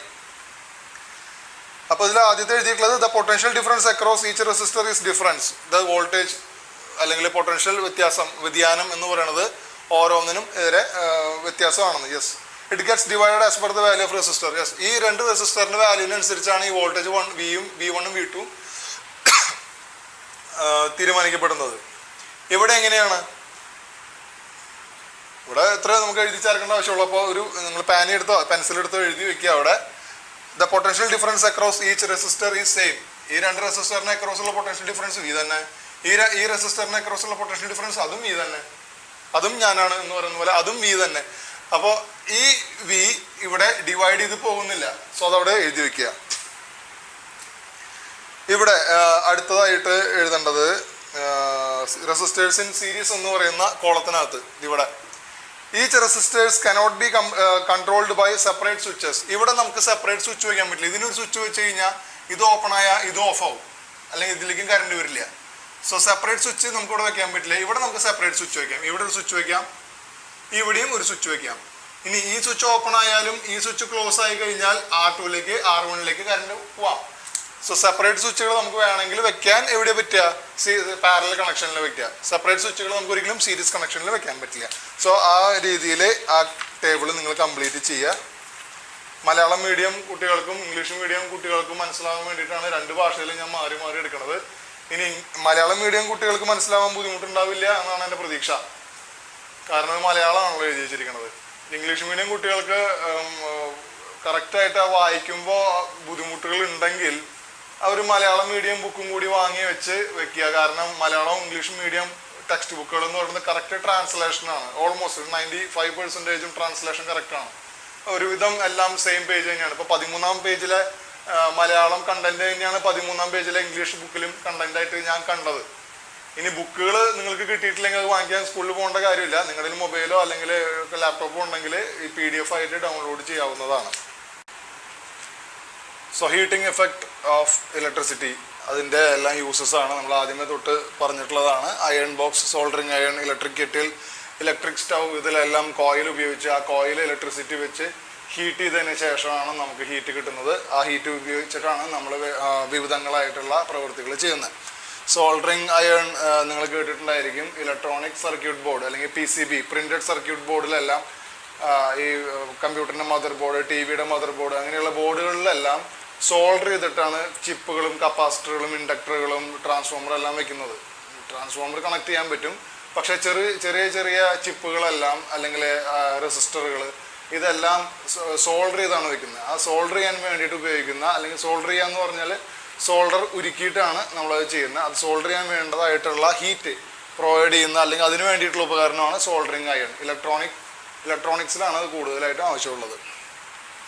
അപ്പോൾ ഇതിൽ ആദ്യത്തെ എഴുതിയിട്ടുള്ളത് the potential difference across each resistor is difference. The voltage അല്ലെങ്കിൽ പൊട്ടൻഷ്യൽ വ്യത്യാനം എന്ന് പറയുന്നത് ഓരോന്നിനും എതിരെ വ്യത്യാസമാണെന്ന്. Yes. It gets divided as per the value of resistor. Yes. ഈ രണ്ട് റെസിസ്റ്ററിന്റെ വാല്യൂവിനനുസരിച്ചാണ് ഈ വോൾട്ടേജ് V1 V2 തീരുമാനിക്കപ്പെടുന്നത്. ഇവിടെ എങ്ങനെയാണ്? ഇവിടെ എത്ര നമുക്ക് എഴുതി ചേർക്കേണ്ട ആവശ്യമുള്ളൂ. അപ്പോൾ ഒരു നിങ്ങൾ പെൻസിലെടുത്തോ എഴുതി വെക്കുക. അവിടെ the potential difference across each resistor is same. ഈ രണ്ട് റെസിസ്റ്ററിന് അക്രോസ് ഉള്ള പൊട്ടൻഷ്യൽ ഡിഫറൻസ് V തന്നെ. ഈ റെസിസ്റ്ററിന് അക്രോസ് ഉള്ള പൊട്ടൻഷ്യൽ ഡിഫറൻസ് അതും V തന്നെ. അതും ഞാനാണ് എന്ന് പറയുന്ന പോലെ അതും V തന്നെ. അപ്പോൾ ഈ V ഇവിടെ ഡിവൈഡ് ചെയ്ത് പോകുന്നില്ല. സോ അതവിടെ എഴുതി വെക്കുക. ഇവിടെ അടുത്തതായിട്ട് എഴുതേണ്ടത് റെസിസ്റ്റേഴ്സ് ഇൻ സീരീസ് എന്ന് പറയുന്ന കോളത്തിനകത്ത് ഇവിടെ each resistors cannot be controlled by separate switches. ഇവിടെ നമുക്ക് സെപ്പറേറ്റ് സ്വിച്ച് വയ്ക്കാൻ പറ്റില്ല. ഇതിനൊരു സ്വിച്ച് വെച്ച് കഴിഞ്ഞാൽ ഇത് ഓപ്പൺ ആയാൽ ഇത് ഓഫ് ആവും, അല്ലെങ്കിൽ ഇതിലേക്കും കറണ്ട് വരില്ല. സോ സെപ്പറേറ്റ് സ്വിച്ച് നമുക്ക് ഇവിടെ വെക്കാൻ പറ്റില്ല. ഇവിടെ നമുക്ക് സെപ്പറേറ്റ് സ്വിച്ച് വയ്ക്കാം. ഇവിടെ ഒരു സ്വിച്ച് വയ്ക്കാം, ഇവിടെയും ഒരു സ്വിച്ച് വയ്ക്കാം. ഇനി ഈ സ്വിച്ച് ഓപ്പൺ ആയാലും ഈ സ്വിച്ച് ക്ലോസ് ആയി കഴിഞ്ഞാൽ R2ലേക്ക് R1ലേക്ക് കറണ്ട് പോവാം. സോ സെപ്പറേറ്റ് സ്വിച്ചുകൾ നമുക്ക് വേണമെങ്കിൽ വെക്കാൻ എവിടെ പറ്റുക? പാരലൽ കണക്ഷനിൽ വെക്കുക. സെപ്പറേറ്റ് സ്വിച്ചുകൾ നമുക്ക് ഒരിക്കലും സീരീസ് കണക്ഷനിൽ വെക്കാൻ പറ്റില്ല. സോ ആ രീതിയിൽ ആ ടേബിൾ നിങ്ങൾ കംപ്ലീറ്റ് ചെയ്യുക. മലയാളം മീഡിയം കുട്ടികൾക്കും ഇംഗ്ലീഷ് മീഡിയം കുട്ടികൾക്കും മനസ്സിലാവാൻ വേണ്ടിയിട്ടാണ് രണ്ട് ഭാഷയിൽ ഞാൻ മാറി മാറി എടുക്കുന്നത്. ഇനി മലയാളം മീഡിയം കുട്ടികൾക്ക് മനസ്സിലാവാൻ ബുദ്ധിമുട്ടുണ്ടാവില്ല എന്നാണ് എൻ്റെ പ്രതീക്ഷ. കാരണം മലയാളമാണല്ലോ എഴുതി വെച്ചിരിക്കുന്നത്. ഇംഗ്ലീഷ് മീഡിയം കുട്ടികൾക്ക് കറക്റ്റായിട്ട് വായിക്കുമ്പോൾ ബുദ്ധിമുട്ടുകൾ ഉണ്ടെങ്കിൽ അവർ മലയാളം മീഡിയം ബുക്കും കൂടി വാങ്ങി വെക്കുക. കാരണം മലയാളം ഇംഗ്ലീഷ് മീഡിയം ടെക്സ്റ്റ് ബുക്കുകൾ എന്ന് പറയുന്നത് കറക്റ്റ് ട്രാൻസ്ലേഷനാണ്. ഓൾമോസ്റ്റ് 95% ട്രാൻസ്ലേഷൻ കറക്റ്റാണ്. ഒരുവിധം എല്ലാം സെയിം പേജ് തന്നെയാണ്. ഇപ്പോൾ 13-ാം പേജിലെ മലയാളം കണ്ടന്റ് തന്നെയാണ് 13-ാം പേജിലെ ഇംഗ്ലീഷ് ബുക്കിലും കണ്ടന്റ് ആയിട്ട് ഞാൻ കണ്ടത്. ഇനി ബുക്കുകൾ നിങ്ങൾക്ക് കിട്ടിയിട്ടില്ലെങ്കിൽ അത് വാങ്ങിക്കാൻ സ്കൂളിൽ പോകേണ്ട കാര്യമില്ല. നിങ്ങളുടെ മൊബൈലോ അല്ലെങ്കിൽ ലാപ്ടോപ്പോ ഉണ്ടെങ്കിൽ ഈ PDF ആയിട്ട് ഡൗൺലോഡ് ചെയ്യാവുന്നതാണ്. So heating effect of electricity, അതിൻ്റെ എല്ലാം യൂസസ് ആണ് നമ്മൾ ആദ്യമേ തൊട്ട് പറഞ്ഞിട്ടുള്ളതാണ്. Iron box, soldering iron, electric kettle, electric stove, ഇതിലെല്ലാം കോയിൽ ഉപയോഗിച്ച് ആ കോയിൽ ഇലക്ട്രിസിറ്റി വെച്ച് ഹീറ്റ് ചെയ്തതിന് ശേഷമാണ് നമുക്ക് ഹീറ്റ് കിട്ടുന്നത്. ആ ഹീറ്റ് ഉപയോഗിച്ചിട്ടാണ് നമ്മൾ വിവിധങ്ങളായിട്ടുള്ള പ്രവൃത്തികൾ ചെയ്യുന്നത്. സോൾഡറിങ് അയൺ നിങ്ങൾ കേട്ടിട്ടുണ്ടായിരിക്കും. ഇലക്ട്രോണിക് സർക്യൂട്ട് ബോർഡ് അല്ലെങ്കിൽ PCB, പ്രിന്റഡ് സർക്യൂട്ട് ബോർഡിലെല്ലാം ഈ കമ്പ്യൂട്ടറിൻ്റെ മദർ ബോർഡ്, TV-യുടെ മദർ ബോർഡ്, അങ്ങനെയുള്ള ബോർഡുകളിലെല്ലാം സോൾഡർ ചെയ്തിട്ടാണ് ചിപ്പുകളും കപ്പാസിറ്ററുകളും ഇൻഡക്ടറുകളും ട്രാൻസ്ഫോമറും എല്ലാം വെക്കുന്നത്. ട്രാൻസ്ഫോമർ കണക്ട് ചെയ്യാൻ പറ്റും, പക്ഷേ ചെറിയ ചെറിയ ചിപ്പുകളെല്ലാം അല്ലെങ്കിൽ റെസിസ്റ്ററുകൾ ഇതെല്ലാം സോൾഡർ ചെയ്താണ് വെക്കുന്നത്. ആ സോൾഡർ ചെയ്യാൻ വേണ്ടിയിട്ട് ഉപയോഗിക്കുന്ന, അല്ലെങ്കിൽ സോൾഡർ ചെയ്യാന്ന് പറഞ്ഞാൽ സോൾഡർ ഉരുക്കിയിട്ടാണ് നമ്മളത് ചെയ്യുന്നത്. അത് സോൾഡർ ചെയ്യാൻ വേണ്ടതായിട്ടുള്ള ഹീറ്റ് പ്രൊവൈഡ് ചെയ്യുന്ന അല്ലെങ്കിൽ അതിന് വേണ്ടിയിട്ടുള്ള ഉപകരണമാണ് സോൾഡറിങ് അയൺ. ഇലക്ട്രോണിക്സിലാണ് അത് കൂടുതലായിട്ടും ആവശ്യമുള്ളത്.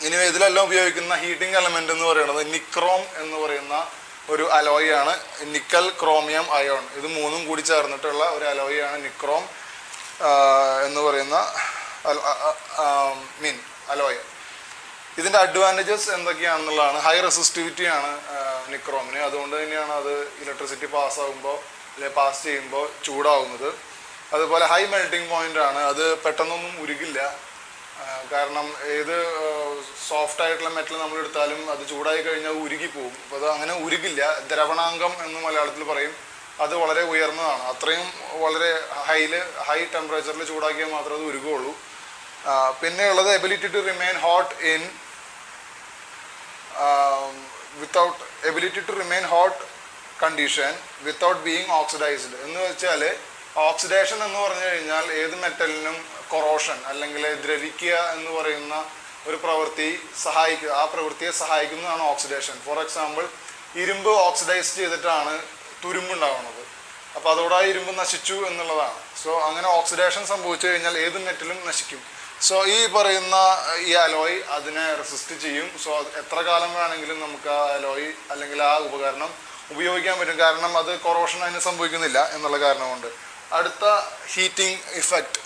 ഇനി ഇതിലെല്ലാം ഉപയോഗിക്കുന്ന ഹീറ്റിംഗ് എലമെന്റ് എന്ന് പറയുന്നത് നിക്രോം എന്ന് പറയുന്ന ഒരു അലോയ് ആണ്. നിക്കൽ, ക്രോമിയം, അയോൺ, ഇത് മൂന്നും കൂടി ചേർന്നിട്ടുള്ള ഒരു അലോയ് ആണ് നിക്രോം എന്ന് പറയുന്ന അലോയ്. ഇതിൻ്റെ അഡ്വാൻറ്റേജസ് എന്തൊക്കെയാണെന്നുള്ളതാണ്. ഹൈ റെസിസ്റ്റിവിറ്റി ആണ് നിക്രോമിന്, അതുകൊണ്ട് തന്നെയാണ് അത് ഇലക്ട്രിസിറ്റി പാസ് ചെയ്യുമ്പോൾ ചൂടാവുന്നത്. അതുപോലെ ഹൈ മെൽറ്റിംഗ് പോയിന്റ് ആണ്, അത് പെട്ടെന്നൊന്നും ഉരുകില്ല. കാരണം ഏത് സോഫ്റ്റ് ആയിട്ടുള്ള മെറ്റൽ നമ്മൾ എടുത്താലും അത് ചൂടായി കഴിഞ്ഞാൽ ഉരുകി പോകും. അപ്പോൾ അത് അങ്ങനെ ഉരുകില്ല. ദ്രവണാങ്കം എന്ന് മലയാളത്തിൽ പറയും. അത് വളരെ ഉയർന്നതാണ്. അത്രയും വളരെ ഹൈ ടെമ്പറേച്ചറിൽ ചൂടാക്കിയാൽ മാത്രമേ അത് ഉരുകുള്ളൂ. പിന്നെ ഉള്ളത് ability to remain hot in condition without being oxidised എന്ന് വെച്ചാൽ, ഓക്സിഡേഷൻ എന്ന് പറഞ്ഞു കഴിഞ്ഞാൽ ഏത് മെറ്റലിനും കൊറോഷൻ അല്ലെങ്കിൽ ദ്രവിക്കുക എന്ന് പറയുന്ന ഒരു പ്രവൃത്തി ആ പ്രവൃത്തിയെ സഹായിക്കുന്നതാണ് ഓക്സിഡേഷൻ. ഫോർ എക്സാമ്പിൾ, ഇരുമ്പ് ഓക്സിഡൈസ് ചെയ്തിട്ടാണ് തുരുമ്പുണ്ടാവുന്നത്. അപ്പോൾ അതോടെ ആ ഇരുമ്പ് നശിച്ചു എന്നുള്ളതാണ്. സോ അങ്ങനെ ഓക്സിഡേഷൻ സംഭവിച്ചു കഴിഞ്ഞാൽ ഏത് മെറ്റലും നശിക്കും. സോ ഈ പറയുന്ന ഈ അലോയ് അതിനെ റെസിസ്റ്റ് ചെയ്യും. സോ എത്ര കാലം വേണമെങ്കിലും നമുക്ക് ആ അലോയ് അല്ലെങ്കിൽ ആ ഉപകരണം ഉപയോഗിക്കാൻ പറ്റും. കാരണം അത് കൊറോഷൻ അതിന് സംഭവിക്കുന്നില്ല എന്നുള്ള കാരണം കൊണ്ട്. അടുത്ത ഹീറ്റിംഗ് ഇഫക്റ്റ്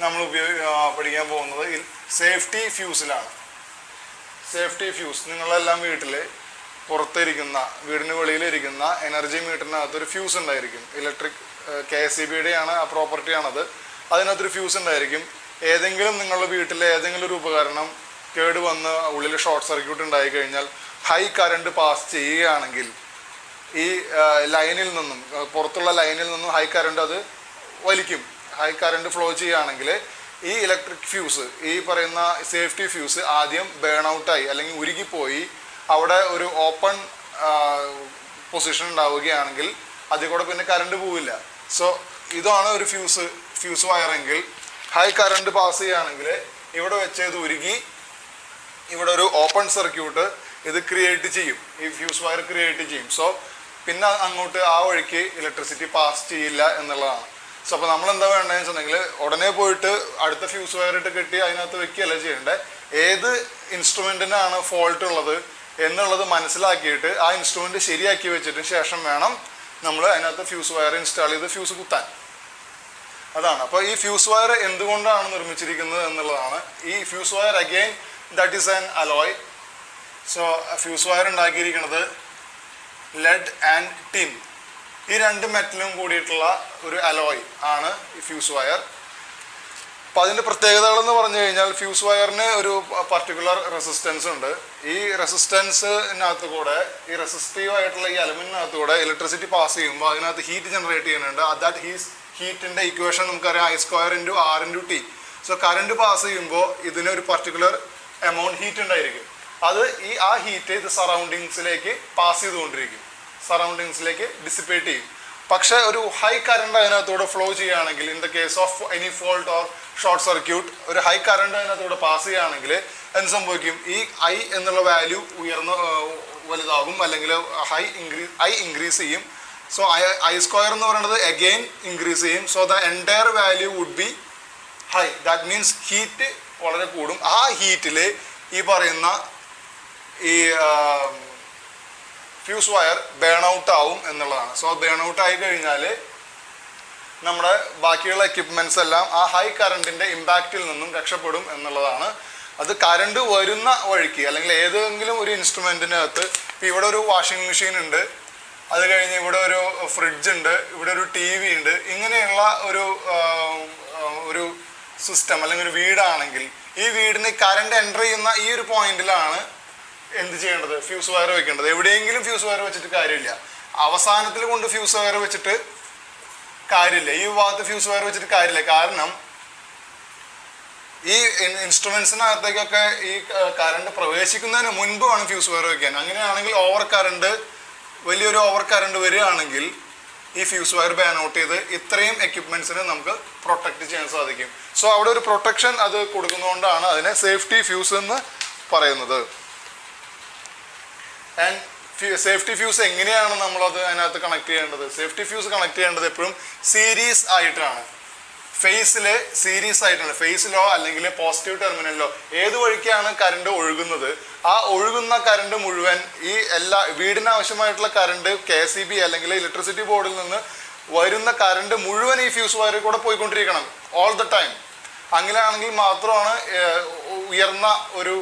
നമ്മൾ പഠിക്കാൻ പോകുന്നത് സേഫ്റ്റി ഫ്യൂസിലാണ്. സേഫ്റ്റി ഫ്യൂസ്, നിങ്ങളെല്ലാം വീട്ടിൽ പുറത്തിരിക്കുന്ന, വീടിന് വെളിയിലിരിക്കുന്ന എനർജി മീറ്ററിനകത്തൊരു ഫ്യൂസ് ഉണ്ടായിരിക്കും. ഇലക്ട്രിക് KSEBയുടെയാണ് ആ പ്രോപ്പർട്ടിയാണത്. അതിനകത്തൊരു ഫ്യൂസ് ഉണ്ടായിരിക്കും. ഏതെങ്കിലും നിങ്ങളുടെ വീട്ടിലെ ഏതെങ്കിലും ഒരു ഉപകരണം കേടുവന്ന് ഉള്ളിൽ ഷോർട്ട് സർക്യൂട്ട് ഉണ്ടായി കഴിഞ്ഞാൽ ഹൈ കറണ്ട് പാസ് ചെയ്യുകയാണെങ്കിൽ ഈ ലൈനിൽ നിന്നും, പുറത്തുള്ള ലൈനിൽ നിന്നും ഹൈ കറണ്ട് അത് വലിക്കും. ഹൈ കറണ്ട് ഫ്ലോ ചെയ്യുകയാണെങ്കിൽ ഈ ഇലക്ട്രിക് ഫ്യൂസ്, ഈ പറയുന്ന സേഫ്റ്റി ഫ്യൂസ് ആദ്യം ബേൺ ഔട്ടായി അല്ലെങ്കിൽ ഉരുകിപ്പോയി അവിടെ ഒരു ഓപ്പൺ പൊസിഷൻ ഉണ്ടാവുകയാണെങ്കിൽ അതിൽ കൂടെ പിന്നെ കറണ്ട് പോവില്ല. സോ ഇതാണ് ഒരു ഫ്യൂസ് വയറെങ്കിൽ ഹൈ കറണ്ട് പാസ് ചെയ്യുകയാണെങ്കിൽ ഇവിടെ വെച്ച് ഇത് ഉരുകി ഇവിടെ ഒരു ഓപ്പൺ സർക്യൂട്ട് ഇത് ക്രിയേറ്റ് ചെയ്യും, ഈ ഫ്യൂസ് വയർ ക്രിയേറ്റ് ചെയ്യും. സോ പിന്നെ അങ്ങോട്ട് ആ വഴിക്ക് ഇലക്ട്രിസിറ്റി പാസ് ചെയ്യില്ല എന്നുള്ളതാണ്. സോ അപ്പോൾ നമ്മൾ എന്താ വേണ്ടതെന്ന് വെച്ചിട്ടുണ്ടെങ്കിൽ ഉടനെ പോയിട്ട് അടുത്ത ഫ്യൂസ് വയർ ഇട്ട് കെട്ടി അതിനകത്ത് വെക്കുകയല്ല ചെയ്യേണ്ടത്. ഏത് ഇൻസ്ട്രുമെൻറ്റിനാണ് ഫോൾട്ട് ഉള്ളത് എന്നുള്ളത് മനസ്സിലാക്കിയിട്ട് ആ ഇൻസ്ട്രുമെൻറ്റ് ശരിയാക്കി വെച്ചിട്ട് ശേഷം വേണം നമ്മൾ അതിനകത്ത് ഫ്യൂസ് വയർ ഇൻസ്റ്റാൾ ചെയ്ത് ഫ്യൂസ് കുത്താൻ. അതാണ്. അപ്പോൾ ഈ ഫ്യൂസ് വയർ എന്തുകൊണ്ടാണ് നിർമ്മിച്ചിരിക്കുന്നത് എന്നുള്ളതാണ്. ഈ fuse wire again that is an alloy. So fuse wire ഉണ്ടാക്കിയിരിക്കുന്നത് ലെഡ് ആൻഡ് ടിൻ, ഈ രണ്ട് മെറ്റലും കൂടിയിട്ടുള്ള ഒരു അലോയ് ആണ് ഈ ഫ്യൂസ് വയർ. അപ്പം അതിൻ്റെ പ്രത്യേകതകൾ എന്ന് പറഞ്ഞു കഴിഞ്ഞാൽ ഫ്യൂസ് വയറിന് ഒരു പർട്ടിക്കുലർ റെസിസ്റ്റൻസ് ഉണ്ട്. ഈ റെസിസ്റ്റൻസിനകത്ത് കൂടെ, ഈ റെസിസ്റ്റീവ് ആയിട്ടുള്ള ഈ എലമെന്റിനകത്ത് കൂടെ ഇലക്ട്രിസിറ്റി പാസ് ചെയ്യുമ്പോൾ അതിനകത്ത് ഹീറ്റ് ജനറേറ്റ് ചെയ്യുന്നുണ്ട്. ദാറ്റ് ഹീറ്റിൻ്റെ ഇക്വേഷൻ നമുക്കറിയാം, I² × R × T. So current pass ചെയ്യുമ്പോൾ ഇതിനൊരു പർട്ടിക്കുലർ എമൗണ്ട് ഹീറ്റ് ഉണ്ടായിരിക്കും. അത് ആ ഹീറ്റ് ഇത് സറൗണ്ടിങ്സിലേക്ക് പാസ് ചെയ്തുകൊണ്ടിരിക്കും, സറൗണ്ടിങ്സിലേക്ക് ഡിസിപ്പേറ്റ് ചെയ്യും. പക്ഷേ ഒരു ഹൈ കറണ്ട് അതിനകത്തൂടെ ഫ്ലോ ചെയ്യുകയാണെങ്കിൽ, in the case of any fault or short circuit, ഒരു ഹൈ കറണ്ട് അതിനകത്തൂടെ പാസ് ചെയ്യുകയാണെങ്കിൽ എന്ത് സംഭവിക്കും? ഈ I എന്നുള്ള വാല്യൂ വലുതാകും, അല്ലെങ്കിൽ I ഇൻക്രീസ് ചെയ്യും. സോ I² എന്ന് പറയുന്നത് അഗെയിൻ ഇൻക്രീസ് ചെയ്യും. So the entire value would be high. That means heat വളരെ കൂടും. ആ ഹീറ്റിൽ ഈ പറയുന്ന ഈ ഫ്യൂസ് വയർ ബേൺ ഔട്ട് ആവും എന്നുള്ളതാണ്. സോ ബേൺ ഔട്ട് ആയി കഴിഞ്ഞാൽ നമ്മുടെ ബാക്കിയുള്ള എക്യുപ്മെൻറ്റ്സ് എല്ലാം ആ ഹൈ കറണ്ടിൻ്റെ ഇമ്പാക്റ്റിൽ നിന്നും രക്ഷപ്പെടും എന്നുള്ളതാണ്. അത് കറണ്ട് വരുന്ന വഴിക്ക് അല്ലെങ്കിൽ ഏതെങ്കിലും ഒരു ഇൻസ്ട്രുമെൻറ്റിനകത്ത് ഇപ്പോൾ ഇവിടെ ഒരു വാഷിംഗ് മെഷീൻ ഉണ്ട്, അത് കഴിഞ്ഞ് ഇവിടെ ഒരു ഫ്രിഡ്ജ് ഉണ്ട്, ഇവിടെ ഒരു ടി വി ഉണ്ട്, ഇങ്ങനെയുള്ള ഒരു സിസ്റ്റം അല്ലെങ്കിൽ ഒരു വീടാണെങ്കിൽ ഈ വീടിന് കറണ്ട് എൻ്റർ ചെയ്യുന്ന ഈ ഒരു പോയിന്റിലാണ് എന്ത് ചെയ്യേണ്ടത്? ഫ്യൂസ് വയർ വെക്കേണ്ടത്. എവിടെയെങ്കിലും ഫ്യൂസ് വയർ വെച്ചിട്ട് കാര്യമില്ല, അവസാനത്തിൽ കൊണ്ട് ഫ്യൂസ് വയർ വെച്ചിട്ട് കാര്യമില്ല, ഈ ഭാഗത്ത് ഫ്യൂസ് വയർ വെച്ചിട്ട് കാര്യമില്ല. കാരണം ഈ ഇൻസ്ട്രുമെന്റ്സിനകത്തേക്കൊക്കെ ഈ കറണ്ട് പ്രവേശിക്കുന്നതിന് മുൻപ് വേണം ഫ്യൂസ് വയർ വെക്കാൻ. അങ്ങനെയാണെങ്കിൽ വലിയൊരു ഓവർ കറണ്ട് വരികയാണെങ്കിൽ ഈ ഫ്യൂസ് വയർ ബാൻ ഔട്ട് ചെയ്ത് ഇത്രയും എക്യുപ്മെന്റ്സിനെ നമുക്ക് പ്രൊട്ടക്ട് ചെയ്യാൻ സാധിക്കും. സോ അവിടെ ഒരു പ്രൊട്ടക്ഷൻ അത് കൊടുക്കുന്നതുകൊണ്ടാണ് അതിനെ സേഫ്റ്റി ഫ്യൂസ് എന്ന് പറയുന്നത്. ആൻഡ് സേഫ്റ്റി ഫ്യൂസ് എങ്ങനെയാണ് നമ്മളത് അതിനകത്ത് കണക്ട് ചെയ്യേണ്ടത്? സേഫ്റ്റി ഫ്യൂസ് കണക്ട് ചെയ്യേണ്ടത് എപ്പോഴും സീരീസ് ആയിട്ടാണ്, ഫേസിൽ സീരീസ് ആയിട്ടാണ്. ഫേസിലോ അല്ലെങ്കിൽ പോസിറ്റീവ് ടെർമിനലിലോ ഏത് വഴിക്കാണ് കറണ്ട് ഒഴുകുന്നത്, ആ ഒഴുകുന്ന കറണ്ട് മുഴുവൻ ഈ വീടിന് ആവശ്യമായിട്ടുള്ള കറണ്ട് KCB അല്ലെങ്കിൽ ഇലക്ട്രിസിറ്റി ബോർഡിൽ നിന്ന് വരുന്ന കറണ്ട് മുഴുവൻ ഈ ഫ്യൂസ് വയറിൽ കൂടെ പോയിക്കൊണ്ടിരിക്കണം ഓൾ ദ ടൈം. അങ്ങനെയാണെങ്കിൽ മാത്രമാണ് ഉയർന്ന ഒരു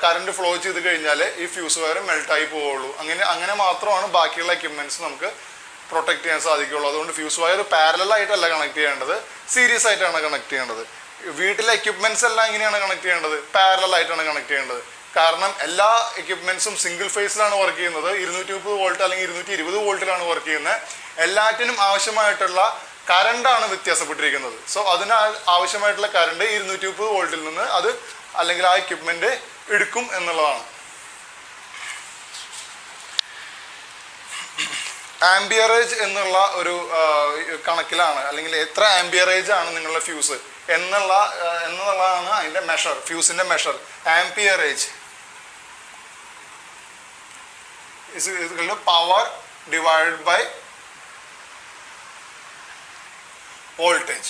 കറണ്ട് ഫ്ലോ ചെയ്ത് കഴിഞ്ഞാൽ ഈ ഫ്യൂസ് വയർ മെൽട്ടായി പോവുള്ളൂ. അങ്ങനെ മാത്രമാണ് ബാക്കിയുള്ള എക്യുപ്മെന്റ്സ് നമുക്ക് പ്രൊട്ടക്ട് ചെയ്യാൻ സാധിക്കുള്ളൂ. അതുകൊണ്ട് ഫ്യൂസ് വയർ പാരലൽ ആയിട്ടല്ല കണക്ട് ചെയ്യേണ്ടത്, സീരീസ് ആയിട്ടാണ് കണക്ട് ചെയ്യേണ്ടത്. വീട്ടിലെ എക്യുപ്മെന്റ്സ് എല്ലാം എങ്ങനെയാണ് കണക്ട് ചെയ്യേണ്ടത്? പാരലൽ ആയിട്ടാണ് കണക്ട് ചെയ്യേണ്ടത്. കാരണം എല്ലാ എക്യുപ്മെന്റ്സും സിംഗിൾ ഫേസിലാണ് വർക്ക് ചെയ്യുന്നത്, 230 വോൾട്ട് അല്ലെങ്കിൽ 220 വോൾട്ടിലാണ് വർക്ക് ചെയ്യുന്നത്. എല്ലാറ്റിനും ആവശ്യമായിട്ടുള്ള കറണ്ടാണ് വ്യത്യാസപ്പെട്ടിരിക്കുന്നത്. സോ അതിന് ആവശ്യമായിട്ടുള്ള കറണ്ട് 230 വോൾട്ടിൽ നിന്ന് അത് അല്ലെങ്കിൽ ആ എക്യുപ്മെന്റ് എടുക്കും എന്നുള്ളതാണ്. ആംബിയറേജ് എന്നുള്ള ഒരു കണക്കിലാണ് അല്ലെങ്കിൽ എത്ര ആംബിയറേജ് ആണ് നിങ്ങളുടെ ഫ്യൂസ് എന്നുള്ളതാണ് അതിൻ്റെ മെഷർ, ഫ്യൂസിൻ്റെ measure. Amperage power divided by voltage.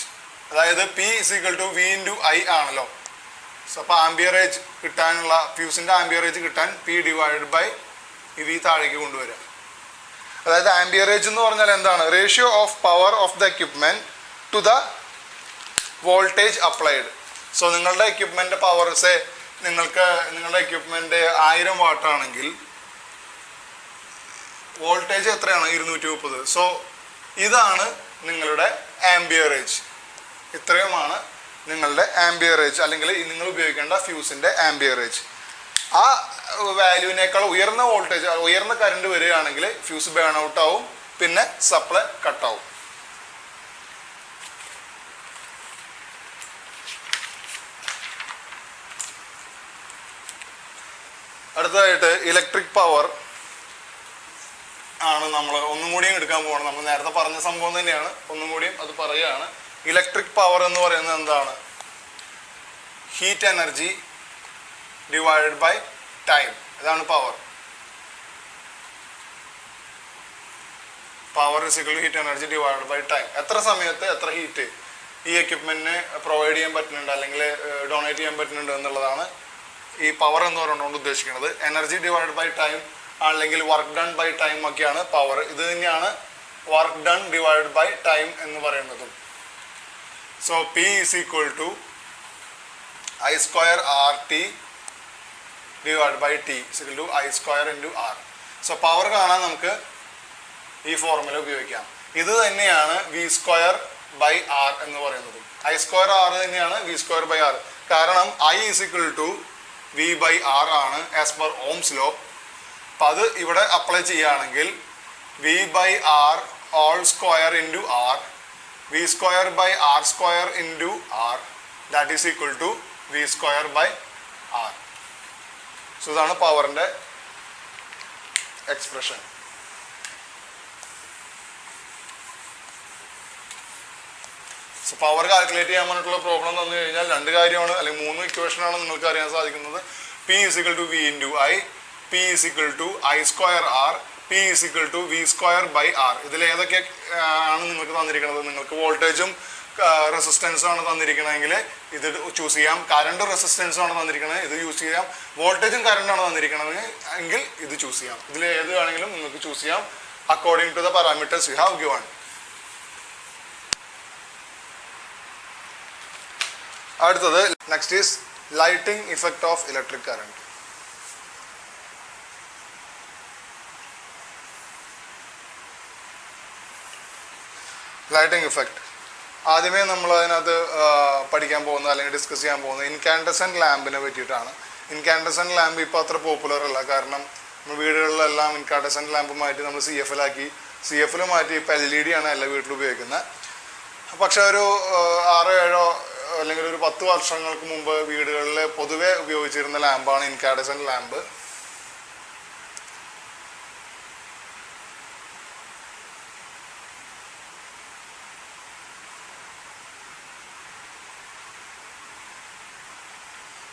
അതായത് P = V × I ആണല്ലോ. സോ അപ്പോൾ ആംബിയറേജ് കിട്ടാനുള്ള ഫ്യൂസിൻ്റെ ആംബിയറേജ് കിട്ടാൻ P ഡിവൈഡഡ് ബൈ V താഴേക്ക് കൊണ്ടുവരാം. അതായത് ആംബിയറേജ് എന്ന് പറഞ്ഞാൽ എന്താണ്? Ratio of power of the equipment to the voltage applied. So നിങ്ങളുടെ എക്യുപ്മെന്റ് പവർ നിങ്ങളുടെ എക്യുപ്മെന്റ് 1000 വാട്ട് ആണെങ്കിൽ വോൾട്ടേജ് എത്രയാണ്? 230. സോ ഇതാണ് നിങ്ങളുടെ ആംബിയറേജ്. ഇത്രയുമാണ് നിങ്ങളുടെ ആംബിയറേജ് അല്ലെങ്കിൽ നിങ്ങൾ ഉപയോഗിക്കേണ്ട ഫ്യൂസിന്റെ ആംബിയറേജ്. ആ വാല്യൂവിനേക്കാൾ ഉയർന്ന വോൾട്ടേജ് ഉയർന്ന കറണ്ട് വരികയാണെങ്കിൽ ഫ്യൂസ് ബേൺ ഔട്ട് ആവും, പിന്നെ സപ്ലൈ കട്ടാവും. അടുത്തതായിട്ട് ഇലക്ട്രിക് പവർ ആണ് നമ്മൾ ഒന്നും കൂടിയും എടുക്കാൻ പോകണം. നമ്മൾ നേരത്തെ പറഞ്ഞ സംഭവം തന്നെയാണ്, ഒന്നും കൂടിയും അത് പറയുകയാണ്. ഇലക്ട്രിക് പവർ എന്ന് പറയുന്നത് എന്താണ്? Heat energy divided by time. ഇതാണ് power. Power = heat energy divided by time. എത്ര സമയത്ത് എത്ര ഹീറ്റ് ഈ എക്യുപ്മെന്റിന് പ്രൊവൈഡ് ചെയ്യാൻ പറ്റുന്നുണ്ട് അല്ലെങ്കിൽ ഡൊണേറ്റ് ചെയ്യാൻ പറ്റുന്നുണ്ട് എന്നുള്ളതാണ് ഈ പവർ എന്ന് പറഞ്ഞുകൊണ്ട് ഉദ്ദേശിക്കുന്നത്. എനർജി ഡിവൈഡഡ് ബൈ ടൈം അല്ലെങ്കിൽ വർക്ക് ഡൺ ബൈ ടൈം ഒക്കെയാണ് പവർ. ഇത് തന്നെയാണ് work done divided by time എന്ന് പറയുന്നതും. So P = I² RT divide by T = I² × R. So power കാണാൻ നമുക്ക് ഈ ഫോർമുല ഉപയോഗിക്കാം. ഇത് തന്നെയാണ് V²/R എന്ന് പറയുന്നത്. I²R തന്നെയാണ് V²/R. കാരണം I = V/R ആണ് ആസ് പെർ ഓംസ് ലോ. അപ്പം അത് ഇവിടെ അപ്ലൈ ചെയ്യുകയാണെങ്കിൽ V/R² × R, V²/R² × R, that is equal to V²/R. So ഇതാണ് പവറിൻ്റെ എക്സ്പ്രഷൻ. സോ പവർ കാൽക്കുലേറ്റ് ചെയ്യാൻ വേണ്ടിയിട്ടുള്ള പ്രോബ്ലം തന്നു കഴിഞ്ഞാൽ രണ്ട് കാര്യമാണ് അല്ലെങ്കിൽ 3 ഇക്വേഷനാണ് നിങ്ങൾക്ക് അറിയാൻ സാധിക്കുന്നത്. P = V × I, P = I²R, P = V²/R. ഇതിൽ ഏതൊക്കെ ആണ് നിങ്ങൾക്ക് തന്നിരിക്കുന്നത്? നിങ്ങൾക്ക് വോൾട്ടേജും റെസിസ്റ്റൻസ് ആണ് തന്നിരിക്കണമെങ്കിൽ ഇത് ചൂസ് ചെയ്യാം. കറണ്ട് റെസിസ്റ്റൻസ് ആണ് തന്നിരിക്കണത്, ഇത് യൂസ് ചെയ്യാം. വോൾട്ടേജും കറണ്ടാണ് തന്നിരിക്കണത് എങ്കിൽ ഇത് ചൂസ് ചെയ്യാം. ഇതിൽ ഏത് വേണമെങ്കിലും നിങ്ങൾക്ക് ചൂസ് ചെയ്യാം according to the parameters you have given. അടുത്തത് next is lighting effect of electric current. Lighting effect ആദ്യമേ നമ്മൾ അതിനകത്ത് പഠിക്കാൻ പോകുന്നത് അല്ലെങ്കിൽ ഡിസ്കസ് ചെയ്യാൻ പോകുന്നത് ഇൻകാൻഡസെൻറ്റ് ലാമ്പിനെ പറ്റിയിട്ടാണ്. ഇൻകാൻഡസെൻറ്റ് ലാമ്പ് ഇപ്പോൾ അത്ര പോപ്പുലർ അല്ല, കാരണം വീടുകളിലെല്ലാം ഇൻകാൻഡസെൻറ്റ് ലാമ്പ് മാറ്റി നമ്മൾ CF-ലാക്കി. CF-ൽ മാറ്റി ഇപ്പോൾ LED ആണ് എല്ലാ വീട്ടിലും ഉപയോഗിക്കുന്നത്. പക്ഷെ ഒരു 6-7 അല്ലെങ്കിൽ ഒരു 10 വർഷങ്ങൾക്ക് മുമ്പ് വീടുകളിൽ പൊതുവെ ഉപയോഗിച്ചിരുന്ന ലാമ്പാണ് ഇൻകാൻഡസെൻറ്റ് ലാമ്പ്.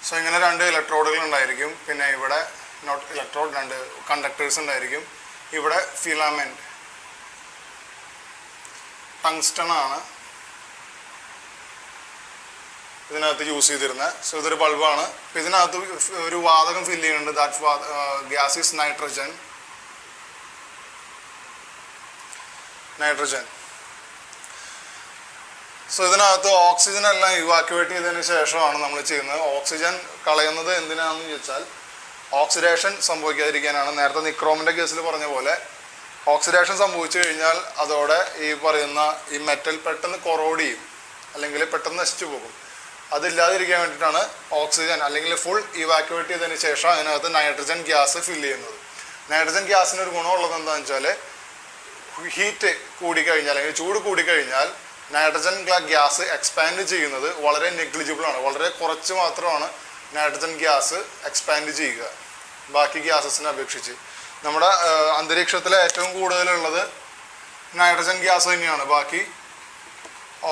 സോ ഇങ്ങനെ 2 ഇലക്ട്രോഡുകൾ ഉണ്ടായിരിക്കും. പിന്നെ ഇവിടെ നോട്ട് ഇലക്ട്രോഡ് 2 കണ്ടക്ടേഴ്സ് ഉണ്ടായിരിക്കും. ഇവിടെ ഫിലമെൻറ്റ് ടങ്സ്റ്റൺ ആണ് ഇതിനകത്ത് യൂസ് ചെയ്തിരുന്നത്. സോ ഇതൊരു ബൾബാണ്. ഇതിനകത്ത് ഒരു വാതകം ഫില്ല് ചെയ്യുന്നുണ്ട്. That gas is nitrogen. So ഇതിനകത്ത് ഓക്സിജൻ എല്ലാം ഇവാക്യുവേറ്റ് ചെയ്തതിന് ശേഷമാണ് നമ്മൾ ചെയ്യുന്നത്. ഓക്സിജൻ കളയുന്നത് എന്തിനാണെന്ന് ചോദിച്ചാൽ ഓക്സിഡേഷൻ സംഭവിക്കാതിരിക്കാനാണ്. നേരത്തെ നിക്രോമിൻ്റെ കേസിൽ പറഞ്ഞ പോലെ ഓക്സിഡേഷൻ സംഭവിച്ചു കഴിഞ്ഞാൽ അതോടെ ഈ പറയുന്ന ഈ മെറ്റൽ പെട്ടെന്ന് കൊറോഡ് ചെയ്യും, അല്ലെങ്കിൽ പെട്ടെന്ന് നശിച്ചു പോകും. അതില്ലാതിരിക്കാൻ വേണ്ടിയിട്ടാണ് ഓക്സിജൻ അല്ലെങ്കിൽ ഫുൾ ഇവാക്യുവേറ്റ് ചെയ്തതിന് ശേഷം അതിനകത്ത് നൈട്രജൻ ഗ്യാസ് ഫില്ല് ചെയ്യുന്നത്. നൈട്രജൻ ഗ്യാസിന് ഒരു ഗുണമുള്ളത് എന്താണെന്ന് വെച്ചാൽ ഹീറ്റ് കൂടിക്കഴിഞ്ഞാൽ അല്ലെങ്കിൽ ചൂട് കൂടിക്കഴിഞ്ഞാൽ നൈട്രജൻ ഗ്യാസ് എക്സ്പാൻഡ് ചെയ്യുന്നത് വളരെ നെഗ്ലിജിബിൾ ആണ്. വളരെ കുറച്ച് മാത്രമാണ് നൈട്രജൻ ഗ്യാസ് എക്സ്പാൻഡ് ചെയ്യുക ബാക്കി ഗ്യാസസിനെ അപേക്ഷിച്ച്. നമ്മുടെ അന്തരീക്ഷത്തിലെ ഏറ്റവും കൂടുതലുള്ളത് നൈട്രജൻ ഗ്യാസ് തന്നെയാണ്, ബാക്കി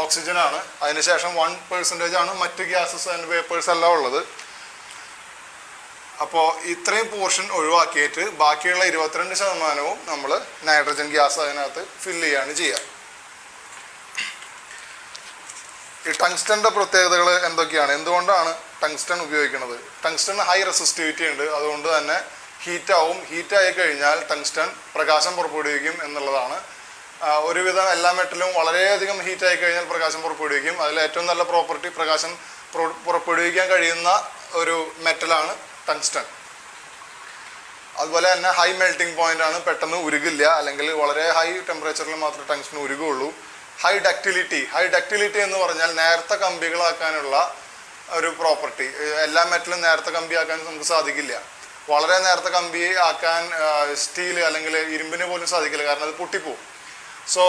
ഓക്സിജനാണ്. അതിനുശേഷം 1% ആണ് മറ്റ് ഗ്യാസസ് ആൻഡ് വേപ്പേഴ്സ് എല്ലാം ഉള്ളത്. അപ്പോൾ ഇത്രയും പോർഷൻ ഒഴിവാക്കിയിട്ട് ബാക്കിയുള്ള 22% നമ്മൾ നൈട്രജൻ ഗ്യാസ് അതിനകത്ത് ഫില്ല് ചെയ്യാണ് ചെയ്യുക. ഈ ടങ്സ്റ്റൻ്റെ പ്രത്യേകതകൾ എന്തൊക്കെയാണ്? എന്തുകൊണ്ടാണ് ടങ്സ്റ്റൺ ഉപയോഗിക്കുന്നത്? ടങ്സ്റ്റൺ ഹൈ റെസിസ്റ്റിവിറ്റി ഉണ്ട്, അതുകൊണ്ട് തന്നെ ഹീറ്റാവും. ഹീറ്റായി കഴിഞ്ഞാൽ ടങ്സ്റ്റൺ പ്രകാശം പുറപ്പെടുവിക്കും എന്നുള്ളതാണ്. ഒരുവിധം എല്ലാ മെറ്റലും വളരെയധികം ഹീറ്റായി കഴിഞ്ഞാൽ പ്രകാശം പുറപ്പെടുവിക്കും. അതിൽ ഏറ്റവും നല്ല പ്രോപ്പർട്ടി പ്രകാശം പുറപ്പെടുവിക്കാൻ കഴിയുന്ന ഒരു മെറ്റലാണ് ടങ്സ്റ്റൺ. അതുപോലെ തന്നെ ഹൈ മെൽറ്റിംഗ് പോയിന്റ് ആണ്, പെട്ടെന്ന് ഉരുകില്ല, അല്ലെങ്കിൽ വളരെ ഹൈ ടെമ്പറേച്ചറിൽ മാത്രമേ ടങ്സ്റ്റൺ ഉരുകുള്ളൂ. ഹൈ ഡക്റ്റിലിറ്റി എന്ന് പറഞ്ഞാൽ നേർത്ത കമ്പികളാക്കാനുള്ള ഒരു പ്രോപ്പർട്ടി. എല്ലാ മെറ്റലും നേർത്ത കമ്പി ആക്കാൻ നമുക്ക് സാധിക്കില്ല. വളരെ നേർത്ത കമ്പി ആക്കാൻ സ്റ്റീൽ അല്ലെങ്കിൽ ഇരുമ്പിന് പോലും സാധിക്കില്ല, കാരണം അത് പൊട്ടിപ്പോവും. സോ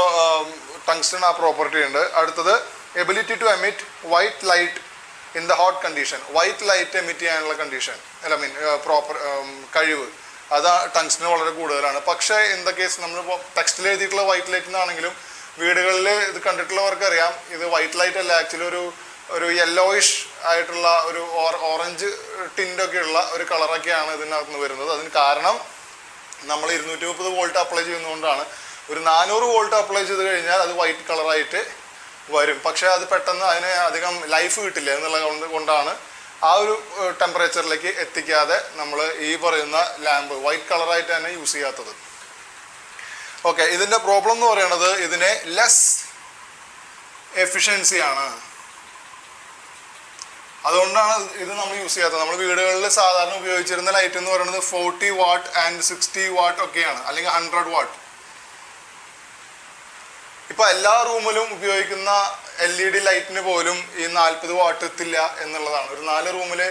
ടങ്സ്റ്റൺ ആ പ്രോപ്പർട്ടി ഉണ്ട്. അടുത്തത് ability to emit white light in the hot condition. White light emit ചെയ്യാനുള്ള കണ്ടീഷൻ കഴിവ് അത് ടങ്സ്റ്റൺ വളരെ കൂടുതലാണ്. പക്ഷേ ഇൻ ദ കേസ് നമ്മളിപ്പോൾ ടെക്സ്റ്റിൽ എഴുതിയിട്ടുള്ള വൈറ്റ് ലൈറ്റ് എന്നാണെങ്കിലും വീടുകളിൽ ഇത് കണ്ടിട്ടുള്ളവർക്ക് അറിയാം, ഇത് വൈറ്റ് ലൈറ്റ് അല്ല, ആക്ച്വലി ഒരു യെല്ലോയിഷ് ആയിട്ടുള്ള ഒരു ഓറഞ്ച് ടിൻ്റൊക്കെ ഉള്ള ഒരു കളറൊക്കെയാണ് ഇതിനകത്ത് നിന്ന് വരുന്നത്. അതിന് കാരണം നമ്മൾ 230 വോൾട്ട് അപ്ലൈ ചെയ്യുന്നതുകൊണ്ടാണ്. ഒരു 400 വോൾട്ട് അപ്ലൈ ചെയ്ത് കഴിഞ്ഞാൽ അത് വൈറ്റ് കളറായിട്ട് വരും. പക്ഷേ അത് പെട്ടെന്ന് അതിന് അധികം ലൈഫ് കിട്ടില്ല എന്നുള്ളത് കൊണ്ടാണ് ആ ഒരു ടെമ്പറേച്ചറിലേക്ക് എത്തിക്കാതെ നമ്മൾ ഈ പറയുന്ന ലാമ്പ് വൈറ്റ് കളറായിട്ട് തന്നെ യൂസ് ചെയ്യാത്തത്. ഓക്കെ, ഇതിൻ്റെ പ്രോബ്ലം എന്ന് പറയുന്നത് ഇതിന് ലെസ് എഫിഷ്യൻസിയാണ്. അതുകൊണ്ടാണ് ഇത് നമ്മൾ യൂസ് ചെയ്യാത്തത്. നമ്മൾ വീടുകളിൽ സാധാരണ ഉപയോഗിച്ചിരുന്ന ലൈറ്റ് എന്ന് പറയുന്നത് 40 വാട്ട് ആൻഡ് 60 വാട്ട് ഒക്കെയാണ്, അല്ലെങ്കിൽ 100 വാട്ട്. ഇപ്പം എല്ലാ റൂമിലും ഉപയോഗിക്കുന്ന LED ലൈറ്റിന് പോലും ഈ 40 വാട്ട് എത്തില്ല എന്നുള്ളതാണ്. ഒരു 4 റൂമിൽ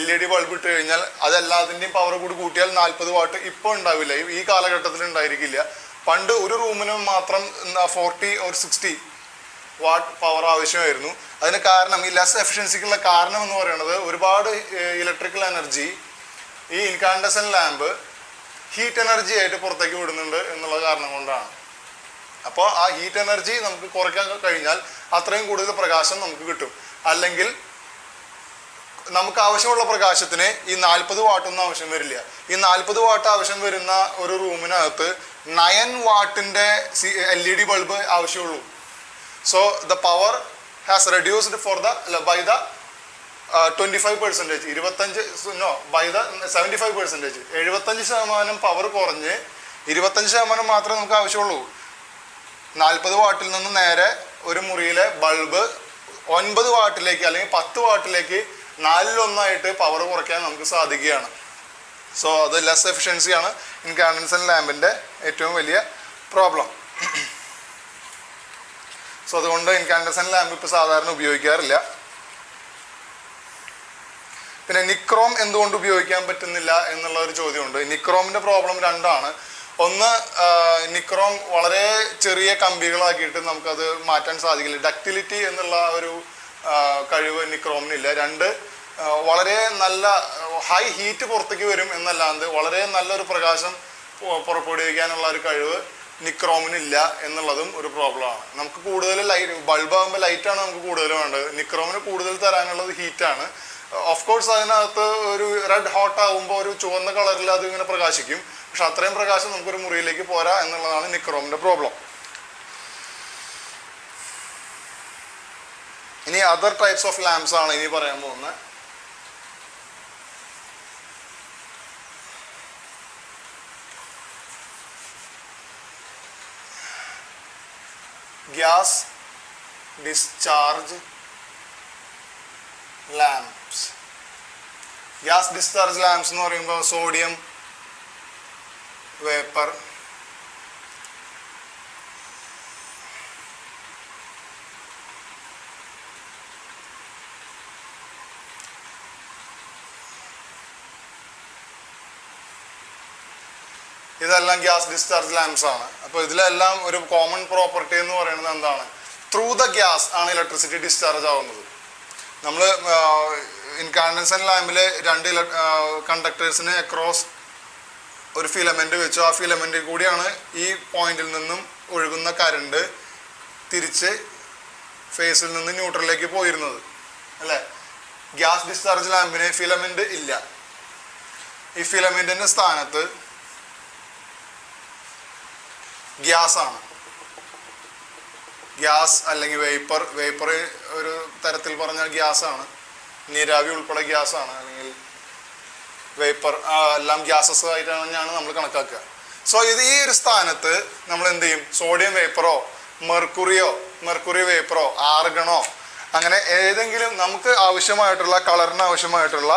LED ബൾബ് ഇട്ട് കഴിഞ്ഞാൽ അതെല്ലാത്തിൻ്റെയും പവർ കൂടി കൂട്ടിയാൽ 40 വാട്ട് ഇപ്പോൾ ഉണ്ടാവില്ല, ഈ കാലഘട്ടത്തിൽ ഉണ്ടായിരിക്കില്ല. പണ്ട് ഒരു റൂമിന് മാത്രം 40 or 60 വാട്ട് പവർ ആവശ്യമായിരുന്നു. അതിന് കാരണം, ഈ ലെസ് എഫിഷ്യൻസിക്കുള്ള കാരണം എന്ന് പറയുന്നത് ഒരുപാട് ഇലക്ട്രിക്കൽ എനർജി ഈ ഇൻകാൻഡസെന്റ് ലാമ്പ് ഹീറ്റ് എനർജി ആയിട്ട് പുറത്തേക്ക് വിടുന്നുണ്ട് എന്നുള്ള കാരണം കൊണ്ടാണ്. അപ്പോൾ ആ ഹീറ്റ് എനർജി നമുക്ക് കുറയ്ക്കാൻ കഴിഞ്ഞാൽ അത്രയും കൂടുതൽ പ്രകാശം നമുക്ക് കിട്ടും. അല്ലെങ്കിൽ നമുക്ക് ആവശ്യമുള്ള പ്രകാശത്തിന് ഈ 40 വാട്ടൊന്നും ആവശ്യം വരില്ല. ഈ 40 വാട്ട് ആവശ്യം വരുന്ന ഒരു റൂമിനകത്ത് 9 വാട്ടിൻ്റെ LED ബൾബ് ആവശ്യമുള്ളൂ. So the power has reduced for the by the 25%, 25 no by the 75%. 75% power കുറഞ്ഞ് 25% മാത്രമേ നമുക്ക് ആവശ്യമുള്ളൂ. 40 വാട്ടിൽ നിന്ന് നേരെ ഒരു മുറിയിലെ ബൾബ് 9 വാട്ടിലേക്ക് അല്ലെങ്കിൽ 10 വാട്ടിലേക്ക് 1/4 പവർ കുറയ്ക്കാൻ നമുക്ക് സാധിക്കുകയാണ്. സോ അത് ലെസ് എഫിഷ്യൻസിയാണ് ഇൻകാൻഡൻസെന്റ് ലാമ്പിൻ്റെ ഏറ്റവും വലിയ പ്രോബ്ലം. സോ അതുകൊണ്ട് ഇൻകാൻഡൻസെന്റ് ലാമ്പ് ഇപ്പോൾ സാധാരണ ഉപയോഗിക്കാറില്ല. പിന്നെ നിക്രോം എന്തുകൊണ്ട് ഉപയോഗിക്കാൻ പറ്റുന്നില്ല എന്നുള്ള ഒരു ചോദ്യമുണ്ട്. നിക്രോമിൻ്റെ പ്രോബ്ലം രണ്ടാണ്. ഒന്ന്, നിക്രോം വളരെ ചെറിയ കമ്പികളാക്കിയിട്ട് നമുക്കത് മാറ്റാൻ സാധിക്കില്ല. ഡക്റ്റിലിറ്റി എന്നുള്ള ഒരു കഴിവ് നിക്രോമിനില്ല. രണ്ട്, വളരെ നല്ല ഹൈ ഹീറ്റ് പുറത്തേക്ക് വരും എന്നല്ലാണ്ട് വളരെ നല്ലൊരു പ്രകാശം പുറപ്പെടുവിക്കാനുള്ള ഒരു കഴിവ് നിക്രോമിനില്ല എന്നുള്ളതും ഒരു പ്രോബ്ലമാണ്. നമുക്ക് കൂടുതൽ ലൈറ്റ്, ബൾബാകുമ്പോൾ ലൈറ്റാണ് നമുക്ക് കൂടുതൽ വേണ്ടത്. നിക്രോമിന് കൂടുതൽ തരാനുള്ളത് ഹീറ്റാണ്. ഓഫ് കോഴ്സ് അതിനകത്ത് ഒരു റെഡ് ഹോട്ട് ആകുമ്പോൾ ഒരു ചുവന്ന കളറിൽ അത് ഇങ്ങനെ പ്രകാശിക്കും. പക്ഷെ അത്രയും പ്രകാശം നമുക്കൊരു മുറിയിലേക്ക് പോരാ എന്നുള്ളതാണ് നിക്രോമിൻ്റെ പ്രോബ്ലം. ഇനി അതർ ടൈപ്സ് ഓഫ് ലാംപ്സ് ആണ് ഇനി പറയാൻ പോകുന്നത്. Gas discharge lamps. Gas discharge lamps എന്ന് പറയുമ്പോൾ സോഡിയം വേപ്പർ, ഇതെല്ലാം ഗ്യാസ് ഡിസ്ചാർജ് ലാംപ്സ് ആണ്. അപ്പോൾ ഇതിലെല്ലാം ഒരു കോമൺ പ്രോപ്പർട്ടി എന്ന് പറയുന്നത് എന്താണ്? ത്രൂ ദ ഗ്യാസ് ആണ് ഇലക്ട്രിസിറ്റി ഡിസ്ചാർജ് ആവുന്നത്. നമ്മൾ ഇൻകാൻഡൻസെന്റ് ലാമ്പിൽ 2 കണ്ടക്ടേഴ്സിന് അക്രോസ് ഒരു ഫിലമെന്റ് വെച്ചു. ആ ഫിലമെന്റിൽ കൂടിയാണ് ഈ പോയിന്റിൽ നിന്നും ഒഴുകുന്ന കറണ്ട് തിരിച്ച് ഫേസിൽ നിന്ന് ന്യൂട്രലിലേക്ക് പോയിരുന്നത്, അല്ലേ? ഗ്യാസ് ഡിസ്ചാർജ് ലാമ്പിന് ഫിലമെന്റ് ഇല്ല. ഈ ഫിലമെന്റിന്റെ സ്ഥാനത്ത് ഗ്യാസ് ആണ്. ഗ്യാസ് അല്ലെങ്കിൽ വേപ്പർ ഒരു തരത്തിൽ പറഞ്ഞാൽ ഗ്യാസ് ആണ്. നീരാവി ഉൾപ്പെടെ ഗ്യാസ് ആണ്, അല്ലെങ്കിൽ വേപ്പർ എല്ലാം ഗ്യാസസ് ആയിട്ടാണ് നമ്മൾ കണക്കാക്കുക. സോ ഈ ഒരു സ്ഥാനത്ത് നമ്മൾ എന്ത് ചെയ്യും? സോഡിയം വേപ്പറോ മെർക്കുറി വേപ്പറോ ആർഗണോ അങ്ങനെ ഏതെങ്കിലും നമുക്ക് ആവശ്യമായിട്ടുള്ള കളറിന് ആവശ്യമായിട്ടുള്ള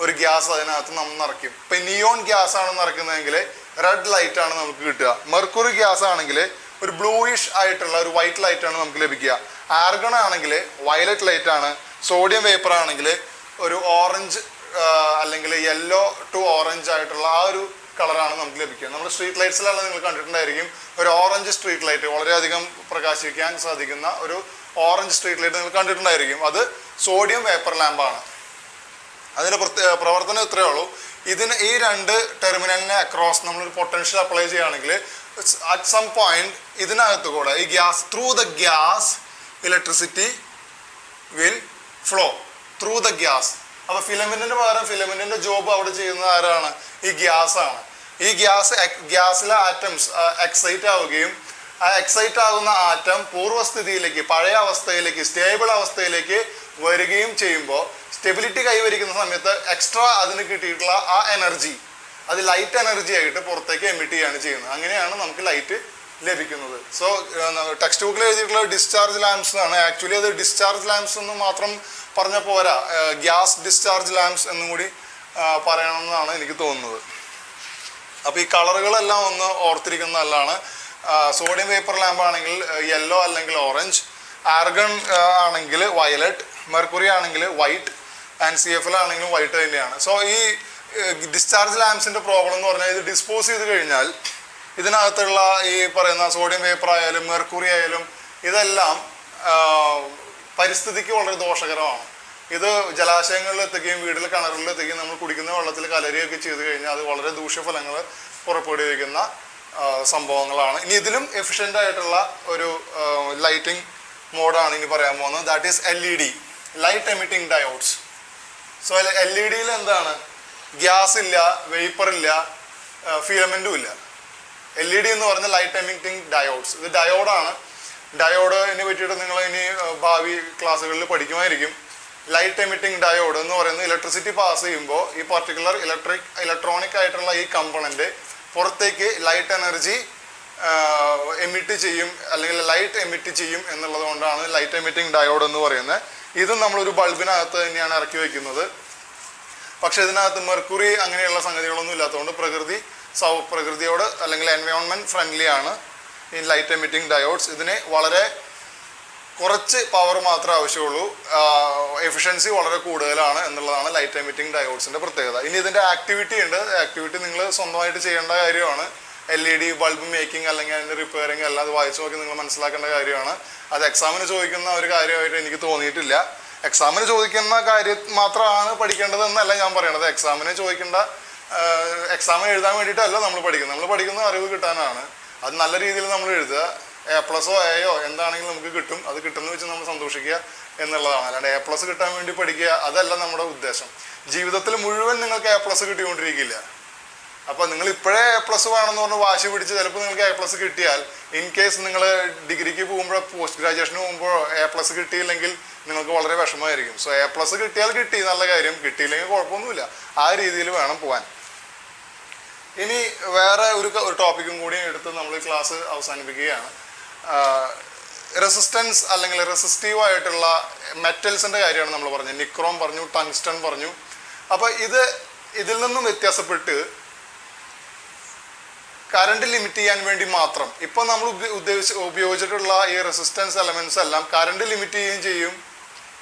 ഒരു ഗ്യാസ് അതിനകത്ത് നമ്മൾ നിറയ്ക്കും. ഇപ്പം നിയോൺ ഗ്യാസ് ആണ് നിറയ്ക്കുന്നതെങ്കിൽ റെഡ് ലൈറ്റ് ആണ് നമുക്ക് കിട്ടുക. മെർക്കുറി ഗ്യാസ് ആണെങ്കിൽ ഒരു ബ്ലൂയിഷ് ആയിട്ടുള്ള ഒരു വൈറ്റ് ലൈറ്റ് ആണ് നമുക്ക് ലഭിക്കുക. ആർഗൺ ആണെങ്കിൽ വയലറ്റ് ലൈറ്റ് ആണ്. സോഡിയം വേപ്പർ ആണെങ്കിൽ ഒരു ഓറഞ്ച് അല്ലെങ്കിൽ യെല്ലോ ടു ഓറഞ്ച് ആയിട്ടുള്ള ആ ഒരു കളറാണ് നമുക്ക് ലഭിക്കുക. നമ്മൾ സ്ട്രീറ്റ് ലൈറ്റ്സിലെല്ലാം നിങ്ങൾ കണ്ടിട്ടുണ്ടായിരിക്കും ഒരു ഓറഞ്ച് സ്ട്രീറ്റ് ലൈറ്റ്, വളരെയധികം പ്രകാശിക്കാൻ സാധിക്കുന്ന ഒരു ഓറഞ്ച് സ്ട്രീറ്റ് ലൈറ്റ് നിങ്ങൾ കണ്ടിട്ടുണ്ടായിരിക്കും. അത് സോഡിയം വേപ്പർ ലാമ്പാണ്. അതിൻ്റെ പ്രവർത്തനം ഇത്രയേ ഉള്ളൂ. ഈ 2 ടെർമിനലിനെ അക്രോസ് നമ്മളൊരു പൊട്ടൻഷ്യൽ അപ്ലൈ ചെയ്യുകയാണെങ്കിൽ അറ്റ് സം പോയിന്റ് ഇതിനകത്ത് കൂടെ ഈ gas through the gas electricity will flow through the gas. അപ്പോൾ ഫിലമെന്റിന് പകരം ഫിലമെന്റിന്റെ ജോബ് അവിടെ ചെയ്യുന്നത് ആരാണ്? ഈ ഗ്യാസ് ആണ്. ഈ ഗ്യാസിലെ ആറ്റംസ് എക്സൈറ്റ് ആവുകയും ആ എക്സൈറ്റ് ആകുന്ന ആറ്റം പൂർവ്വസ്ഥിതിയിലേക്ക്, പഴയ അവസ്ഥയിലേക്ക്, സ്റ്റേബിൾ അവസ്ഥയിലേക്ക് വരികയും ചെയ്യുമ്പോൾ സ്റ്റെബിലിറ്റി കൈവരിക്കുന്ന സമയത്ത് എക്സ്ട്രാ അതിന് കിട്ടിയിട്ടുള്ള ആ എനർജി അത് ലൈറ്റ് എനർജി ആയിട്ട് പുറത്തേക്ക് എമിറ്റ് ചെയ്യാണ് ചെയ്യുന്നത്. അങ്ങനെയാണ് നമുക്ക് ലൈറ്റ് ലഭിക്കുന്നത്. സോ ടെക്സ്റ്റ് ബുക്കിൽ എഴുതിയിട്ടുള്ള ഡിസ്ചാർജ് ലാംപ്സ് ആണ്. ആക്ച്വലി അത് ഡിസ്ചാർജ് ലാംപ്സ് എന്ന് മാത്രം പറഞ്ഞ പോരാ, ഗ്യാസ് ഡിസ്ചാർജ് ലാംപ്സ് എന്നും കൂടി പറയണമെന്നാണ് എനിക്ക് തോന്നുന്നത്. അപ്പോൾ ഈ കളറുകളെല്ലാം ഒന്ന് ഓർത്തിരിക്കുന്ന നല്ലതാണ്. സോഡിയം വേപ്പർ ലാമ്പ് ആണെങ്കിൽ യെല്ലോ അല്ലെങ്കിൽ ഓറഞ്ച്, ആർഗൺ ആണെങ്കിൽ വയലറ്റ്, മെർക്കുറി ആണെങ്കിൽ വൈറ്റ്, ആൻഡ് CFL ആണെങ്കിലും വൈറ്റ് തന്നെയാണ്. സോ ഈ ഡിസ്ചാർജ് ലാംപ്സിൻ്റെ പ്രോബ്ലം എന്ന് പറഞ്ഞാൽ ഇത് ഡിസ്പോസ് ചെയ്ത് കഴിഞ്ഞാൽ ഇതിനകത്തുള്ള ഈ പറയുന്ന സോഡിയം വേപ്പർ ആയാലും മെർക്കുറി ആയാലും ഇതെല്ലാം പരിസ്ഥിതിക്ക് വളരെ ദോഷകരമാണ്. ഇത് ജലാശയങ്ങളിൽ എത്തുകയും വീട്ടിൽ കിണറുകളിൽ എത്തുകയും നമ്മൾ കുടിക്കുന്ന വെള്ളത്തിൽ കലരുകയൊക്കെ ചെയ്ത് കഴിഞ്ഞാൽ അത് വളരെ ദൂഷ്യഫലങ്ങൾ പുറപ്പെടുവിക്കുന്ന സംഭവങ്ങളാണ്. ഇനി ഇതിലും എഫിഷ്യൻ്റ് ആയിട്ടുള്ള ഒരു ലൈറ്റിംഗ് മോഡാണ് ഇനി പറയാൻ പോകുന്നത്. That is LED, light emitting diodes. So LED എന്താണ്? ഗ്യാസ് ഇല്ല, വേപ്പർ ഇല്ല, ഫിലമെൻറ്റും ഇല്ല. LED എന്ന് പറഞ്ഞാൽ ലൈറ്റ് എമിറ്റിംഗ് ഡയോഡ്സ്. ഇത് ഡയോഡാണ്. ഡയോഡിനെ പറ്റിയിട്ട് നിങ്ങൾ ഇനി ഭാവി ക്ലാസ്സുകളിൽ പഠിക്കുമായിരിക്കും. ലൈറ്റ് എമിറ്റിംഗ് ഡയോഡ് എന്ന് പറയുന്നത് ഇലക്ട്രിസിറ്റി പാസ് ചെയ്യുമ്പോൾ ഈ പർട്ടിക്കുലർ ഇലക്ട്രോണിക് ആയിട്ടുള്ള ഈ കമ്പണന്റ് പുറത്തേക്ക് ലൈറ്റ് എനർജി എമിറ്റ് ചെയ്യും, അല്ലെങ്കിൽ ലൈറ്റ് എമിറ്റ് ചെയ്യും എന്നുള്ളത് കൊണ്ടാണ് ലൈറ്റ് എമിറ്റിംഗ് ഡയോഡ് എന്ന് പറയുന്നത്. ഇതും നമ്മളൊരു ബൾബിനകത്ത് തന്നെയാണ് ഇറക്കി വെക്കുന്നത്. പക്ഷെ ഇതിനകത്ത് മെർക്കുറി അങ്ങനെയുള്ള സംഗതികളൊന്നും ഇല്ലാത്തതുകൊണ്ട് പ്രകൃതിയോട് അല്ലെങ്കിൽ എൻവയോൺമെന്റ് ഫ്രണ്ട്ലി ആണ് ഈ ലൈറ്റ് എമിറ്റിംഗ് ഡയോഡ്സ്. ഇതിന് വളരെ കുറച്ച് പവർ മാത്രമേ ആവശ്യമുള്ളൂ, എഫിഷ്യൻസി വളരെ കൂടുതലാണ് എന്നുള്ളതാണ് ലൈറ്റ് എമിറ്റിംഗ് ഡയോഡ്സിന്റെ പ്രത്യേകത. ഇനി ഇതിന്റെ ആക്ടിവിറ്റി ഉണ്ട്. ആക്ടിവിറ്റി നിങ്ങൾ സ്വന്തമായിട്ട് ചെയ്യേണ്ട കാര്യമാണ്. LED ബൾബ് മേക്കിംഗ് അല്ലെങ്കിൽ അതിന്റെ റിപ്പയറിംഗ് എല്ലാം അത് വായിച്ചു നോക്കി നിങ്ങൾ മനസ്സിലാക്കേണ്ട കാര്യമാണ്. അത് എക്സാമിന് ചോദിക്കുന്ന ഒരു കാര്യമായിട്ട് എനിക്ക് തോന്നിയിട്ടില്ല. എക്സാമിന് ചോദിക്കുന്ന കാര്യം മാത്രമാണ് പഠിക്കേണ്ടത് എന്നല്ല ഞാൻ പറയണത്. എക്സാമിന് എഴുതാൻ വേണ്ടിയിട്ടല്ല നമ്മൾ പഠിക്കുന്നത് അറിവ് കിട്ടാനാണ്. അത് നല്ല രീതിയിൽ നമ്മൾ എഴുതുക. A+ A എന്താണെങ്കിലും നമുക്ക് കിട്ടും. അത് കിട്ടുന്ന വെച്ച് നമ്മൾ സന്തോഷിക്കുക എന്നുള്ളതാണ്. അല്ലാണ്ട് A+ കിട്ടാൻ വേണ്ടി പഠിക്കുക അതല്ല നമ്മുടെ ഉദ്ദേശം. ജീവിതത്തിൽ മുഴുവൻ നിങ്ങൾക്ക് A+ കിട്ടിക്കൊണ്ടിരിക്കില്ല. അപ്പോൾ നിങ്ങൾ ഇപ്പോഴേ A+ വേണമെന്ന് പറഞ്ഞ് വാശി പിടിച്ച് ചിലപ്പോൾ നിങ്ങൾക്ക് A+ കിട്ടിയാൽ ഇൻ കേസ് നിങ്ങൾ ഡിഗ്രിക്ക് പോകുമ്പോഴോ പോസ്റ്റ് ഗ്രാജുവേഷന് പോകുമ്പോഴോ A+ കിട്ടിയില്ലെങ്കിൽ നിങ്ങൾക്ക് വളരെ വിഷമമായിരിക്കും. സോ A+ കിട്ടിയാൽ കിട്ടി, നല്ല കാര്യം. കിട്ടിയില്ലെങ്കിൽ കുഴപ്പമൊന്നുമില്ല. ആ രീതിയിൽ വേണം പോകാൻ. ഇനി വേറെ ഒരു ടോപ്പിക്കും കൂടി എടുത്ത് നമ്മൾ ക്ലാസ് അവസാനിപ്പിക്കുകയാണ്. റെസിസ്റ്റൻസ് അല്ലെങ്കിൽ റെസിസ്റ്റീവ് ആയിട്ടുള്ള മെറ്റൽസിൻ്റെ കാര്യമാണ് നമ്മൾ പറഞ്ഞത്. നിക്രോം പറഞ്ഞു, ടങ്സ്റ്റൺ പറഞ്ഞു. അപ്പോൾ ഇതിൽ നിന്നും വ്യത്യാസപ്പെട്ട് കറണ്ട് ലിമിറ്റ് ചെയ്യാൻ വേണ്ടി മാത്രം ഇപ്പം നമ്മൾ ഉപയോഗിച്ചിട്ടുള്ള ഈ റെസിസ്റ്റൻസ് എലമെന്റ്സ് എല്ലാം കറണ്ട് ലിമിറ്റ് ചെയ്യുകയും ചെയ്യും,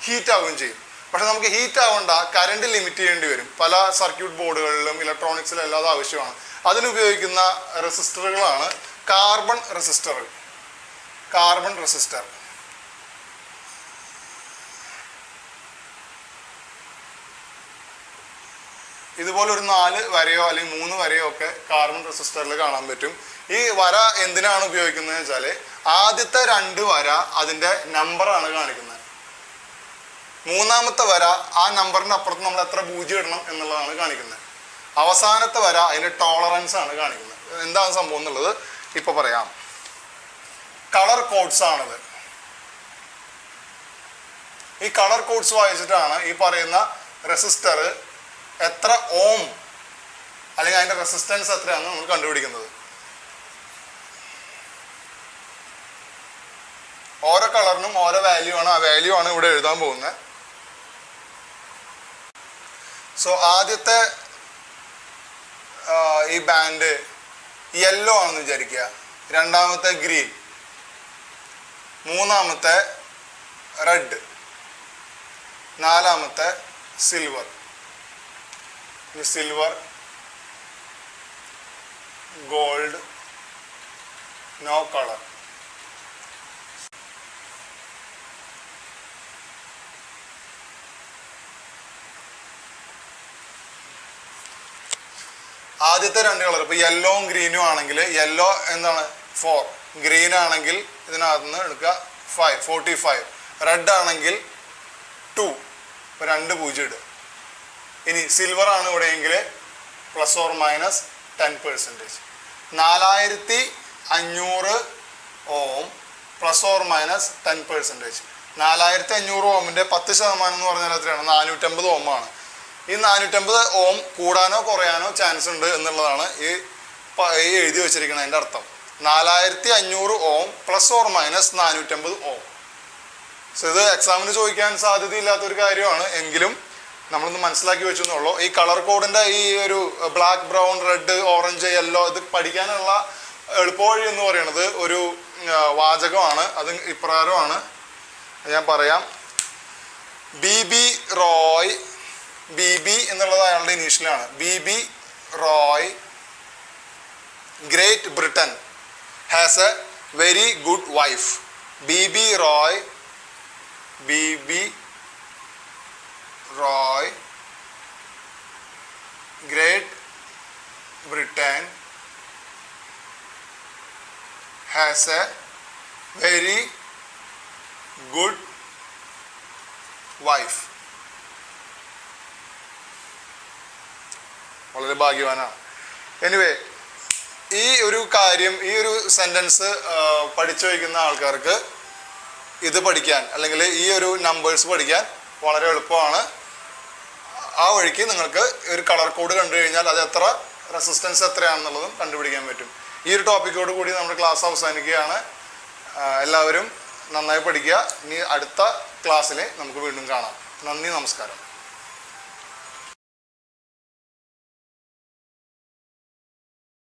ഹീറ്റ് ആവുകയും ചെയ്യും. പക്ഷെ നമുക്ക് ഹീറ്റ് ആവേണ്ട, കറണ്ട് ലിമിറ്റ് ചെയ്യേണ്ടി വരും. പല സർക്യൂട്ട് ബോർഡുകളിലും ഇലക്ട്രോണിക്സിലും എല്ലാം ആവശ്യമാണ്. അതിനുപയോഗിക്കുന്ന റെസിസ്റ്ററുകളാണ് കാർബൺ റെസിസ്റ്റർ. ഇതുപോലെ ഒരു 4 വരയോ അല്ലെങ്കിൽ 3 വരയോ ഒക്കെ കാർബൺ റെസിസ്റ്ററിൽ കാണാൻ പറ്റും. ഈ വര എന്തിനാണ് ഉപയോഗിക്കുന്നത് വെച്ചാൽ ആദ്യത്തെ 2 വര അതിൻ്റെ നമ്പറാണ് കാണിക്കുന്നത്. മൂന്നാമത്തെ വര ആ നമ്പറിന് അപ്പുറത്ത് നമ്മൾ എത്ര പൂജ്യം ഇടണം എന്നുള്ളതാണ് കാണിക്കുന്നത്. അവസാനത്തെ വര അതിൻ്റെ ടോളറൻസ് ആണ് കാണിക്കുന്നത്. എന്താണ് സംഭവം എന്നുള്ളത് ഇപ്പൊ പറയാം. കളർ കോഡ്സ് ആണിത്. ഈ കളർ കോഡ്സ് വായിച്ചിട്ടാണ് ഈ പറയുന്ന റെസിസ്റ്റർ എത്ര ഓം അല്ലെങ്കിൽ അതിന്റെ റെസിസ്റ്റൻസ് എത്രയാണെന്ന് നമ്മൾ കണ്ടുപിടിക്കുന്നത്. ഓരോ കളറിനും ഓരോ വാല്യൂ ആണ്. ആ വാല്യൂ ആണ് ഇവിടെ എഴുതാൻ പോകുന്നത്. സോ ആദ്യത്തെ ഈ ബാൻഡ് യെല്ലോ ആണെന്ന് വിചാരിക്കുക, രണ്ടാമത്തെ ഗ്രീൻ, മൂന്നാമത്തെ റെഡ്, നാലാമത്തെ silver. Silver, gold, no colour. ആദ്യത്തെ 2 കളർ ഇപ്പൊ യെല്ലോവും ഗ്രീനും ആണെങ്കിൽ യെല്ലോ എന്താണ് 4, ഗ്രീൻ ആണെങ്കിൽ ഇതിനകത്ത് നിന്ന് എടുക്കുക 5, 45, റെഡ് ആണെങ്കിൽ 2, 2 പൂജ്യം ഇടുക. ഇനി സിൽവർ ആണ് ഇവിടെയെങ്കിൽ ±10%. 4500 ഓം ±10%. 4500 ഓമിന്റെ 10% എന്ന് പറഞ്ഞാൽ എത്രയാണ്? 450 ഓമാണ്. ഈ 450 ഓം കൂടാനോ കുറയാനോ ചാൻസ് ഉണ്ട് എന്നുള്ളതാണ് ഈ എഴുതി വെച്ചിരിക്കുന്നതിൻ്റെ അർത്ഥം. 4500 ഓം ±450 ഓം. സോ ഇത് എക്സാമിന് ചോദിക്കാൻ സാധ്യതയില്ലാത്തൊരു കാര്യമാണ്, എങ്കിലും നമ്മളൊന്ന് മനസ്സിലാക്കി വെച്ചെന്നുള്ളൂ. ഈ കളർ കോഡിൻ്റെ ഈ ഒരു black, brown, red, orange, yellow ഇത് പഠിക്കാനുള്ള എളുപ്പവഴി എന്ന് പറയുന്നത് ഒരു വാചകമാണ്. അത് ഇപ്രകാരമാണ്, ഞാൻ പറയാം. BB റോയ്, BB എന്നുള്ളത് അയാളുടെ ഇനീഷ്യലാണ്. BB Roy, great Britain, has A very good wife. BB Roy, Great Britain has a very good wife. വളരെ ഭാഗ്യവാനാണ്. എനിവേ, ഈ ഒരു കാര്യം, ഈ ഒരു സെന്റൻസ് പഠിച്ചു വയ്ക്കുന്ന ആൾക്കാർക്ക് ഇത് പഠിക്കാൻ അല്ലെങ്കിൽ ഈ ഒരു നമ്പേഴ്സ് പഠിക്കാൻ വളരെ എളുപ്പമാണ്. ആ വഴിക്ക് നിങ്ങൾക്ക് ഒരു കളർ കോഡ് കണ്ടു കഴിഞ്ഞാൽ അത് എത്ര റെസിസ്റ്റൻസ് എത്രയാണെന്നുള്ളതും കണ്ടുപിടിക്കാൻ പറ്റും. ഈ ഒരു ടോപ്പിക്കോട് കൂടി നമ്മുടെ ക്ലാസ് അവസാനിക്കുകയാണ്. എല്ലാവരും നന്നായി പഠിക്കുക. ഇനി അടുത്ത ക്ലാസ്സിൽ നമുക്ക് വീണ്ടും കാണാം. നന്ദി, നമസ്കാരം.